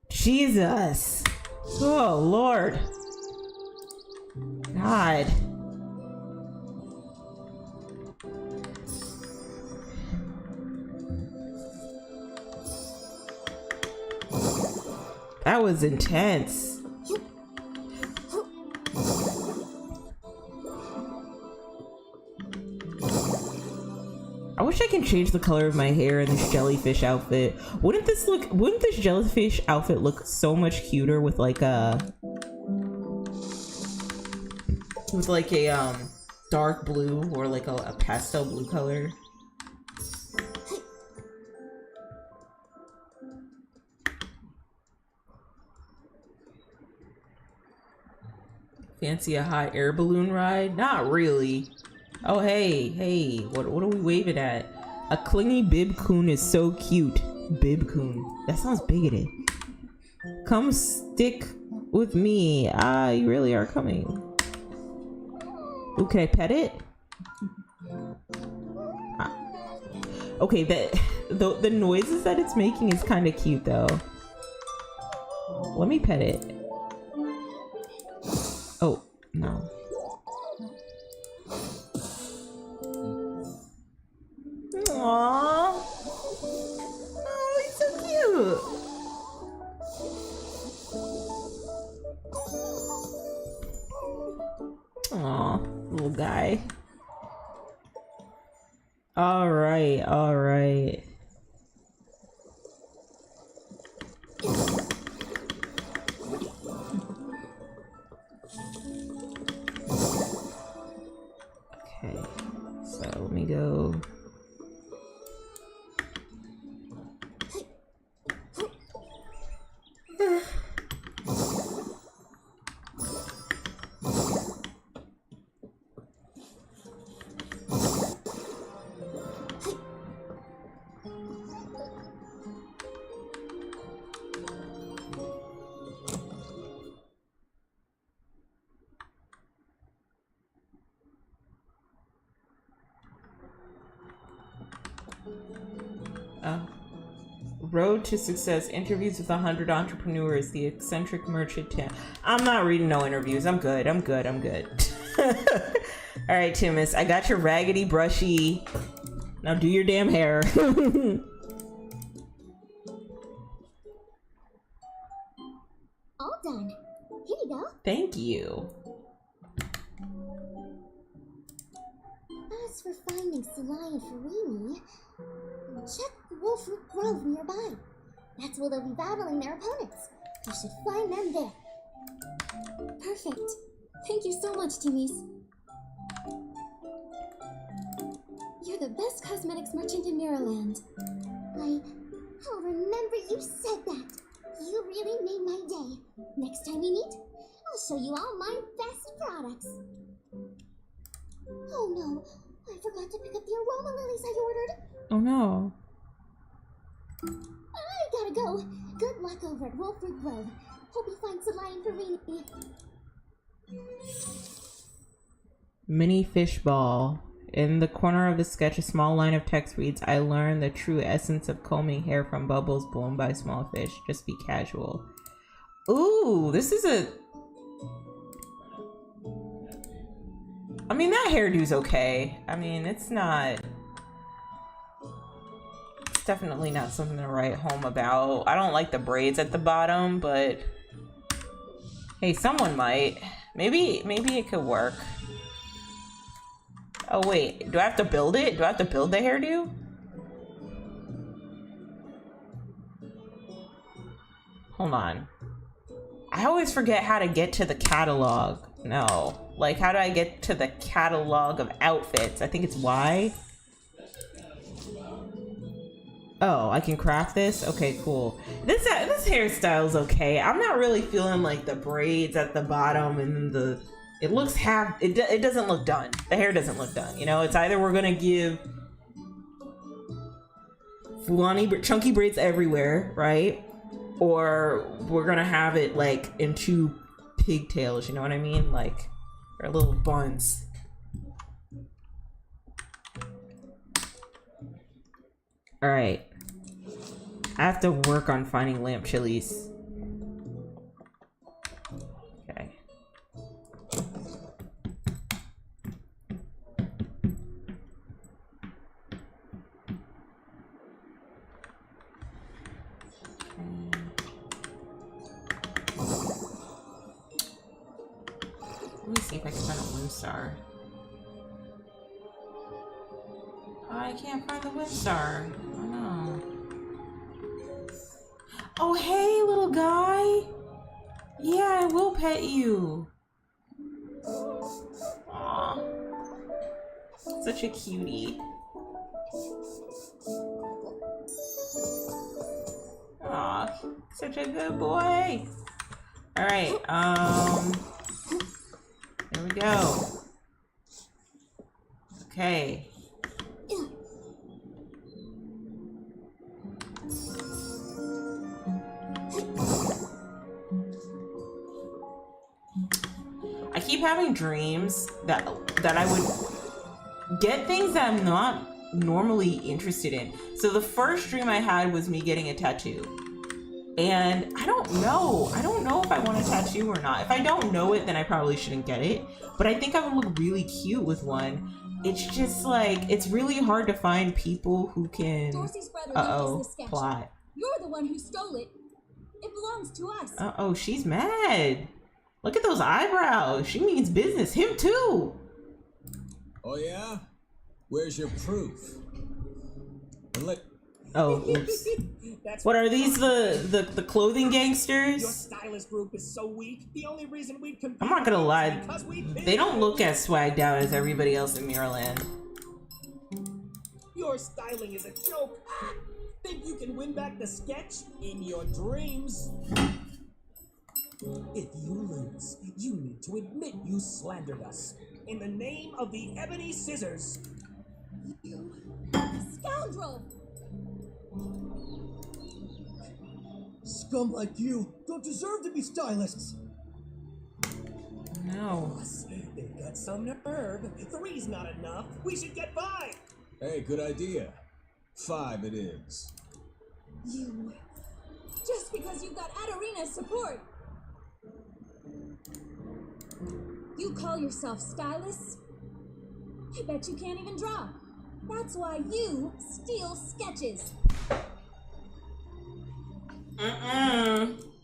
Jesus. Oh, Lord. God. That was intense. I wish I can change the color of my hair in this jellyfish outfit. Wouldn't this jellyfish outfit look so much cuter with like a dark blue or like a pastel blue color? Fancy a hot air balloon ride? Not really. Oh, hey, what are we waving at? A clingy bib-coon is so cute. Bib-coon. That sounds bigoted. Come stick with me. Ah, you really are coming. Ooh, can I pet it? Ah. Okay, the noises that it's making is kind of cute, though. Let me pet it. Oh, no. Aww. Oh, he's so cute. Aw, little guy. All right. Okay, so let me go. Road to Success, interviews with 100 entrepreneurs, the eccentric merchant Tim. I'm not reading no interviews. I'm good. All right, Timus, I got your raggedy brushy. Now do your damn hair. All done. Here you go. Thank you. As for finding Salai and Farini, check the Wolfroot Grove nearby. That's where they'll be battling their opponents. You should find them there. Perfect. Thank you so much, Timmy's. You're the best cosmetics merchant in Mirrorland. I'll remember you said that. You really made my day. Next time we meet, I'll show you all my best products. Oh no, I forgot to pick up the aroma lilies I ordered. Oh no. I gotta go. Good luck over at Wolfroot Grove. Hope you find Salai and Farini. Mini fish ball. In the corner of the sketch, a small line of text reads, I learned the true essence of combing hair from bubbles blown by small fish. Just be casual. Ooh, this is a... I mean, that hairdo's okay. I mean, it's not... It's definitely not something to write home about. I don't like the braids at the bottom, but... Hey, someone might. Maybe it could work. Oh wait, do I have to build it? Do I have to build the hairdo? Hold on. I always forget how to get to the catalog. No. Like, how do I get to the catalog of outfits? I think it's Y. Oh, I can craft this? Okay, cool. This hairstyle's okay. I'm not really feeling like the braids at the bottom and the... It looks it doesn't look done. The hair doesn't look done. You know, it's either we're gonna give Fulani chunky braids everywhere, right? Or we're gonna have it like in two pigtails, you know what I mean? Like, or little buns. All right. I have to work on finding lamp chilies. Okay. Let me see if I can find a wind star. Oh, I can't find the wind star. Oh no. Oh hey, little guy. Yeah, I will pet you. Aw. Such a cutie. Aw, such a good boy. Alright, there we go. Okay. I keep having dreams that I would get things that I'm not normally interested in. So the first dream I had was me getting a tattoo. And I don't know if I want a tattoo or not. If I don't know it, then I probably shouldn't get it. But I think I would look really cute with one. It's just like, it's really hard to find people who can... Uh-oh, plot. You're the one who stole it. It belongs to us. Uh-oh, she's mad. Look at those eyebrows. She means business. Him too. Oh yeah? Where's your proof? And let... Oh, oops. What are these, the clothing gangsters? Your stylist group is so weak. The only reason we compete I'm not gonna lie. They don't look as swagged out as everybody else in Mirrorland. Your styling is a joke. Think you can win back the sketch in your dreams? If you lose, you need to admit you slandered us. In the name of the Ebony Scissors. You scoundrel! Scum like you don't deserve to be stylists. No. They got some nerve. 3's not enough. We should get 5. Hey, good idea. 5 it is. You... Just because you got Adarina's support. You call yourself stylists? I bet you can't even draw. That's why you steal sketches.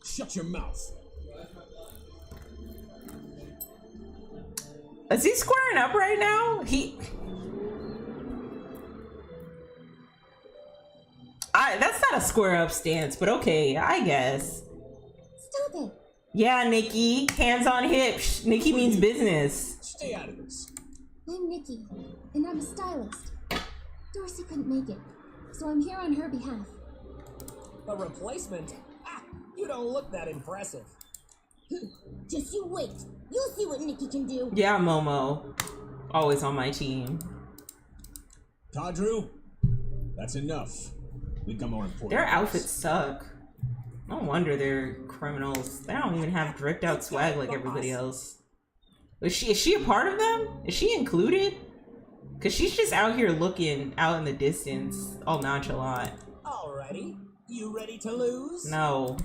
Shut your mouth. Is he squaring up right now? That's not a square up stance, but okay, I guess. Stop it. Yeah, Nikki. Hands on hips. Nikki means business. Stay out of this. I'm Nikki, and I'm a stylist. Dorsey couldn't make it, so I'm here on her behalf. A replacement? Ah, you don't look that impressive. Just you wait. You'll see what Nikki can do. Yeah, Momo. Always on my team. Tadru, that's enough. We got more important. Their outfits suck. No wonder they're criminals. They don't even have dripped out swag like everybody else. Is she a part of them? Is she included? Cause she's just out here looking out in the distance, all nonchalant. Alrighty. You ready to lose? No.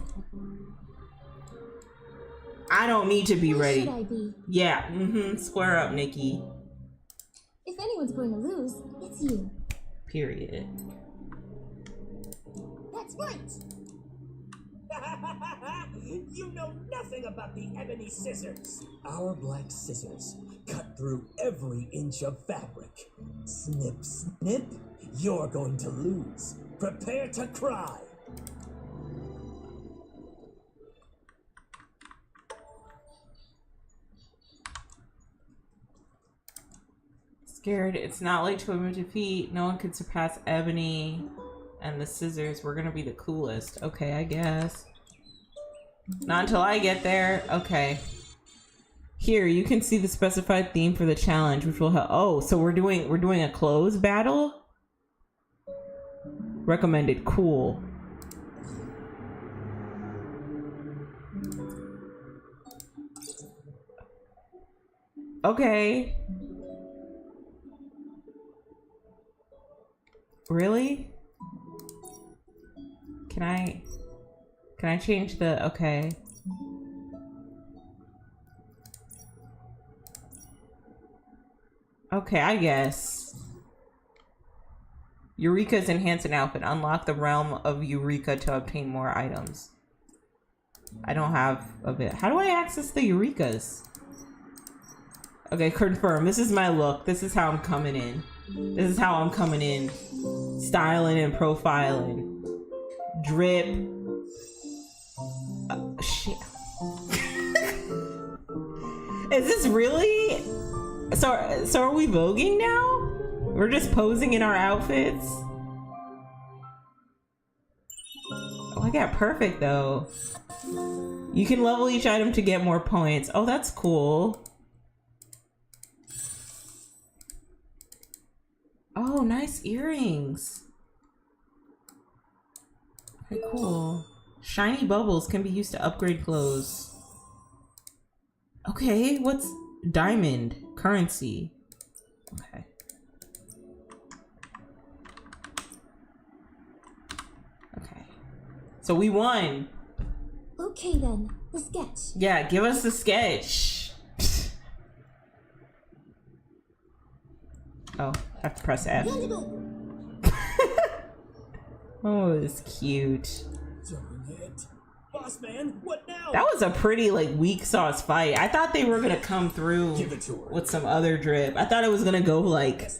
I don't need to be Why ready. should I be? Yeah, square up, Nikki. If anyone's going to lose, it's you. Period. That's right. You know nothing about the Ebony Scissors. Our black scissors cut through every inch of fabric. Snip, snip. You're going to lose. Prepare to cry. Scared. It's not like to a defeat. No one could surpass Ebony and the scissors. We're gonna be the coolest. Okay, I guess. Not until I get there. Okay. Here, you can see the specified theme for the challenge, which will help. Oh, so we're doing a clothes battle? Recommended. Cool. Okay. Really? Can I change the, okay. Okay, I guess. Eureka's enhanced outfit. Unlock the realm of Eureka to obtain more items. I don't have a bit. How do I access the Eurekas? Okay, confirm. This is my look. This is how I'm coming in. This is how I'm coming in. Styling and profiling. Drip. Shit. Is this really? So are we voguing now? We're just posing in our outfits? Oh, I got perfect though. You can level each item to get more points. Oh, that's cool. Oh, nice earrings. Okay, cool. Shiny bubbles can be used to upgrade clothes. Okay, what's diamond currency? Okay. Okay. So we won. Okay then, the sketch. Yeah, give us the sketch. Oh, I have to press F. Oh, it's cute. Darn it. Boss man, what now? That was a pretty, like, weak sauce fight. I thought they were gonna come through Give it to her. with some other drip. I thought it was gonna go, like,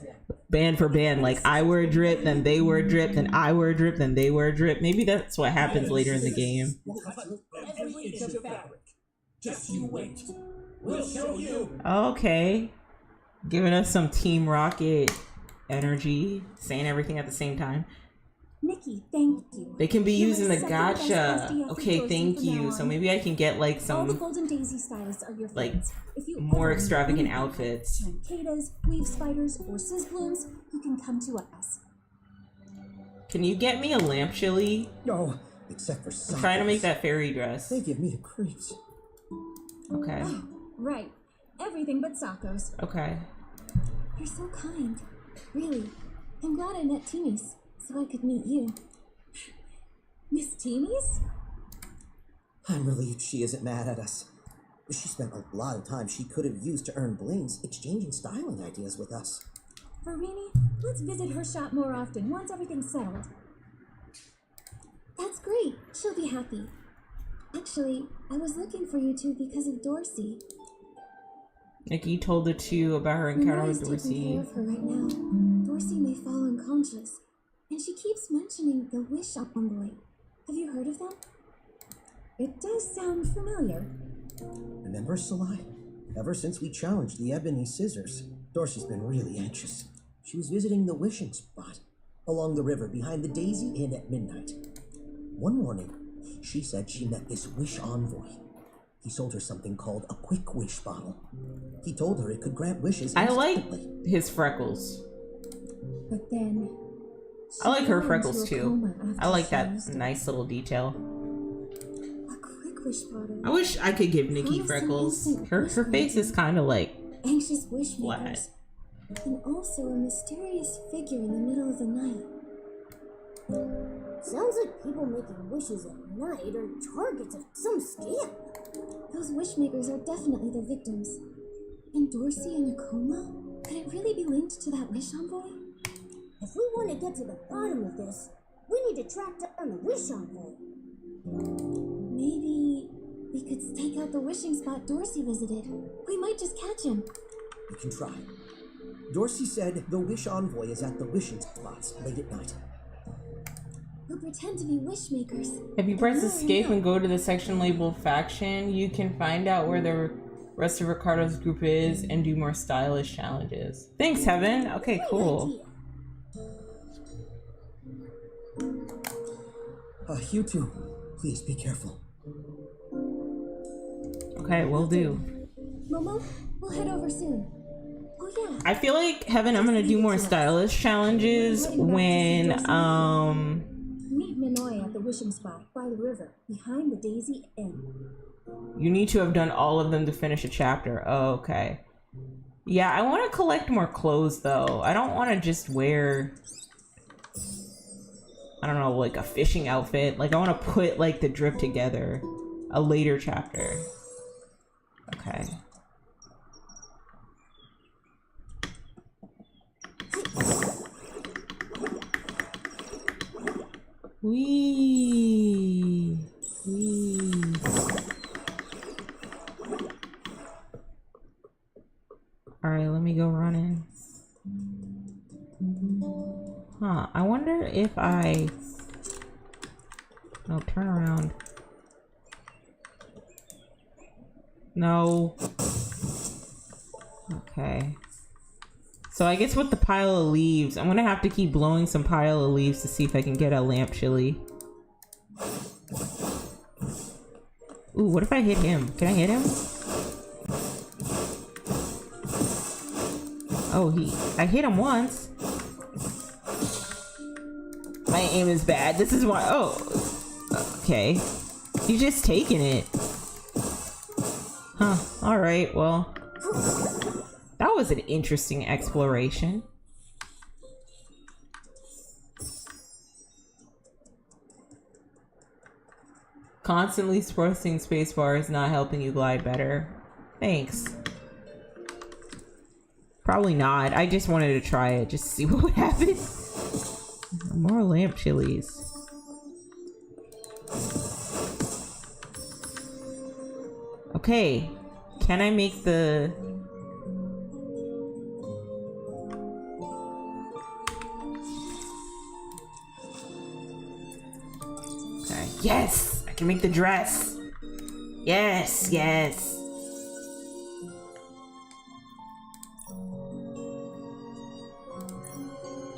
band for band. Like, I wear a drip, then they wear a drip, then I wear a drip, then they wear a drip. Maybe that's what happens later in the game. We'll cut every inch of fabric. Just you wait. We'll show you. Okay. Giving us some Team Rocket energy. Saying everything at the same time. Nikki, thank you. They can be You're used in the my second best gacha. SDF Okay, resource thank from now you. on. So maybe I can get, like, All the some, Golden Daisy stylists are your like, friends. If you more ever need extravagant anything, outfits. Cicadas, weave spiders, or sizzblooms, you can come to us. Can you get me a lamp chili? No, except for I'm trying to make sockets. that fairy dress. They give me the creeps. Okay. Right. Everything but Sakos. Okay. You're so kind. Really. I'm glad I met Timmy's, so I could meet you. Miss Timmy's? I'm relieved she isn't mad at us. She spent a lot of time she could have used to earn blings exchanging styling ideas with us. Verini, let's visit her shop more often once everything's settled. That's great. She'll be happy. Actually, I was looking for you two because of Dorsey. Nikki told the two about her encounter with Renori's taking Dorsey. care of her right now. Dorsey may fall unconscious, and she keeps mentioning the Wish Envoy. Have you heard of them? It does sound familiar. Remember, Salai? Ever since we challenged the Ebony Scissors, Dorsey's been really anxious. She was visiting the wishing spot along the river behind the Daisy Inn at midnight. One morning, she said she met this wish envoy. He sold her something called a quick wish bottle. He told her it could grant wishes I like instantly. his freckles. But then... I like her she fell freckles into a too. coma after I like she that used it. nice little detail. A quick wish bottle. I wish I could give Nikki Promising freckles. instant Her wish face is granting. kind of like Anxious wish flat. makers. And also a mysterious figure in the middle of the night. Sounds like people making wishes at night are targets of some scam. Those wish makers are definitely the victims. And Dorsey in a coma? Could it really be linked to that wish envoy? If we want to get to the bottom of this, we need to track down the wish envoy. Maybe we could stake out the wishing spot Dorsey visited. We might just catch him. You can try. Dorsey said the wish envoy is at the wishing spots late at night. We'll pretend to be wish makers. if you press No, escape no. and go to the section labeled faction, you can find out where the rest of Ricardo's group is and do more stylish challenges. Thanks, Heaven. Okay, Great cool. idea. You two, please be careful. Okay, will do. Momo, we'll head over soon. Oh yeah, I feel like, Heaven, I'm gonna do more stylish challenges when, meet Minoi at the wishing spot by the river, behind the Daisy Inn. you need to have done all of them to finish a chapter. Oh, okay. Yeah, I want to collect more clothes, though. I don't want to just wear... I don't know, like a fishing outfit. Like I want to put like the drip together. A later chapter. Okay. Wee. Wee. Alright, let me go running. Huh, I wonder if I... No, turn around. No. Okay. So I guess with the pile of leaves, I'm gonna have to keep blowing some pile of leaves to see if I can get a lamp chili. Ooh, what if I hit him? Can I hit him? Oh, I hit him once. My aim is bad. This is why. Oh, okay. He's just taking it. Huh. All right. Well, that was an interesting exploration. Constantly pressing spacebar is not helping you glide better. Thanks. Probably not. I just wanted to try it, just to see what would happen. More lamp chilies. Okay. Can I make the... Okay. Yes! I can make the dress! Yes, yes!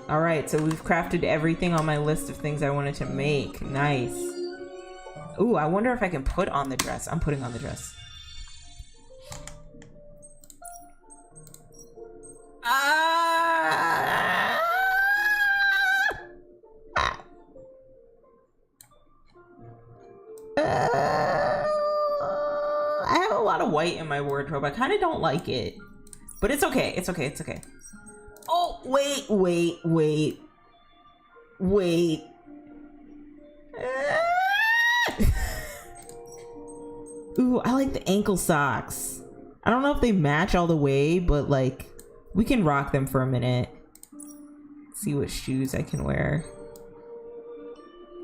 Alright, so we've crafted everything on my list of things I wanted to make. Nice. Ooh, I wonder if I can put on the dress. I'm putting on the dress. I have a lot of white in my wardrobe. I kind of don't like it. But it's okay. It's okay. It's okay. Oh, wait. Ooh, I like the ankle socks. I don't know if they match all the way, but like, we can rock them for a minute. See what shoes I can wear.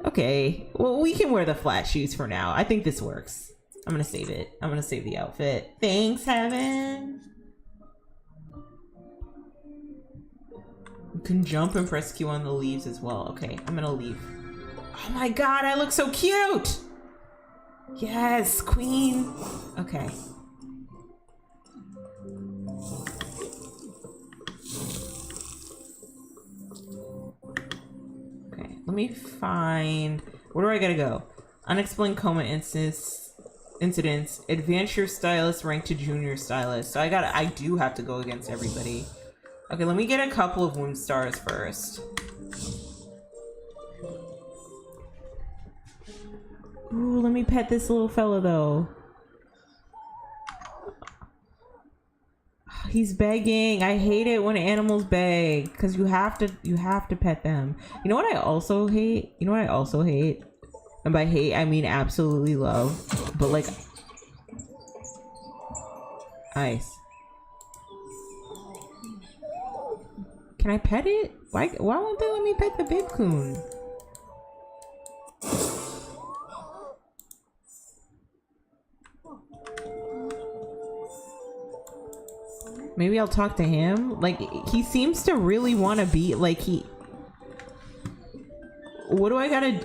Okay, well, we can wear the flat shoes for now. I think this works. I'm gonna save it. I'm gonna save the outfit. Thanks, Heaven. You can jump and press Q on the leaves as well. Okay, I'm gonna leave. Oh my god, I look so cute! Yes, queen! Okay. Okay, let me find... Where do I gotta go? Unexplained coma incidents, adventure stylist ranked to junior stylist. So I do have to go against everybody. Okay, let me get a couple of wound stars first. Ooh, let me pet this little fella though. He's begging. I hate it when animals beg because you have to pet them. You know what I also hate? You know what I also hate? And by hate I mean absolutely love. But like, ice. Can I pet it? Why won't they let me pet the Bibcoon? Maybe I'll talk to him. Like, he seems to really want to be like what do I gotta...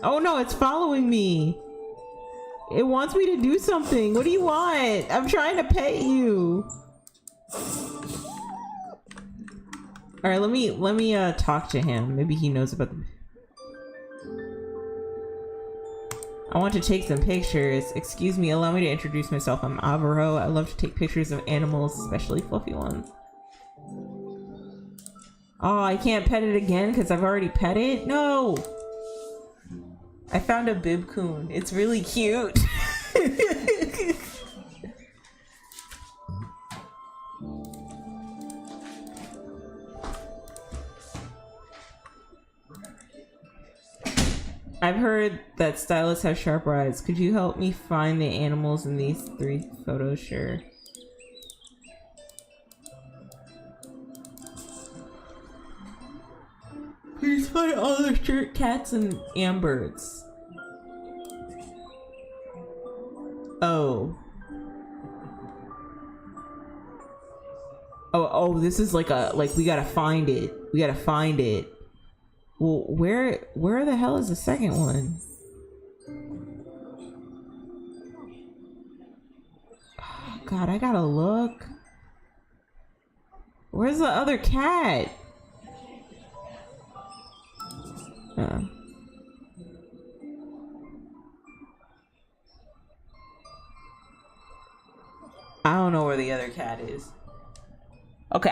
Oh no, it's following me. It wants me to do something. What do you want? I'm trying to pet you. All right, let me talk to him. Maybe he knows about the... I want to take some pictures. Excuse me, allow me to introduce myself. I'm Avaro. I love to take pictures of animals, especially fluffy ones. Oh, I can't pet it again because I've already pet it? No! I found a Bibcoon. It's really cute. I've heard that stylists have sharp eyes. Could you help me find the animals in these 3 photos? Sure. Please find all the shirt cats and ambirds. Oh. Oh, this is like we gotta find it. We gotta find it. Well, where the hell is the second one? Oh, God, I gotta look. Where's the other cat? I don't know where the other cat is. Okay,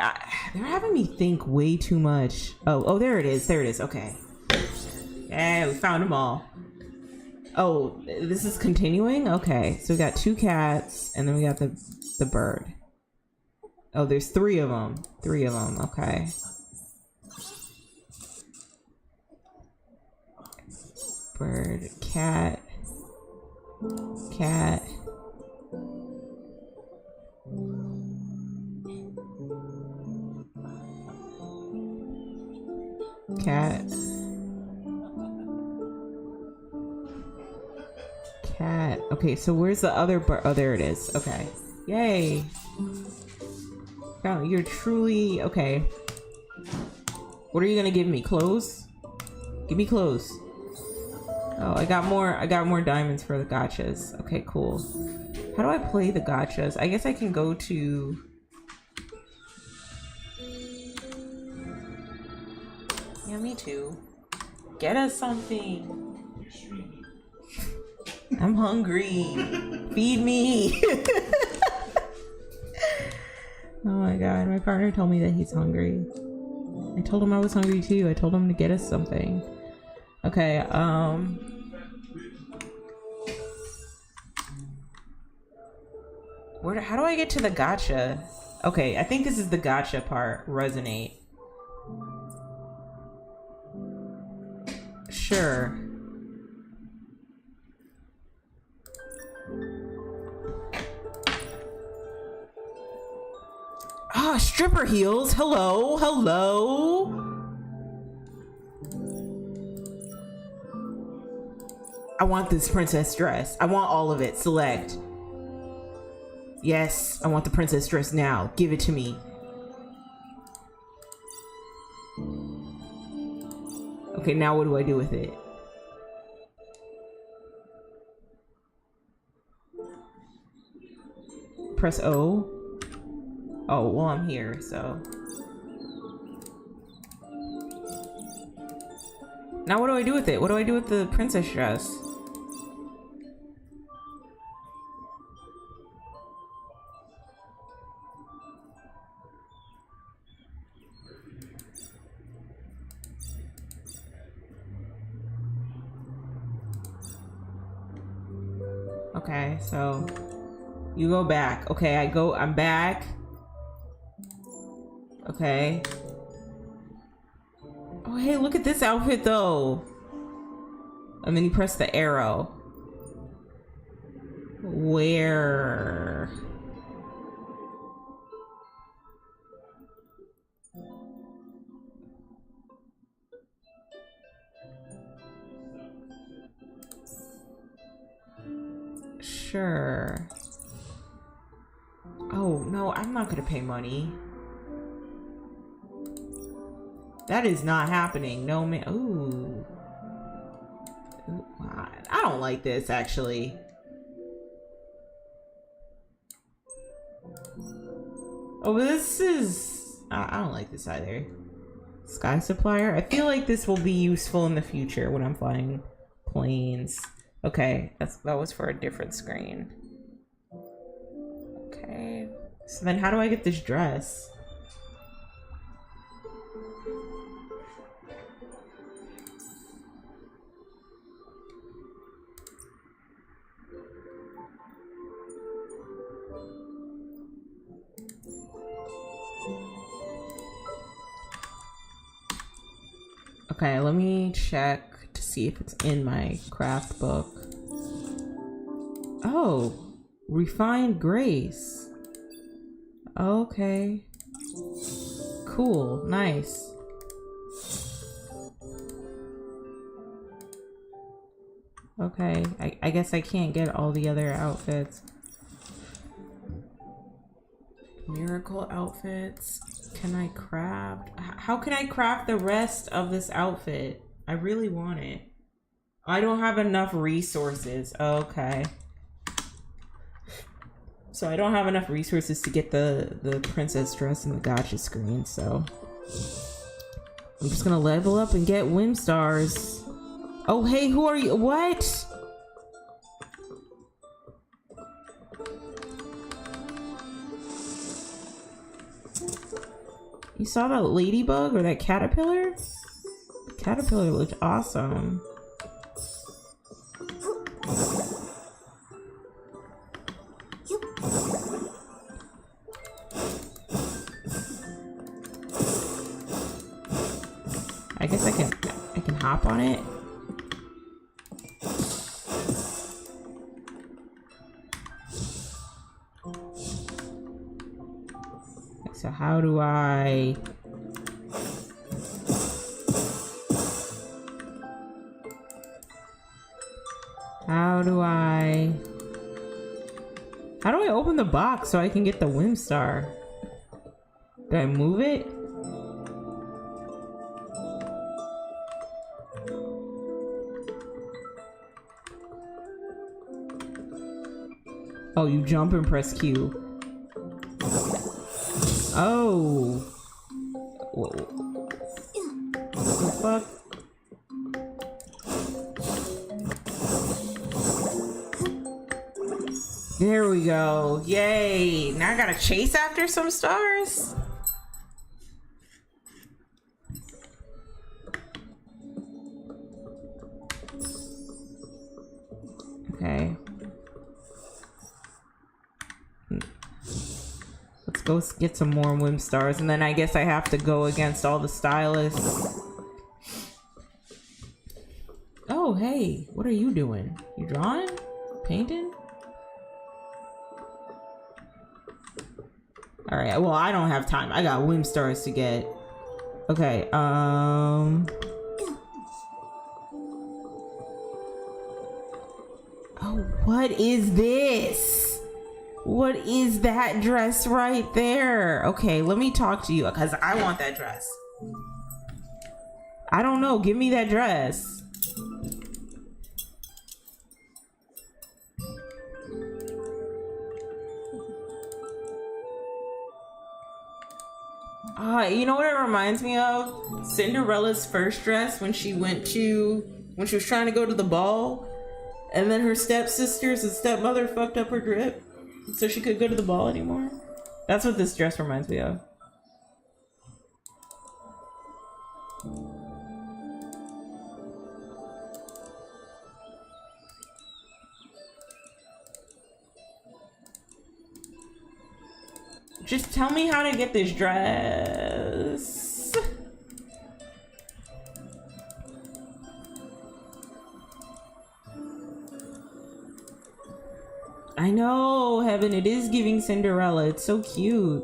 they're having me think way too much. Oh, there it is. There it is. Okay. Yeah, we found them all. Oh, this is continuing? Okay, so we got 2 cats, and then we got the bird. Oh, there's 3 of them. 3 of them. Okay. Bird, cat, cat. Cat. Cat. Okay, so where's the other bird? Oh, there it is. Okay. Yay. Oh, you're truly... Okay. What are you gonna give me? Clothes? Give me clothes. Oh, I got more diamonds for the gotchas. Okay, cool. How do I play the gotchas? I guess I can go to... Yeah, me too. Get us something. I'm hungry. Feed me. Oh my God, my partner told me that he's hungry. I told him I was hungry too. I told him to get us something. Okay, how do I get to the gotcha? Okay, I think this is the gotcha part. Resonate. Sure. Ah, stripper heels. Hello, hello. I want this princess dress. I want all of it. Select. Yes, I want the princess dress now. Give it to me. Okay, now what do I do with it? Press O. Oh, well, I'm here, so. Now what do I do with it? What do I do with the princess dress? Okay, so you go back. Okay, I'm back. Okay. Oh, hey, look at this outfit though. And then you press the arrow. Where? Sure. Oh, no, I'm not gonna pay money. That is not happening. No, man. Ooh. I don't like this, actually. Oh, this is... I don't like this either. Sky Supplier? I feel like this will be useful in the future when I'm flying planes. Okay, that was for a different screen. Okay. So then how do I get this dress? Okay, let me check to to see if it's in my craft book. Oh, refined grace. Okay. Cool, nice. Okay, I guess I can't get all the other outfits. Miracle outfits. Can I craft? How can I craft the rest of this outfit? I really want it. I don't have enough resources. Okay. So I don't have enough resources to get the princess dress and the gotcha screen, so I'm just gonna level up and get Whim Stars. Oh, hey, who are you? What? You saw that ladybug or that caterpillar? The caterpillar looked awesome. I guess I can hop on it. So how do I... How do I open the box so I can get the Whim Star? Do I move it? Oh, you jump and press Q. Oh. Whoa. What the fuck? There we go. Yay. Now I gotta chase after some stars? Okay. Let's go get some more Whim Stars, and then I guess I have to go against all the stylists. Oh, hey, what are you doing? You drawing? Painting? Alright, well, I don't have time. I got Whim Stars to get. Okay, Oh, what is this? What is that dress right there? Okay, let me talk to you because I want that dress. I don't know. Give me that dress. You know what it reminds me of? Cinderella's first dress when she was trying to go to the ball, and then her stepsisters and stepmother fucked up her drip so she couldn't go to the ball anymore. That's what this dress reminds me of. Just tell me how to get this dress. I know, Heaven, it is giving Cinderella. It's so cute.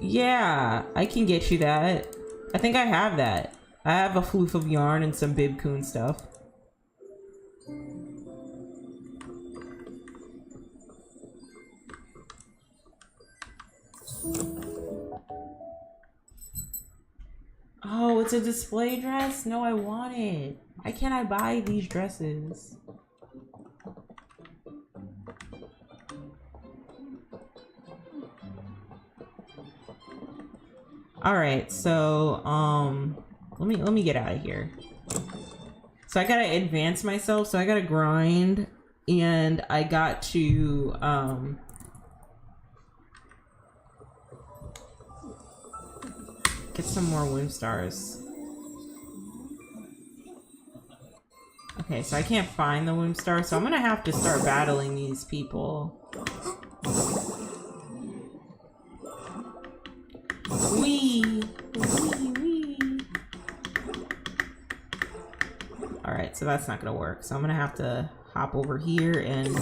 Yeah, I can get you that. I think I have that. I have a floof of yarn and some Bib Coon stuff. Oh, it's a display dress? No, I want it. Why can't I buy these dresses? Alright, so let me get out of here. So I gotta advance myself, so I gotta grind, and I got to get some more Whim Stars. Okay, so I can't find the Whim Star, so I'm gonna have to start battling these people. Wee! that's not gonna work. So I'm gonna have to hop over here and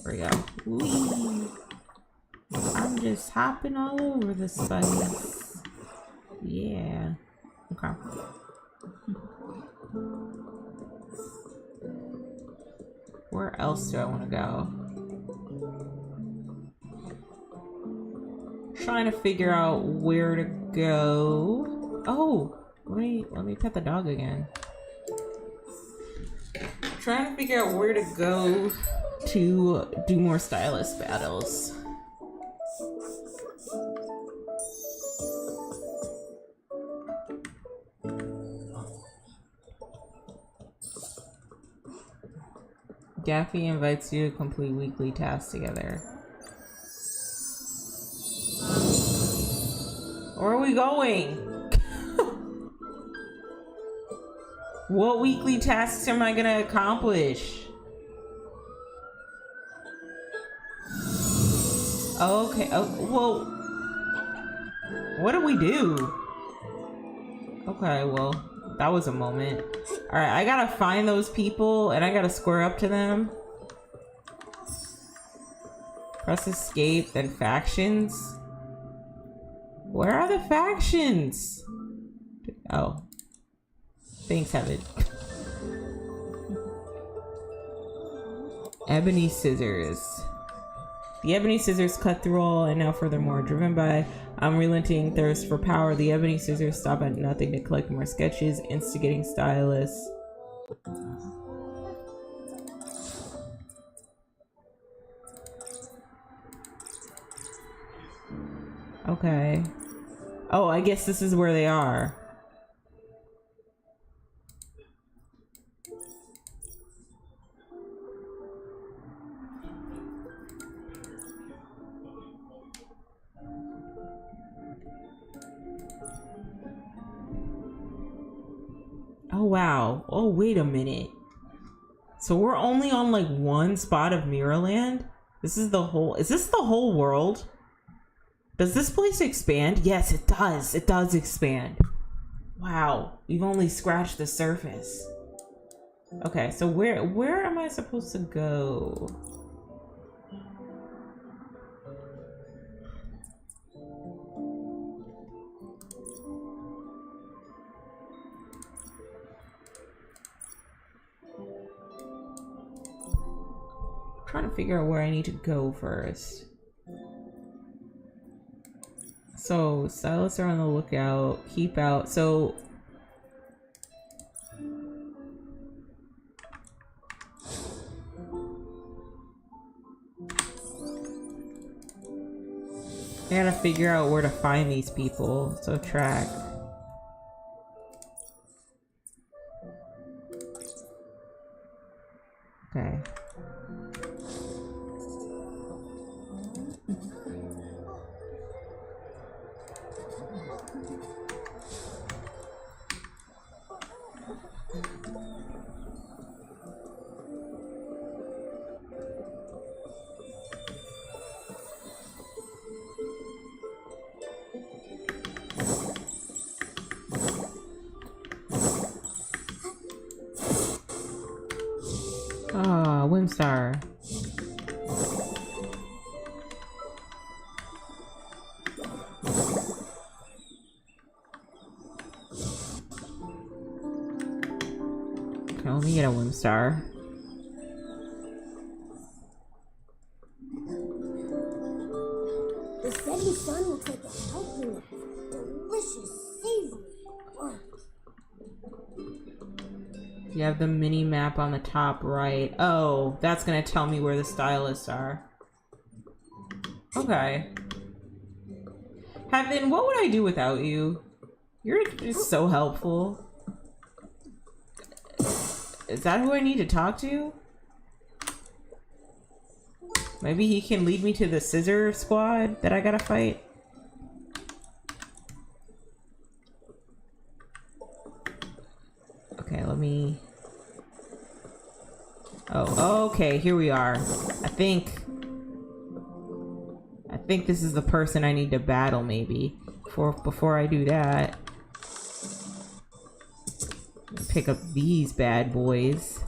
there we go. Whee. I'm just hopping all over the spice. Yeah. Okay. Where else do I want to go? Trying to figure out where to go. Oh, let me pet the dog again. Trying to figure out where to go to do more stylist battles. Gaffy invites you to complete weekly tasks together. Where are we going? What weekly tasks am I gonna accomplish? Okay, oh, well, what do we do? Okay, well, that was a moment. Alright, I gotta find those people and I gotta square up to them. Press escape, then factions. Where are the factions? Oh. Thanks, Heaven. Ebony Scissors. The Ebony Scissors cut through all, and now furthermore, driven by unrelenting thirst for power, the Ebony Scissors stop at nothing to collect more sketches, instigating stylists. Okay. Oh, I guess this is where they are. Oh wow. Oh wait a minute. So we're only on like one spot of Mirrorland? This is the whole, is this the whole world? Does this place expand? Yes, it does. It does expand. Wow, we've only scratched the surface. Okay, so where am I supposed to go? Trying to figure out where I need to go first. So stylists are on the lookout. Keep out. So I gotta figure out where to find these people. So track. Okay. Ah, Whimstar. Okay, let me get a Whimstar. The setting sun looks like a helping of delicious, savory work. You have the mini map on the top right. Oh, that's gonna tell me where the stylists are. Okay. Heaven, what would I do without you? You're just so helpful. Is that who I need to talk to? Maybe he can lead me to the scissor squad that I gotta fight? Okay, let me... Oh, okay, here we are. I think this is the person I need to battle, maybe. Before I do that. pick up these bad boys.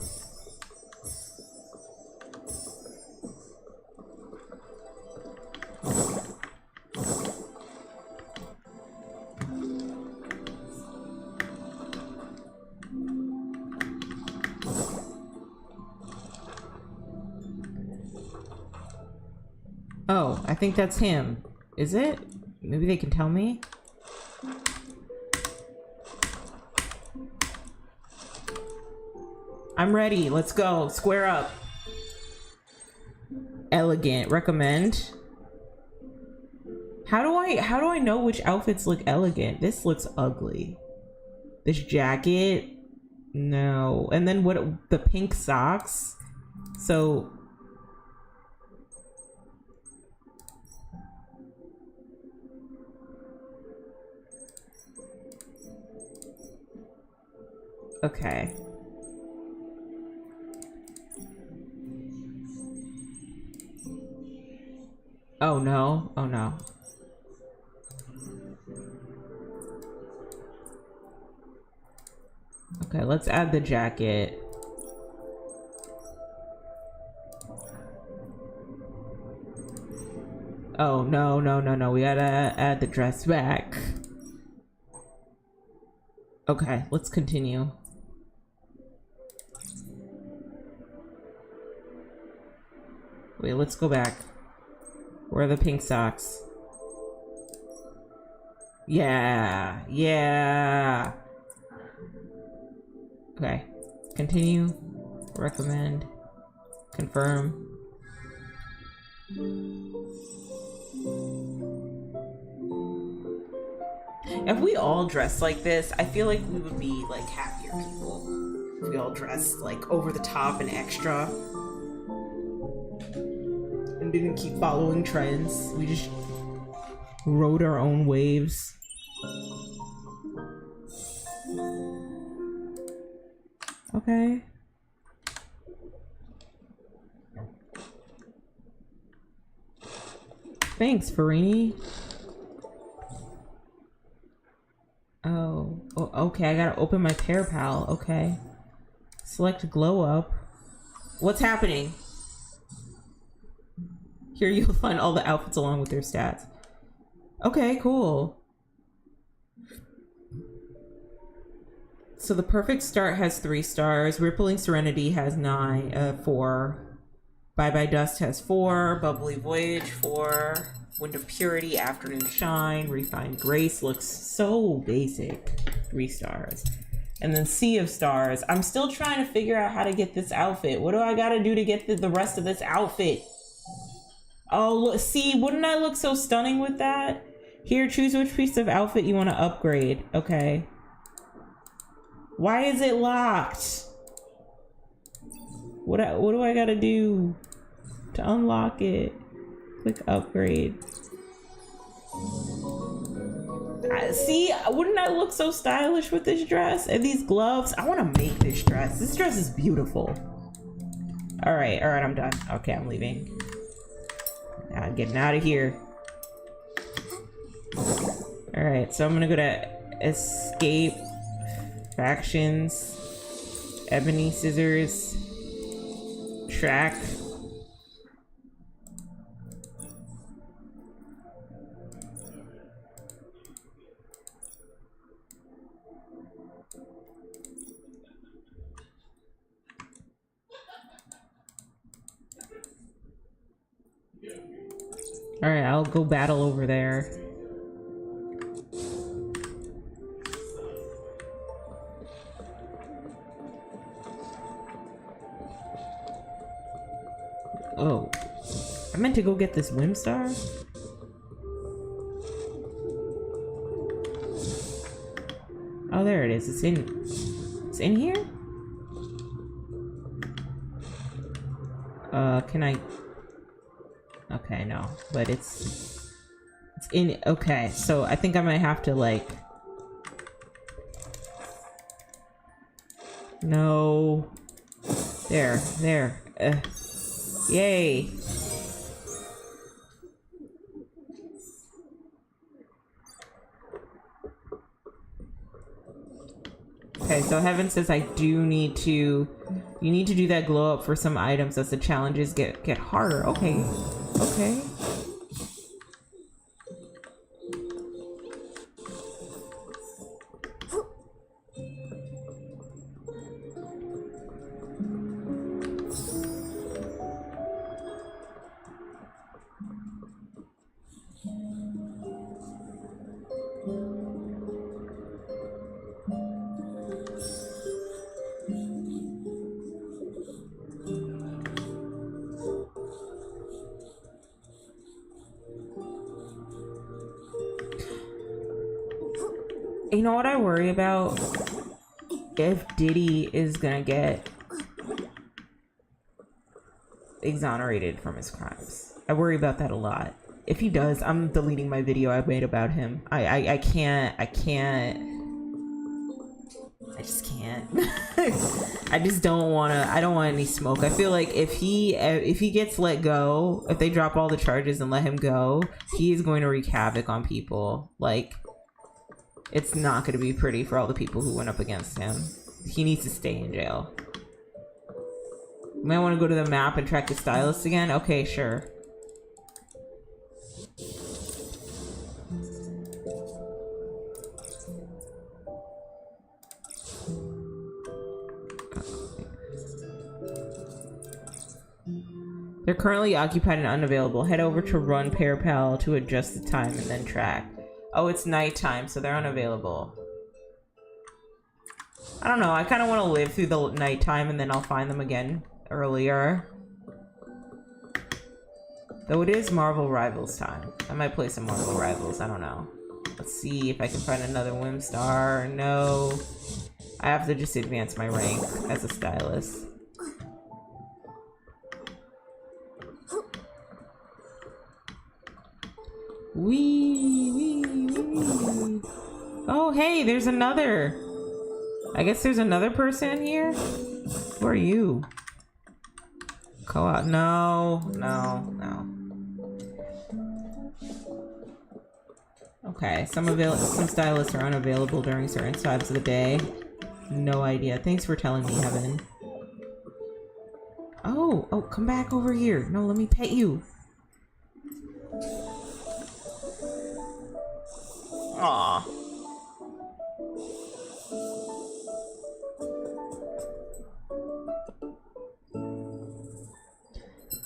Oh, I think that's him. Is it? Maybe they can tell me? I'm ready. Let's go. Square up. Elegant. Recommend. How do I know which outfits look elegant? This looks ugly. This jacket? No. And then what, the pink socks? So okay. Oh no. Oh no. Okay, let's add the jacket. Oh no, no, no, no. We gotta add the dress back. Okay, let's continue. Wait, let's go back. Where are the pink socks? Yeah, yeah. Okay, continue, recommend, confirm. If we all dressed like this, I feel like we would be like happier people. If we all dressed like over the top and extra. And didn't keep following trends. We just rode our own waves. Okay. Thanks, Farini. Oh, okay, I gotta open my pair pal. Okay. Select glow up. What's happening? Here you'll find all the outfits along with their stats. Okay, cool. So the perfect start has 3 stars. Rippling Serenity has 4. Bye Bye Dust has 4. Bubbly Voyage 4. Wind of Purity, Afternoon Shine, Refined Grace looks so basic. 3 stars. And then Sea of Stars. I'm still trying to figure out how to get this outfit. What do I gotta do to get the rest of this outfit? Oh, look, see, wouldn't I look so stunning with that? Here, choose which piece of outfit you want to upgrade. Okay. Why is it locked? What do I gotta do to unlock it? Click upgrade. See, wouldn't I look so stylish with this dress and these gloves? I want to make this dress. This dress is beautiful. All right, I'm done. Okay, I'm leaving. I'm getting out of here. All right, so I'm gonna go to escape, factions, ebony scissors, track. All right, I'll go battle over there. Oh, I meant to go get this Whimstar. Oh, there it is. It's in here? Can I? Okay, no, but it's in. Okay, so I think I might have to like. No. There. Yay. Okay, so Heaven says I do need to... You need to do that glow up for some items as the challenges get harder. Okay. Okay. You know what I worry about? If Diddy is gonna get exonerated from his crimes. I worry about that a lot. If he does, I'm deleting my video I made about him. I can't. I just can't. I just don't wanna, I don't want any smoke. I feel like if he gets let go, if they drop all the charges and let him go, he is going to wreak havoc on people. Like, it's not going to be pretty for all the people who went up against him. He needs to stay in jail. Might want to go to the map and track the stylist again? Okay, sure. They're currently occupied and unavailable. Head over to Run PairPal to adjust the time and then track. Oh, it's nighttime, so they're unavailable. I don't know. I kind of want to live through the nighttime and then I'll find them again earlier. Though it is Marvel Rivals time. I might play some Marvel Rivals. I don't know. Let's see if I can find another Whimstar. No. I have to just advance my rank as a stylist. Wee. Oh, hey, there's another. I guess there's another person here. Who are you? Co-op? No. Okay, some stylists are unavailable during certain times of the day. No idea. Thanks for telling me, Heaven. Oh, come back over here. No, let me pet you. Aw.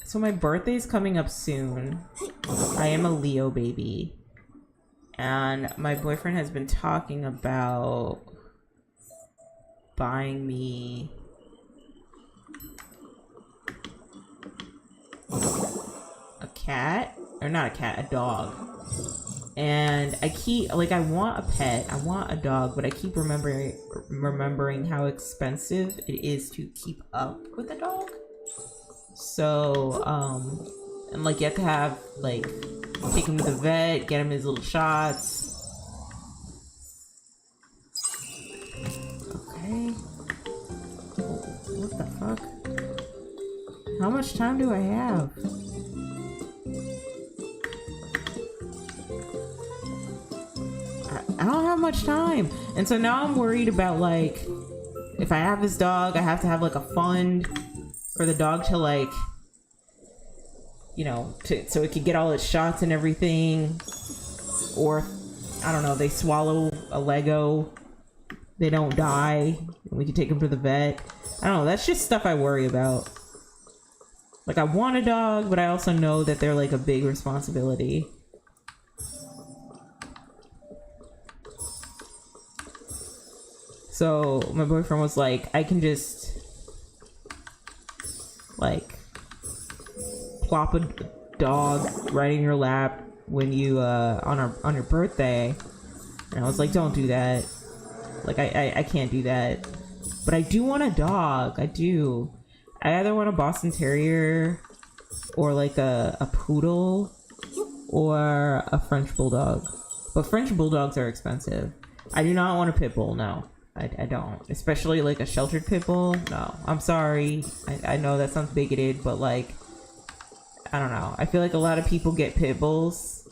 So my birthday's coming up soon. I am a Leo baby. And my boyfriend has been talking about buying me a cat. Or not a cat, a dog. And I keep, like, I want a pet, I want a dog, but I keep remembering how expensive it is to keep up with a dog. So, and like, you have to have, like, take him to the vet, get him his little shots. Okay. What the fuck? How much time do I have? I don't have much time. And so now I'm worried about, like, if I have this dog, I have to have, like, a fund for the dog to, like, you know, so it could get all its shots and everything. Or, I don't know, they swallow a Lego, they don't die, and we can take them to the vet. I don't know, that's just stuff I worry about. Like, I want a dog, but I also know that they're, like, a big responsibility. So my boyfriend was like, I can just, like, plop a dog right in your lap when you on your birthday. And I was like, don't do that. Like, I can't do that. But I do want a dog. I do. I either want a Boston Terrier or like a poodle or a French Bulldog. But French Bulldogs are expensive. I do not want a pit bull, no. I don't. Especially like a sheltered pit bull. No, I'm sorry. I know that sounds bigoted, but like, I don't know. I feel like a lot of people get pit bulls.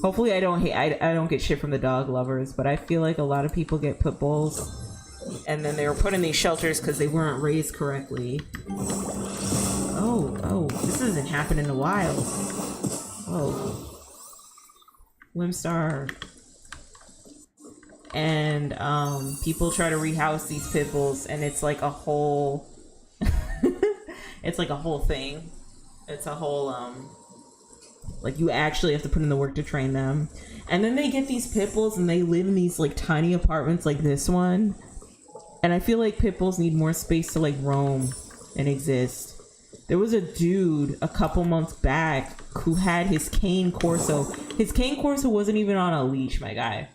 Hopefully I don't get shit from the dog lovers, but I feel like a lot of people get pit bulls And then they were put in these shelters because they weren't raised correctly. Oh, this hasn't happened in a while. Whoa. Wimstar. And people try to rehouse these pit bulls, and it's like a whole it's like a whole thing. It's a whole like you actually have to put in the work to train them. And then they get these pit bulls and they live in these like tiny apartments like this one. And I feel like pit bulls need more space to like roam and exist. There was a dude a couple months back who had his cane corso. His cane corso wasn't even on a leash, my guy.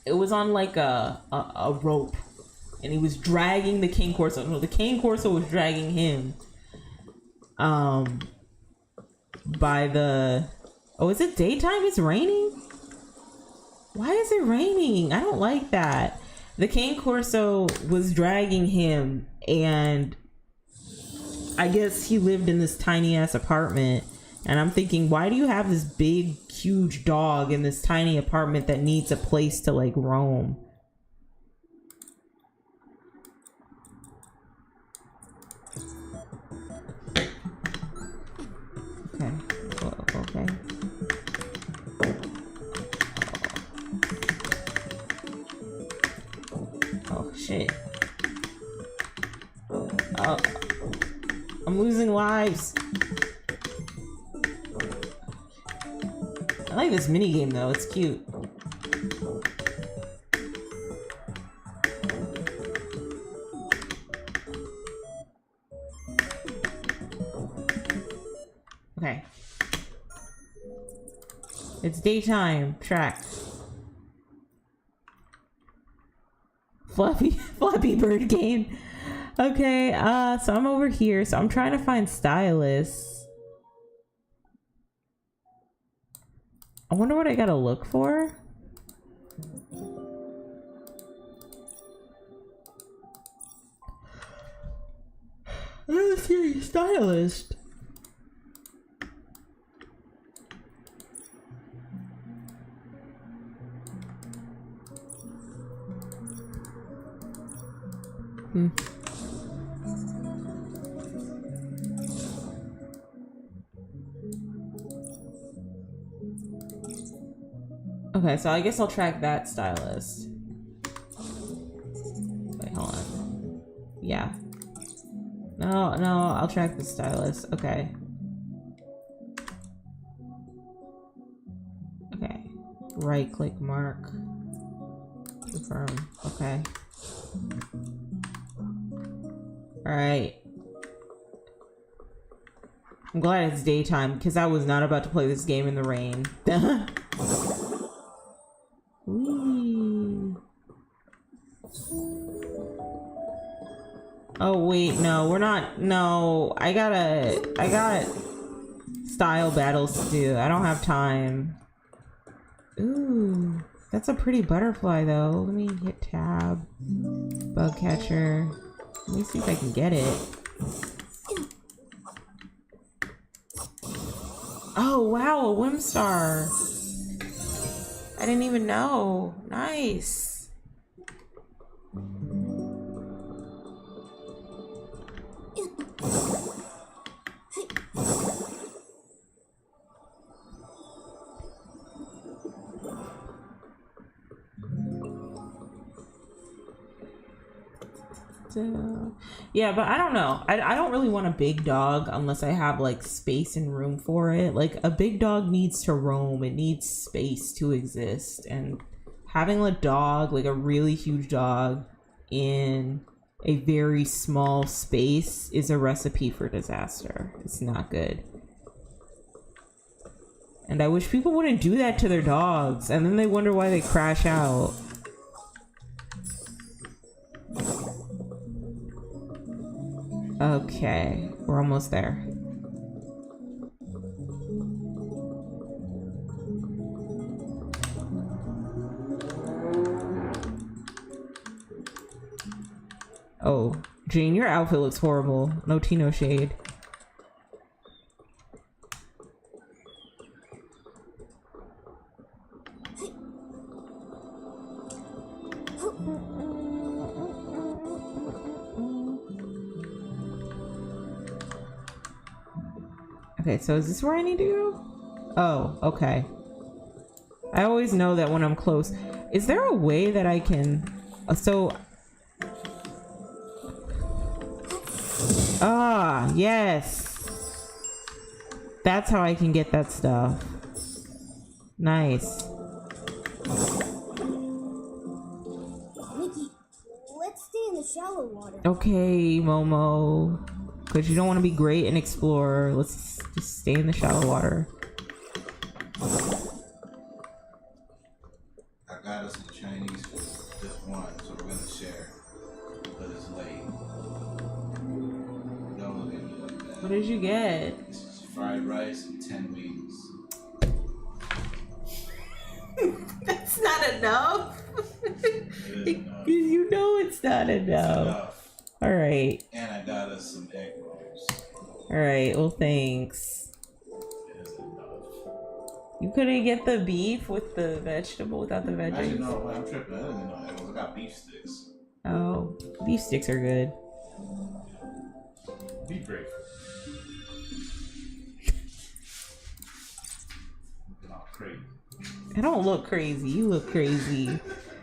It was on like a rope. And he was dragging the cane corso. No, the cane corso was dragging him. By the... Oh, is it daytime? It's raining? Why is it raining? I don't like that. The cane corso was dragging him, and I guess he lived in this tiny ass apartment. And I'm thinking, why do you have this big, huge dog in this tiny apartment that needs a place to like roam? Okay. Okay. Oh shit. Oh, I'm losing lives. I like this mini game though, it's cute. Okay. It's daytime. Track. Flappy Bird game. Okay, so I'm over here. So I'm trying to find stylists. I wonder what I gotta look for. I don't see a stylist. Okay, so I guess I'll track that stylist. Wait, hold on. Yeah. No, I'll track the stylist. Okay. Okay. Right click mark. Confirm. Okay. Alright. I'm glad it's daytime because I was not about to play this game in the rain. Whee. Oh wait, no, we're not. No, I got style battles to do. I don't have time. Ooh, that's a pretty butterfly though. Let me hit tab. Bug catcher. Let me see if I can get it. Oh wow, a Wimstar. I didn't even know. Nice. Yeah, but I don't know. I don't really want a big dog unless I have like space and room for it. Like a big dog needs to roam. It needs space to exist. And having a dog, like a really huge dog in a very small space is a recipe for disaster. It's not good. And I wish people wouldn't do that to their dogs and then they wonder why they crash out. Okay, we're almost there. Oh, Jane, your outfit looks horrible. No tea, no shade. Okay, so is this where I need to go? Oh, okay. I always know that when I'm close. Is there a way that I can... Ah, yes. That's how I can get that stuff. Nice. Nikki, let's stay in the shallow water. Okay, Momo. Because you don't want to be great and explore. Let's just stay in the shallow water. I got us some Chinese food, just one, so we're gonna share. But it's late. Don't look at me like that. What did you get? It's fried rice and 10 wings. That's not enough. It is enough. You know it's not It's enough. enough. All right. And I got us some egg rolls. All right. Well, thanks. It is enough. You couldn't get the beef with the vegetable without the Actually, veggies? no, I'm tripping. I didn't know egg rolls. I got beef sticks. Oh, beef sticks are good. Be grateful. Looking all crazy. I don't look crazy. You look crazy.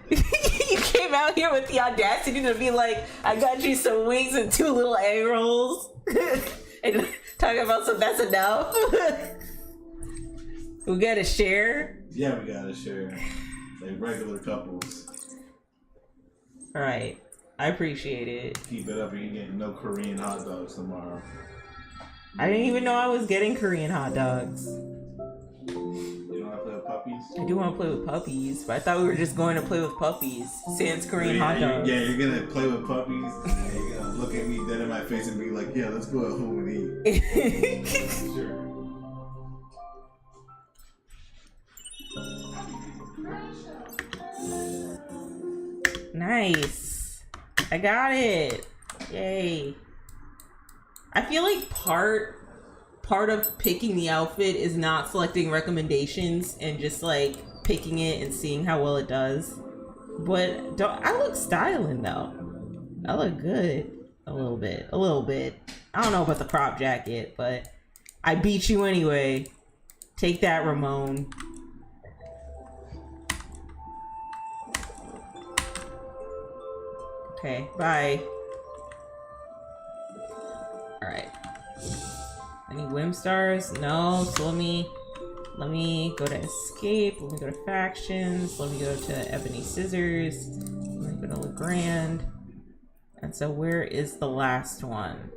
You came out here with the audacity to be like, I got you some wings and 2 little egg rolls. And talking about some, that's enough. We gotta share. Yeah, we gotta share. Like regular couples. Alright. I appreciate it. Keep it up or you get no Korean hot dogs tomorrow. I didn't even know I was getting Korean hot dogs. You don't want to play with puppies? I do want to play with puppies, but I thought we were just going to play with puppies. Sans Korean hot dogs. Yeah, you're gonna play with puppies and you're gonna look at me dead in my face and be like, yeah, let's go at home and eat. Sure. Nice. I got it. Yay. I feel like part of picking the outfit is not selecting recommendations and just like picking it and seeing how well it does. But I look styling though. I look good. A little bit. I don't know about the crop jacket, but I beat you anyway. Take that, Ramon. Okay, bye. Alright. Any whim stars? No, so let me go to escape, let me go to factions, let me go to ebony scissors, let me go to Legrand. And so where is the last one?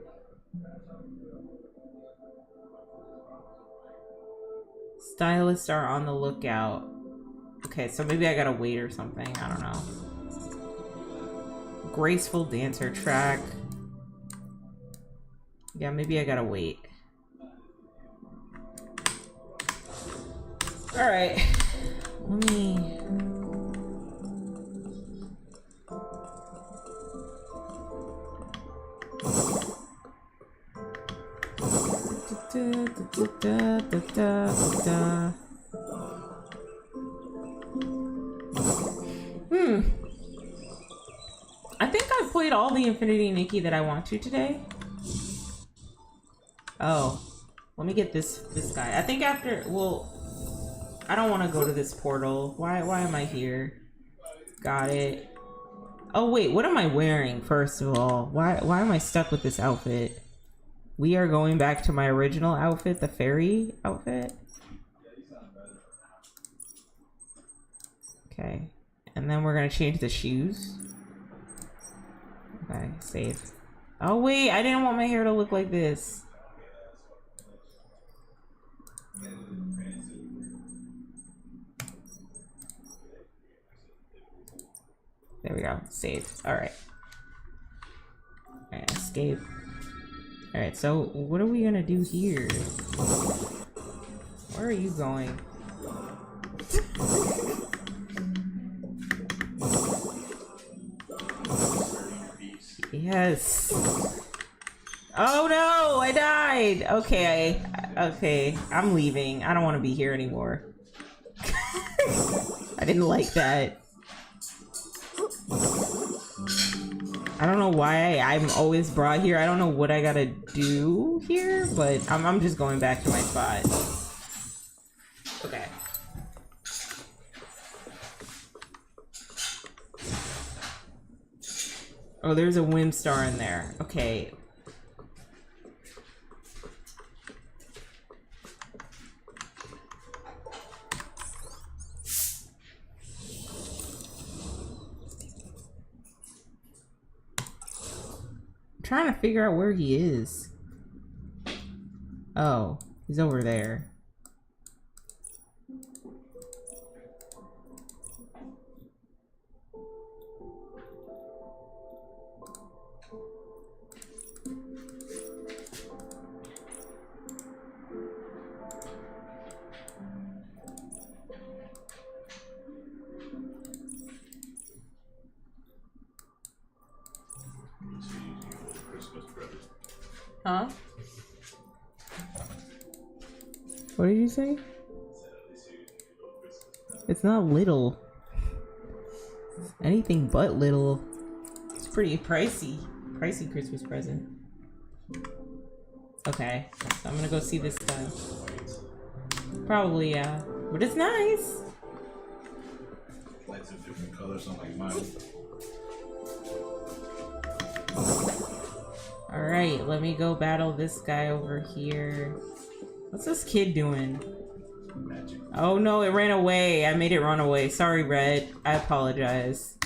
Stylists are on the lookout. Okay, so maybe I gotta wait or something, I don't know. Graceful dancer track. Yeah, maybe I gotta wait. Alright. Let me... I think I've played all the Infinity Nikki that I want to today. Oh, let me get this guy. I think after, well, I don't want to go to this portal. Why am I here? Got it. Oh wait, what am I wearing first of all? Why am I stuck with this outfit? We are going back to my original outfit, the fairy outfit. Okay, and then we're gonna change the shoes. Okay, save. Oh wait, I didn't want my hair to look like this. There we go, save. Alright. Alright, escape. Alright, so what are we gonna do here? Where are you going? Yes. Oh no, I died. Okay, I'm leaving. I don't want to be here anymore. I didn't like that. I don't know why I'm always brought here. I don't know what I gotta do here, but I'm just going back to my spot. Okay. Oh, there's a Whim Star in there. Okay. I'm trying to figure out where he is. Oh, he's over there. Huh? What did you say? It's not little. Anything but little. It's pretty pricey. Pricey Christmas present. Okay, so I'm gonna go see this guy. Probably, yeah. But it's nice. Lights of different colors on like mine. Alright, let me go battle this guy over here. What's this kid doing? Magic. Oh no, it ran away. I made it run away. Sorry, Red. I apologize.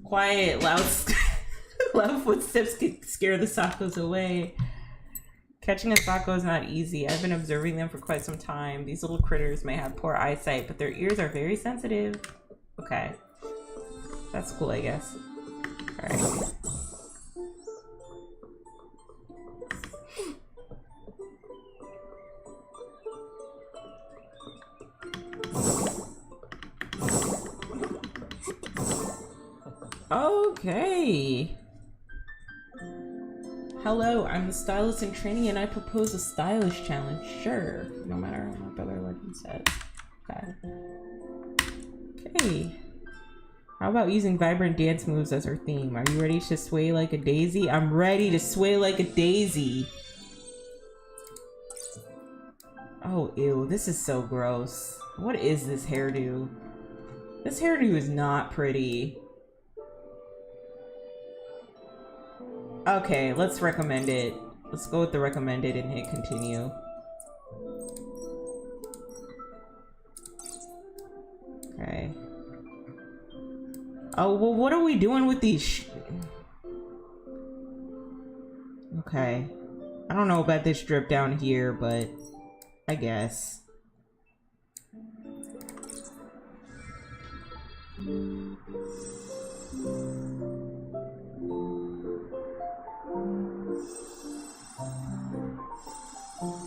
Quiet, loud, loud footsteps could scare the Sakos away. Catching a Sako is not easy. I've been observing them for quite some time. These little critters may have poor eyesight, but their ears are very sensitive. Okay. That's cool, I guess. Alright. Okay. Hello, I'm the stylist in training and I propose a stylish challenge. Sure. No matter what other legend says. Okay. Okay. How about using vibrant dance moves as our theme? Are you ready to sway like a daisy? I'm ready to sway like a daisy. Oh, ew. This is so gross. What is this hairdo? This hairdo is not pretty. Okay, let's recommend it. Let's go with the recommended and hit continue. Okay. Oh, well, what are we doing with these Okay. I don't know about this drip down here, but I guess.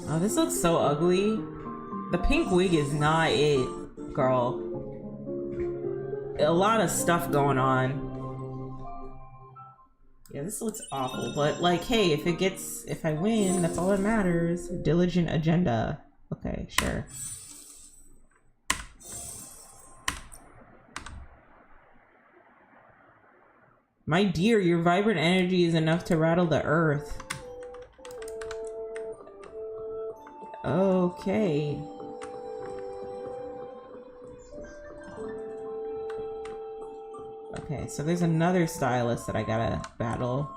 Oh, this looks so ugly. The pink wig is not it, girl. A lot of stuff going on. Yeah, this looks awful, but like, hey, if I win, that's all that matters. Diligent agenda. Okay, sure. My dear, your vibrant energy is enough to rattle the earth. Okay. Okay, so there's another stylist that I gotta battle.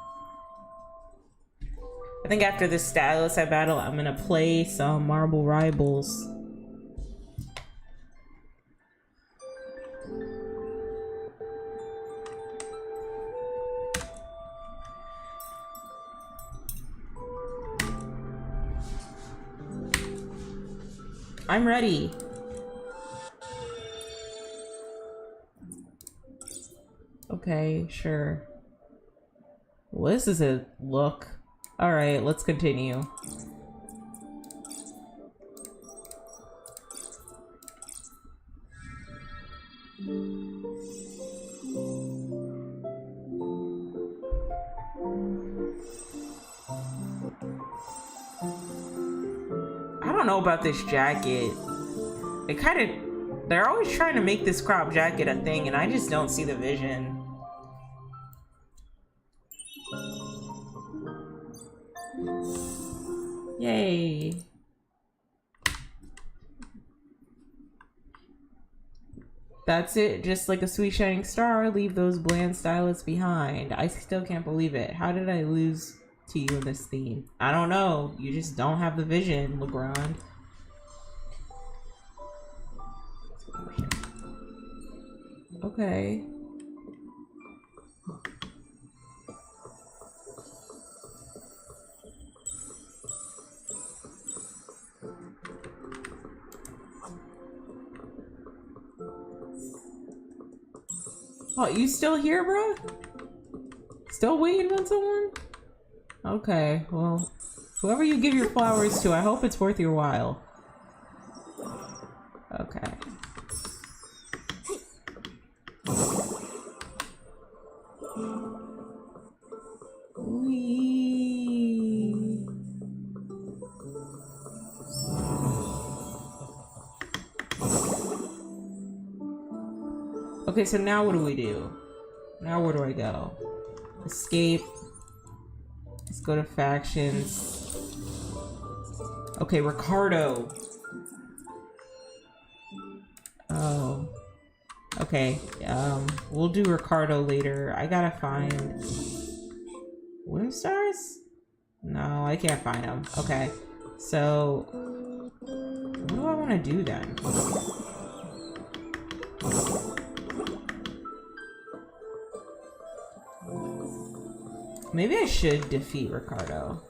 I think after this stylist I battle, I'm gonna play some Marble Rivals. I'm ready. Okay, sure. Well, this is a look. Alright, let's continue. I don't know about this jacket. They're always trying to make this crop jacket a thing, and I just don't see the vision. Yay. That's it, just like a sweet shining star, leave those bland stylists behind. I still can't believe it. How did I lose to you in this theme? I don't know. You just don't have the vision, Legrand. Okay. Oh, you still here, bro? Still waiting on someone? Okay, well, whoever you give your flowers to, I hope it's worth your while. Okay. Whee. Okay, so now what do we do? Now where do I go? Escape. Let's go to factions. Okay, Ricardo. Oh. Okay, we'll do Ricardo later. I gotta find... Wind Stars? No, I can't find them. Okay, so... What do I want to do then? Maybe I should defeat Ricardo.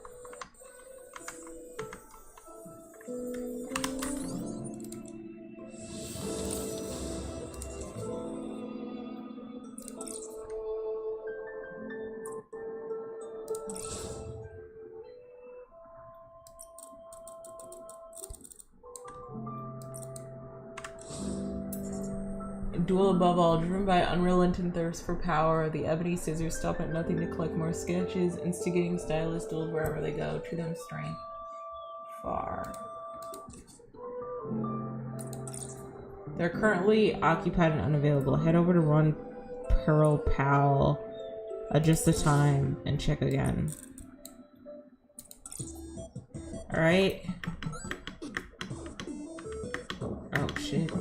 Duel above all, driven by unrelenting thirst for power, the ebony scissors stop at nothing to collect more sketches, instigating stylists duels wherever they go, to them strength far. They're currently occupied and unavailable. Head over to Run Pearl Pal, adjust the time, and check again. Alright. Oh shit.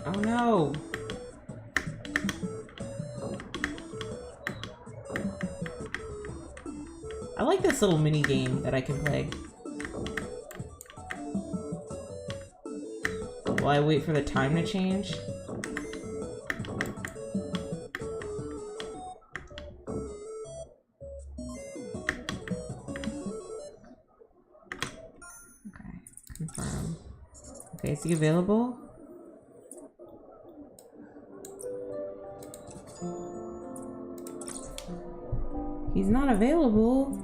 Oh no! I like this little mini game that I can play. While I wait for the time to change. Okay, confirm. Okay, is he available? He's not available.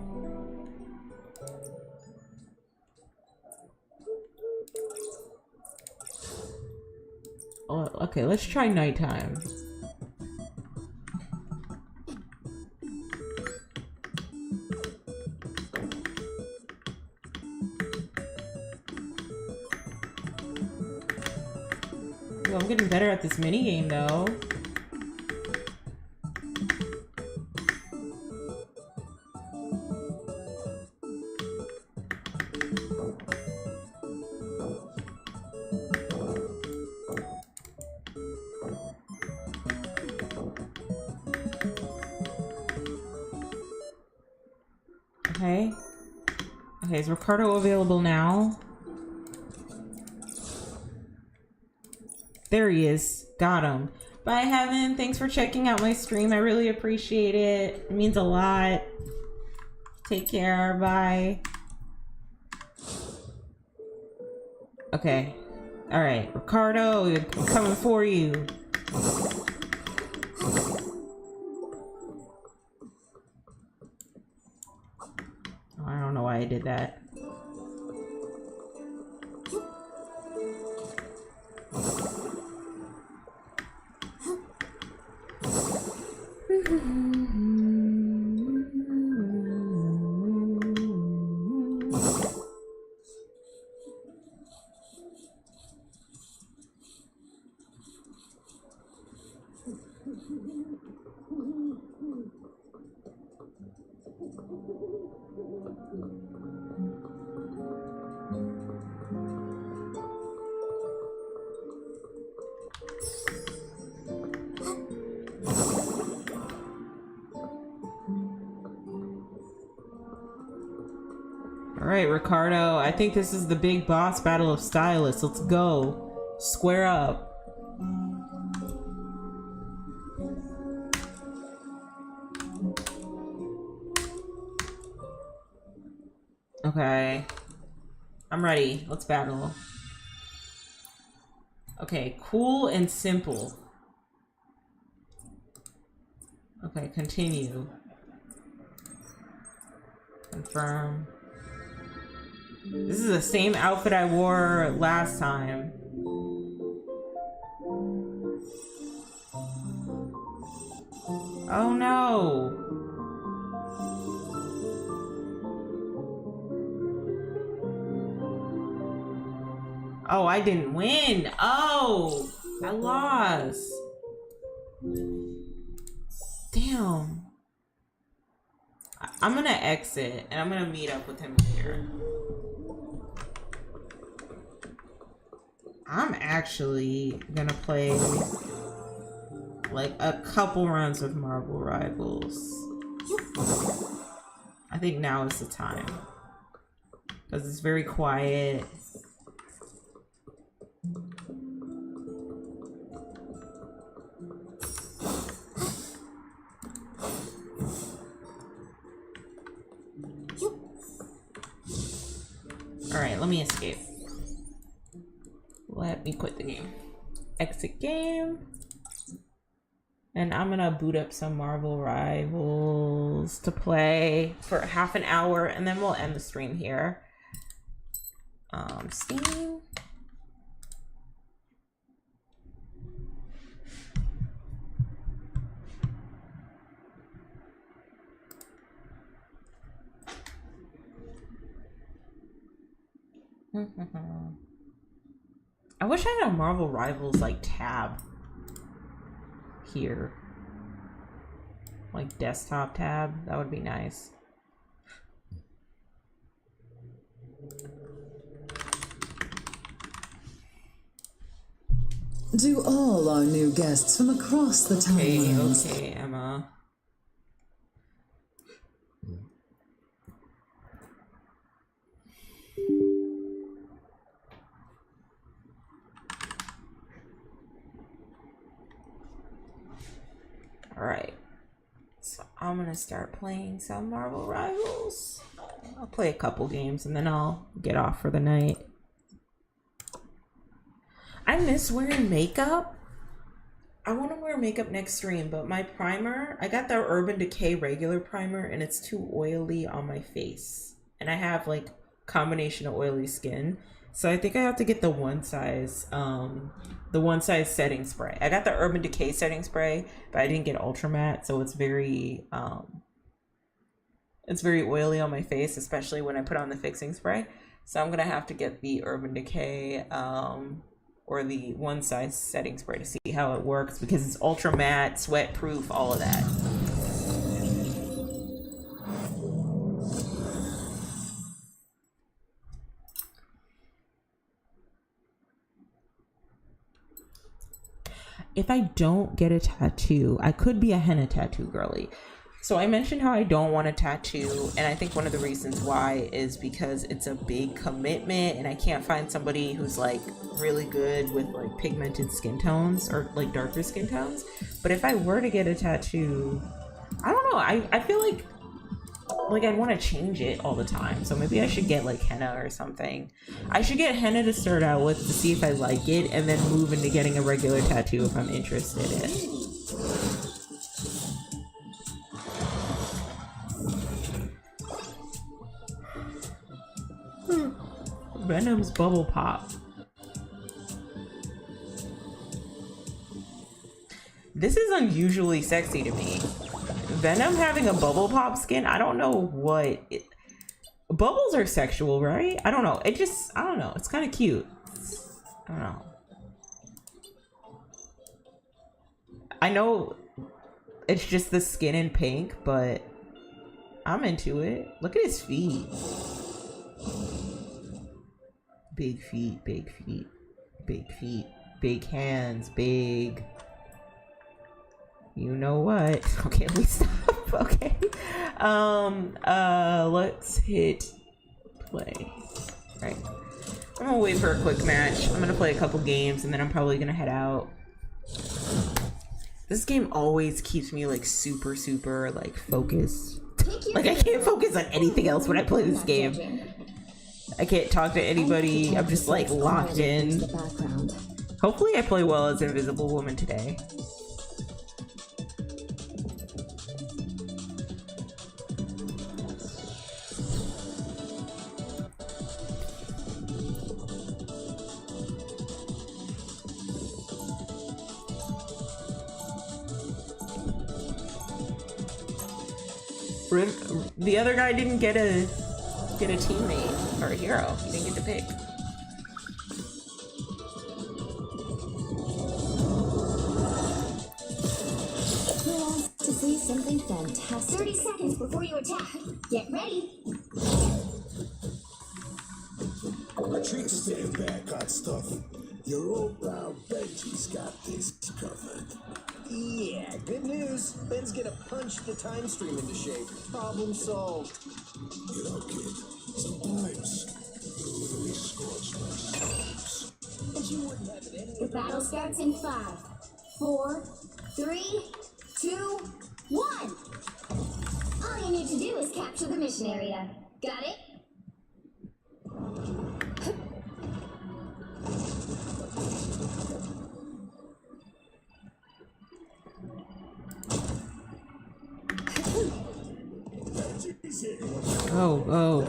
Oh, okay, let's try nighttime. Well, I'm getting better at this mini game though. Okay. Okay, is Ricardo available now? There he is. Got him. Bye, Heaven. Thanks for checking out my stream. I really appreciate it. It means a lot. Take care. Bye. Okay. Alright. Ricardo, I'm coming for you. I don't know why I did that. Alright, Ricardo, I think this is the big boss battle of stylists. Let's go. Square up. Okay. I'm ready. Let's battle. Okay, cool and simple. Okay, continue. Confirm. This is the same outfit I wore last time. Oh no! Oh, I didn't win! Oh! I lost! Damn. I'm gonna exit and I'm gonna meet up with him later. I'm actually gonna play like a couple rounds of Marvel Rivals. I think now is the time because it's very quiet. All right, let me escape. Let me quit the game. Exit game. And I'm gonna boot up some Marvel Rivals to play for half an hour and then we'll end the stream here. Steam. I wish I had a Marvel Rivals like tab here, like desktop tab. That would be nice. To all our new guests from across the timelines. Okay, Emma. Alright, so I'm gonna start playing some Marvel Rivals. I'll play a couple games and then I'll get off for the night. I miss wearing makeup. I want to wear makeup next stream, but my primer, I got the Urban Decay regular primer and it's too oily on my face. And I have like combination of oily skin. So I think I have to get the one size setting spray. I got the Urban Decay setting spray, but I didn't get Ultra Matte, so it's very oily on my face, especially when I put on the fixing spray. So I'm gonna have to get the Urban Decay or the one size setting spray to see how it works because it's ultra matte, sweat proof, all of that. If I don't get a tattoo, I could be a henna tattoo girly. So I mentioned how I don't want a tattoo, and I think one of the reasons why is because it's a big commitment and I can't find somebody who's like really good with like pigmented skin tones or like darker skin tones. But if I were to get a tattoo, I don't know, I feel like I'd want to change it all the time. So maybe I should get like henna or something. I should get henna to start out with to see if I like it and then move into getting a regular tattoo if I'm interested in. Venom's bubble pop. This is unusually sexy to me. Venom having a bubble pop skin, I don't know what it... Bubbles are sexual, right? I don't know. It just, I don't know. It's kind of cute. I don't know. I know it's just the skin in pink, but I'm into it. Look at his feet. Big feet, big feet, big feet, big hands, big. You know what? Okay, let me stop. Okay. Let's hit play. All right. I'm gonna wait for a quick match. I'm gonna play a couple games and then I'm probably gonna head out. This game always keeps me like super like focused. Like I can't focus on anything else when I play this game. I can't talk to anybody. I'm just like locked in. Hopefully I play well as Invisible Woman today. The other guy didn't get a teammate or a hero. He didn't get to pick. Who wants to see something fantastic? 30 seconds before you attack. Get ready. A treat to stay back, hot stuff. Your old brown Benji's got this covered. Yeah, good news. Ben's gonna punch the time stream into shape. Problem solved. You know, kid, sometimes you really scorch my souls. But you wouldn't have it anyway. The battle starts in 5, 4, 3, 2, 1. All you need to do is capture the mission area. Got it? Oh.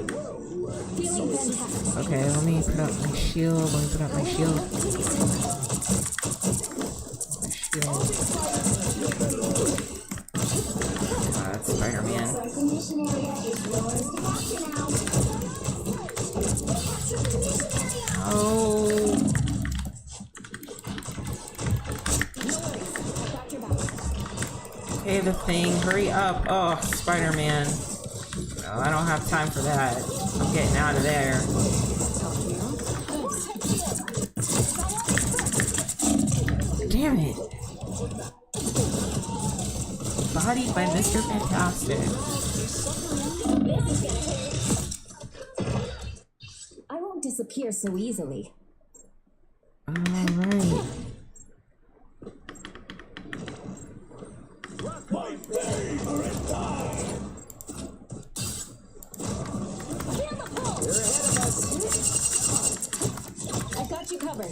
Feeling fantastic. Okay, let me put up my shield. My shield. That's Spider-Man. The mission area is yours to capture now. Oh. Okay, the thing. Hurry up. Oh, Spider-Man. No, I don't have time for that. I'm getting out of there. Damn it. Bodied by Mr. Fantastic. I won't disappear so easily. Alright. My favorite time! I got you covered.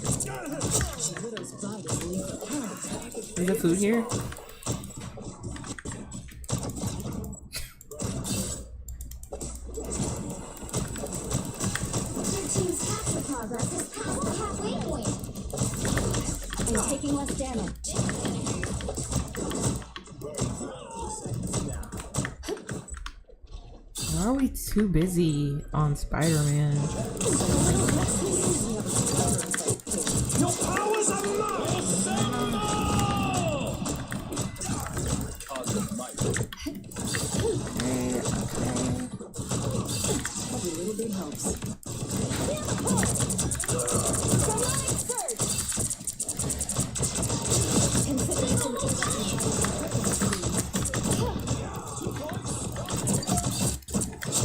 Is there food here? Your team's capture progress is past the halfway point. I'm taking less damage. Why are we too busy on Spider-Man? Your powers are Every little bit helps.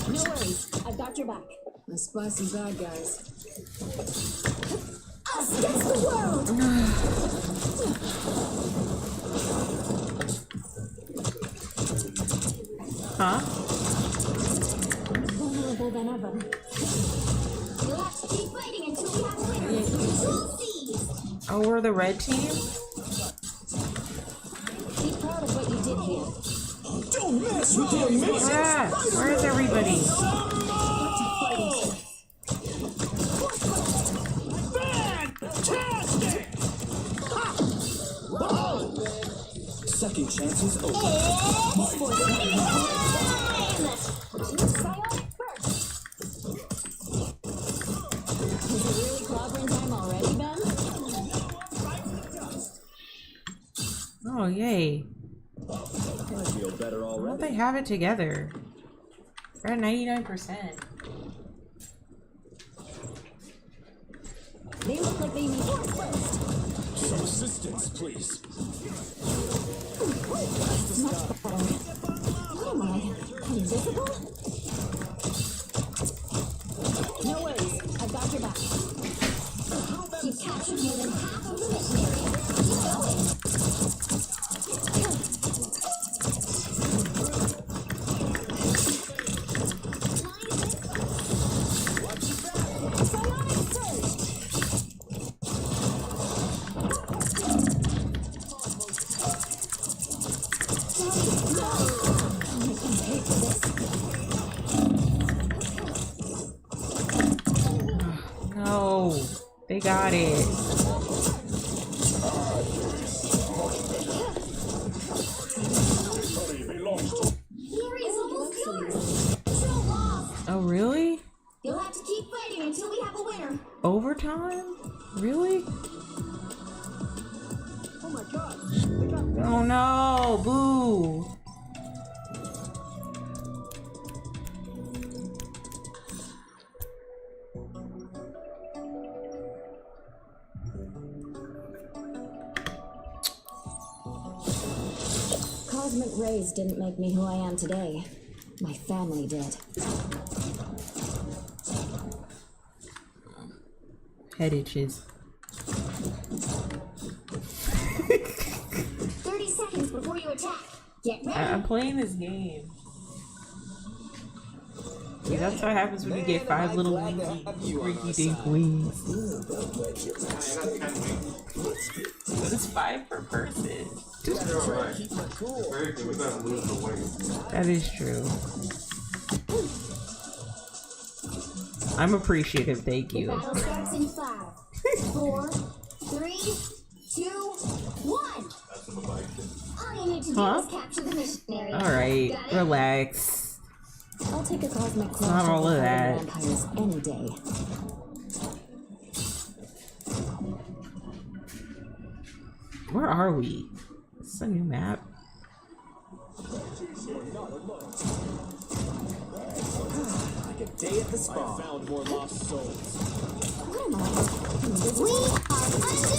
No worries, I've got your back. The spicy bad guys. Us against the world! Huh? Vulnerable than ever. You'll have to keep fighting until we have winners. We'll see! Oh, we're the red team? Be proud of what you did here. Don't mess with your mission! Yeah, where is everybody? second chances open. Is it really clobbering time already, Ben? Oh, yay. I feel better Why don't already. they have it together? We're at 99%. They look like they need work first. Some assistance, please. Much better. What am I? Invisible? No worries. I've got your back. You've captured more than half of the mission area. Keep going. No, they got it. Oh, really? You'll have to keep fighting until we have a winner. Overtime? Really? Oh my god! Oh no, boo. Cosmic rays didn't make me who I am today. My family did. Head itches. 30 seconds before you attack. Get ready. I'm playing this game. Yeah, that's what happens when you get 5 little rinky dink wings. It's 5 per person. That is true. I'm appreciative, thank you. Battle starts in 5, 4, 3, 2, 1. All you need to do is capture the mission area. Alright, relax. I'll take a cosmic clash Not all of with that. vampires any day. Where are we? This is a new map. Like a day at the spa. I found more lost souls. What am I? We are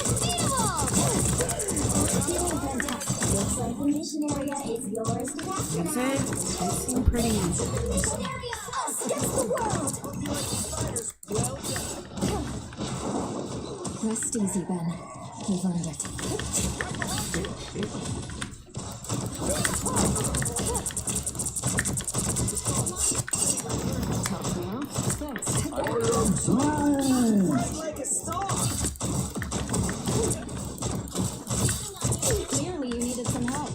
undefeatable! Feeling fantastic. Looks like the mission area is yours to capture Is now. it? They seem pretty. Mission area, us against the world! Rest easy, Ben. You've earned it. Like a star! Clearly you needed some help.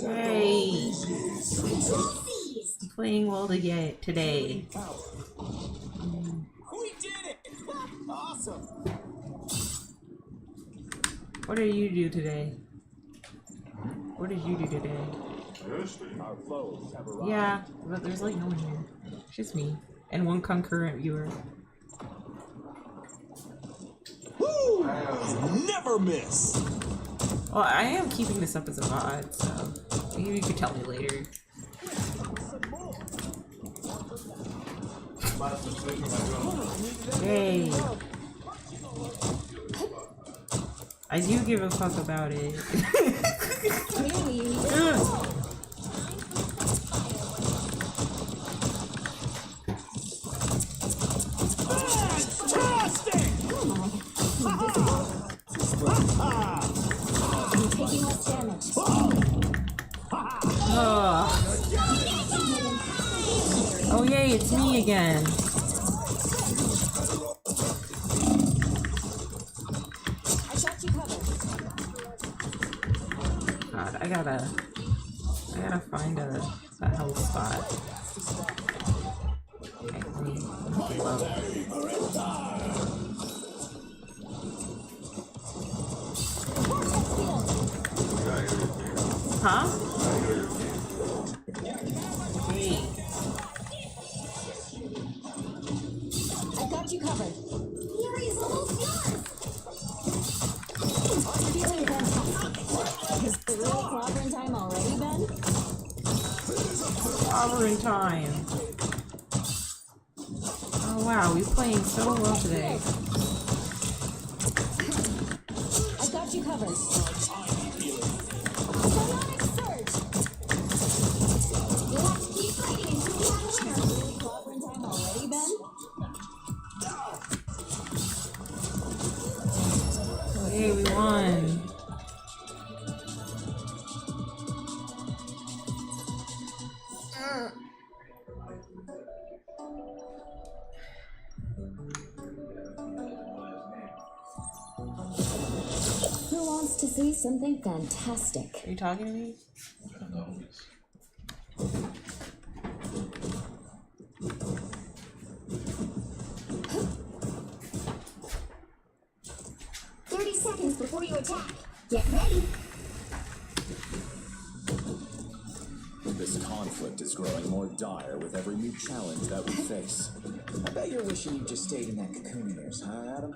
Hey. Playing well today. We did it! Awesome! What did you do today? What did you do today? Our foes have arrived. Yeah, but there's like no one here. It's just me. And one concurrent viewer. Woo! Never miss! Well, I am keeping this up as a VOD, so maybe you could tell me later. Yay! I do give a fuck about it. Clearly you needed Ugh. Fantastic! Come on. I'm taking less damage. Ugh. Oh yay, it's me again. I got you covered. God, I gotta find a health spot. Okay, let me load. Huh? clobbering time. Oh wow, we're playing so well today. I've got you covered. Sonic surge. You'll have to keep fighting until we have a winner. Really clobbering time already, Ben? Hey, we won. Who wants to see something fantastic? Are you talking to me? 30 seconds before you attack. Get ready. This conflict is growing more dire with every new challenge that we face. I bet you're wishing you just stayed in that cocoon of yours, huh, Adam?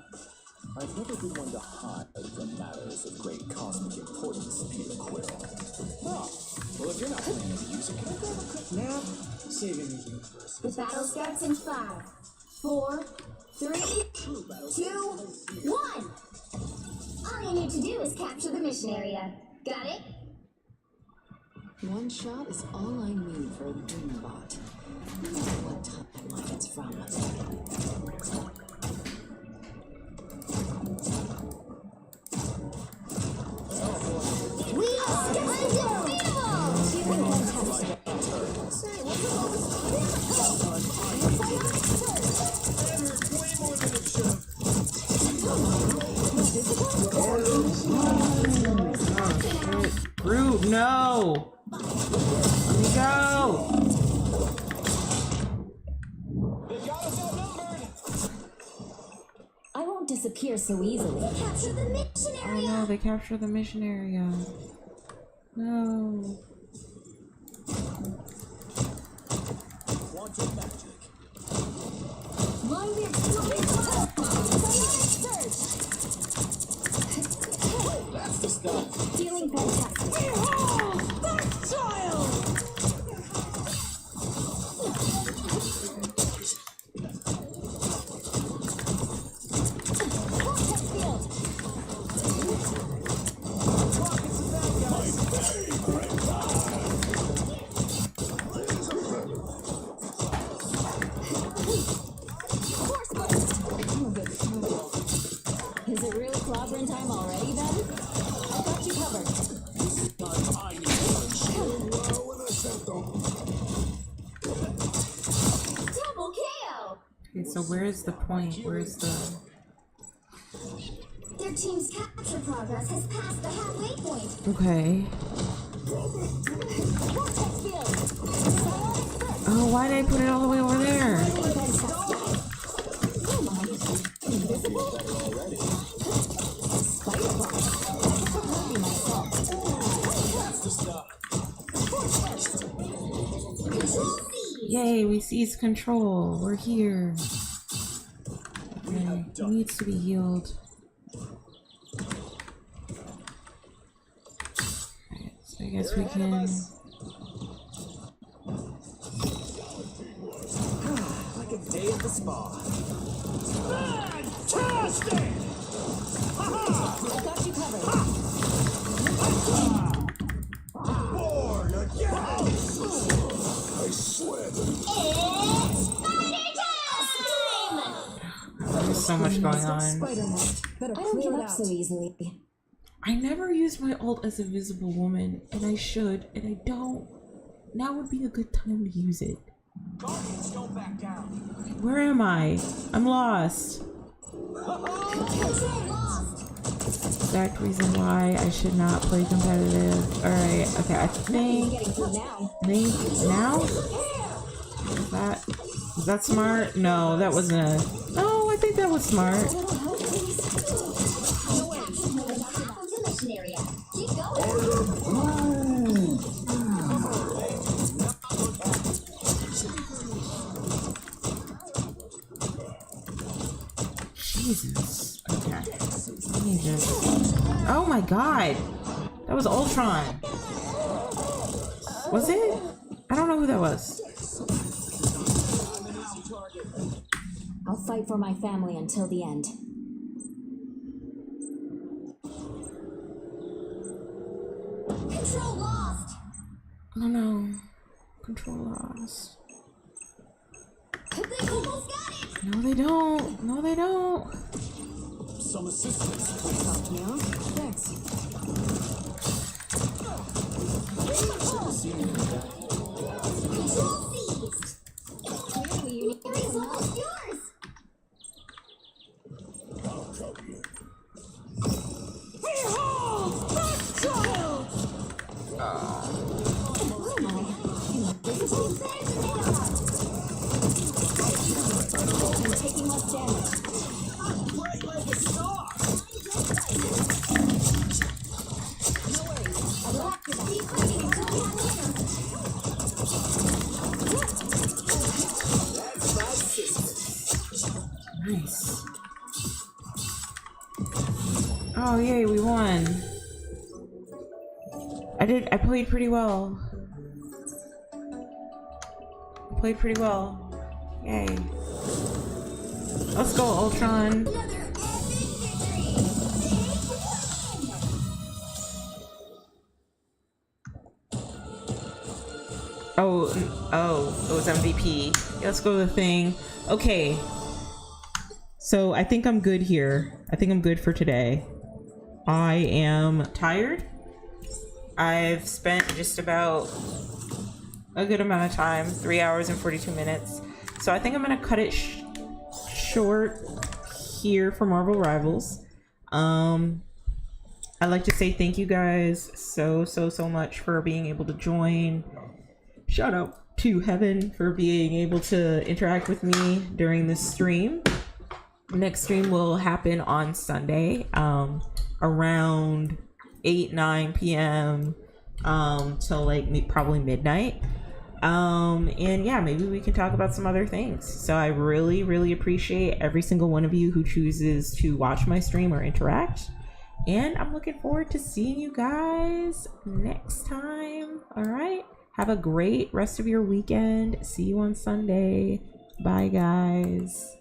I've never been one to hide from matters of great cosmic importance, Peter Quill. Oh, well, if you're not planning to use it, can I grab a quick nap? Saving the universe. The battle starts in 5, 4, 3, 2, 1. All you need to do is capture the mission area. Got it? One shot is all I need for a dream bot. No matter what timeline it's from. We are undefeatable! Say, what's all Groot, no! Let me go! I won't disappear so easily. Capture the mission Oh area! no, they captured the mission area. No. Quantum magic. That's the stuff. Feeling fantastic. That child! Is it really clobbering time already, then? I've got you covered. Double KO! Okay, so where's the point? Where's the... Their team's capture progress has passed the halfway point. Okay. Vortex field. Oh, why did I put it all the way over there? Yay, we seized control. We're here. Okay, he needs to be healed. Alright, so I guess we can... Like a day at the spa. Fantastic! I've got you covered. Born again! I swear that It's party time! There's so much going on. I don't give up so easily. I never use my ult as Invisible Woman, and I should, and I don't. Now would be a good time to use it. Guardians don't back down. Where am I? I'm lost. Exact reason why I should not play competitive. Alright, okay, I think... Getting through now. Now? Is that smart? No, that wasn't a... No, I think that was smart. The mission area. Keep going. Jesus. Okay. Let me just... Oh my god! That was Ultron! Was it? I I don't know who that was. I'll fight for my family until the end. Control lost! Oh no. Control lost. They almost got it! No, they don't. No, they don't. Some assistance. Help me out? Thanks. Control seized! Clearly you need to make some almost yours! I'll cover you. Behold! That child! Where am I? Invisible? I'm taking less damage. Bright like a star! No worries. I'll lock you back. Keep fighting until we have later. That's my sister. Nice. Oh yay, we won. I played pretty well. Played pretty well. Yay. Let's go, Ultron. Oh, it was MVP. Yeah, let's go to the thing. Okay. So I think I'm good here. I think I'm good for today. I am tired. I've spent just about a good amount of time, 3 hours and 42 minutes. So I think I'm gonna cut it short here for Marvel Rivals. I'd like to say thank you guys so much for being able to join. Shout out to Heaven for being able to interact with me during this stream. Next stream will happen on Sunday, around 8-9 p.m. Till like probably midnight. And yeah, maybe we can talk about some other things. So I really appreciate every single one of you who chooses to watch my stream or interact. And I'm looking forward to seeing you guys next time. All right. Have a great rest of your weekend. See you on Sunday. Bye, guys.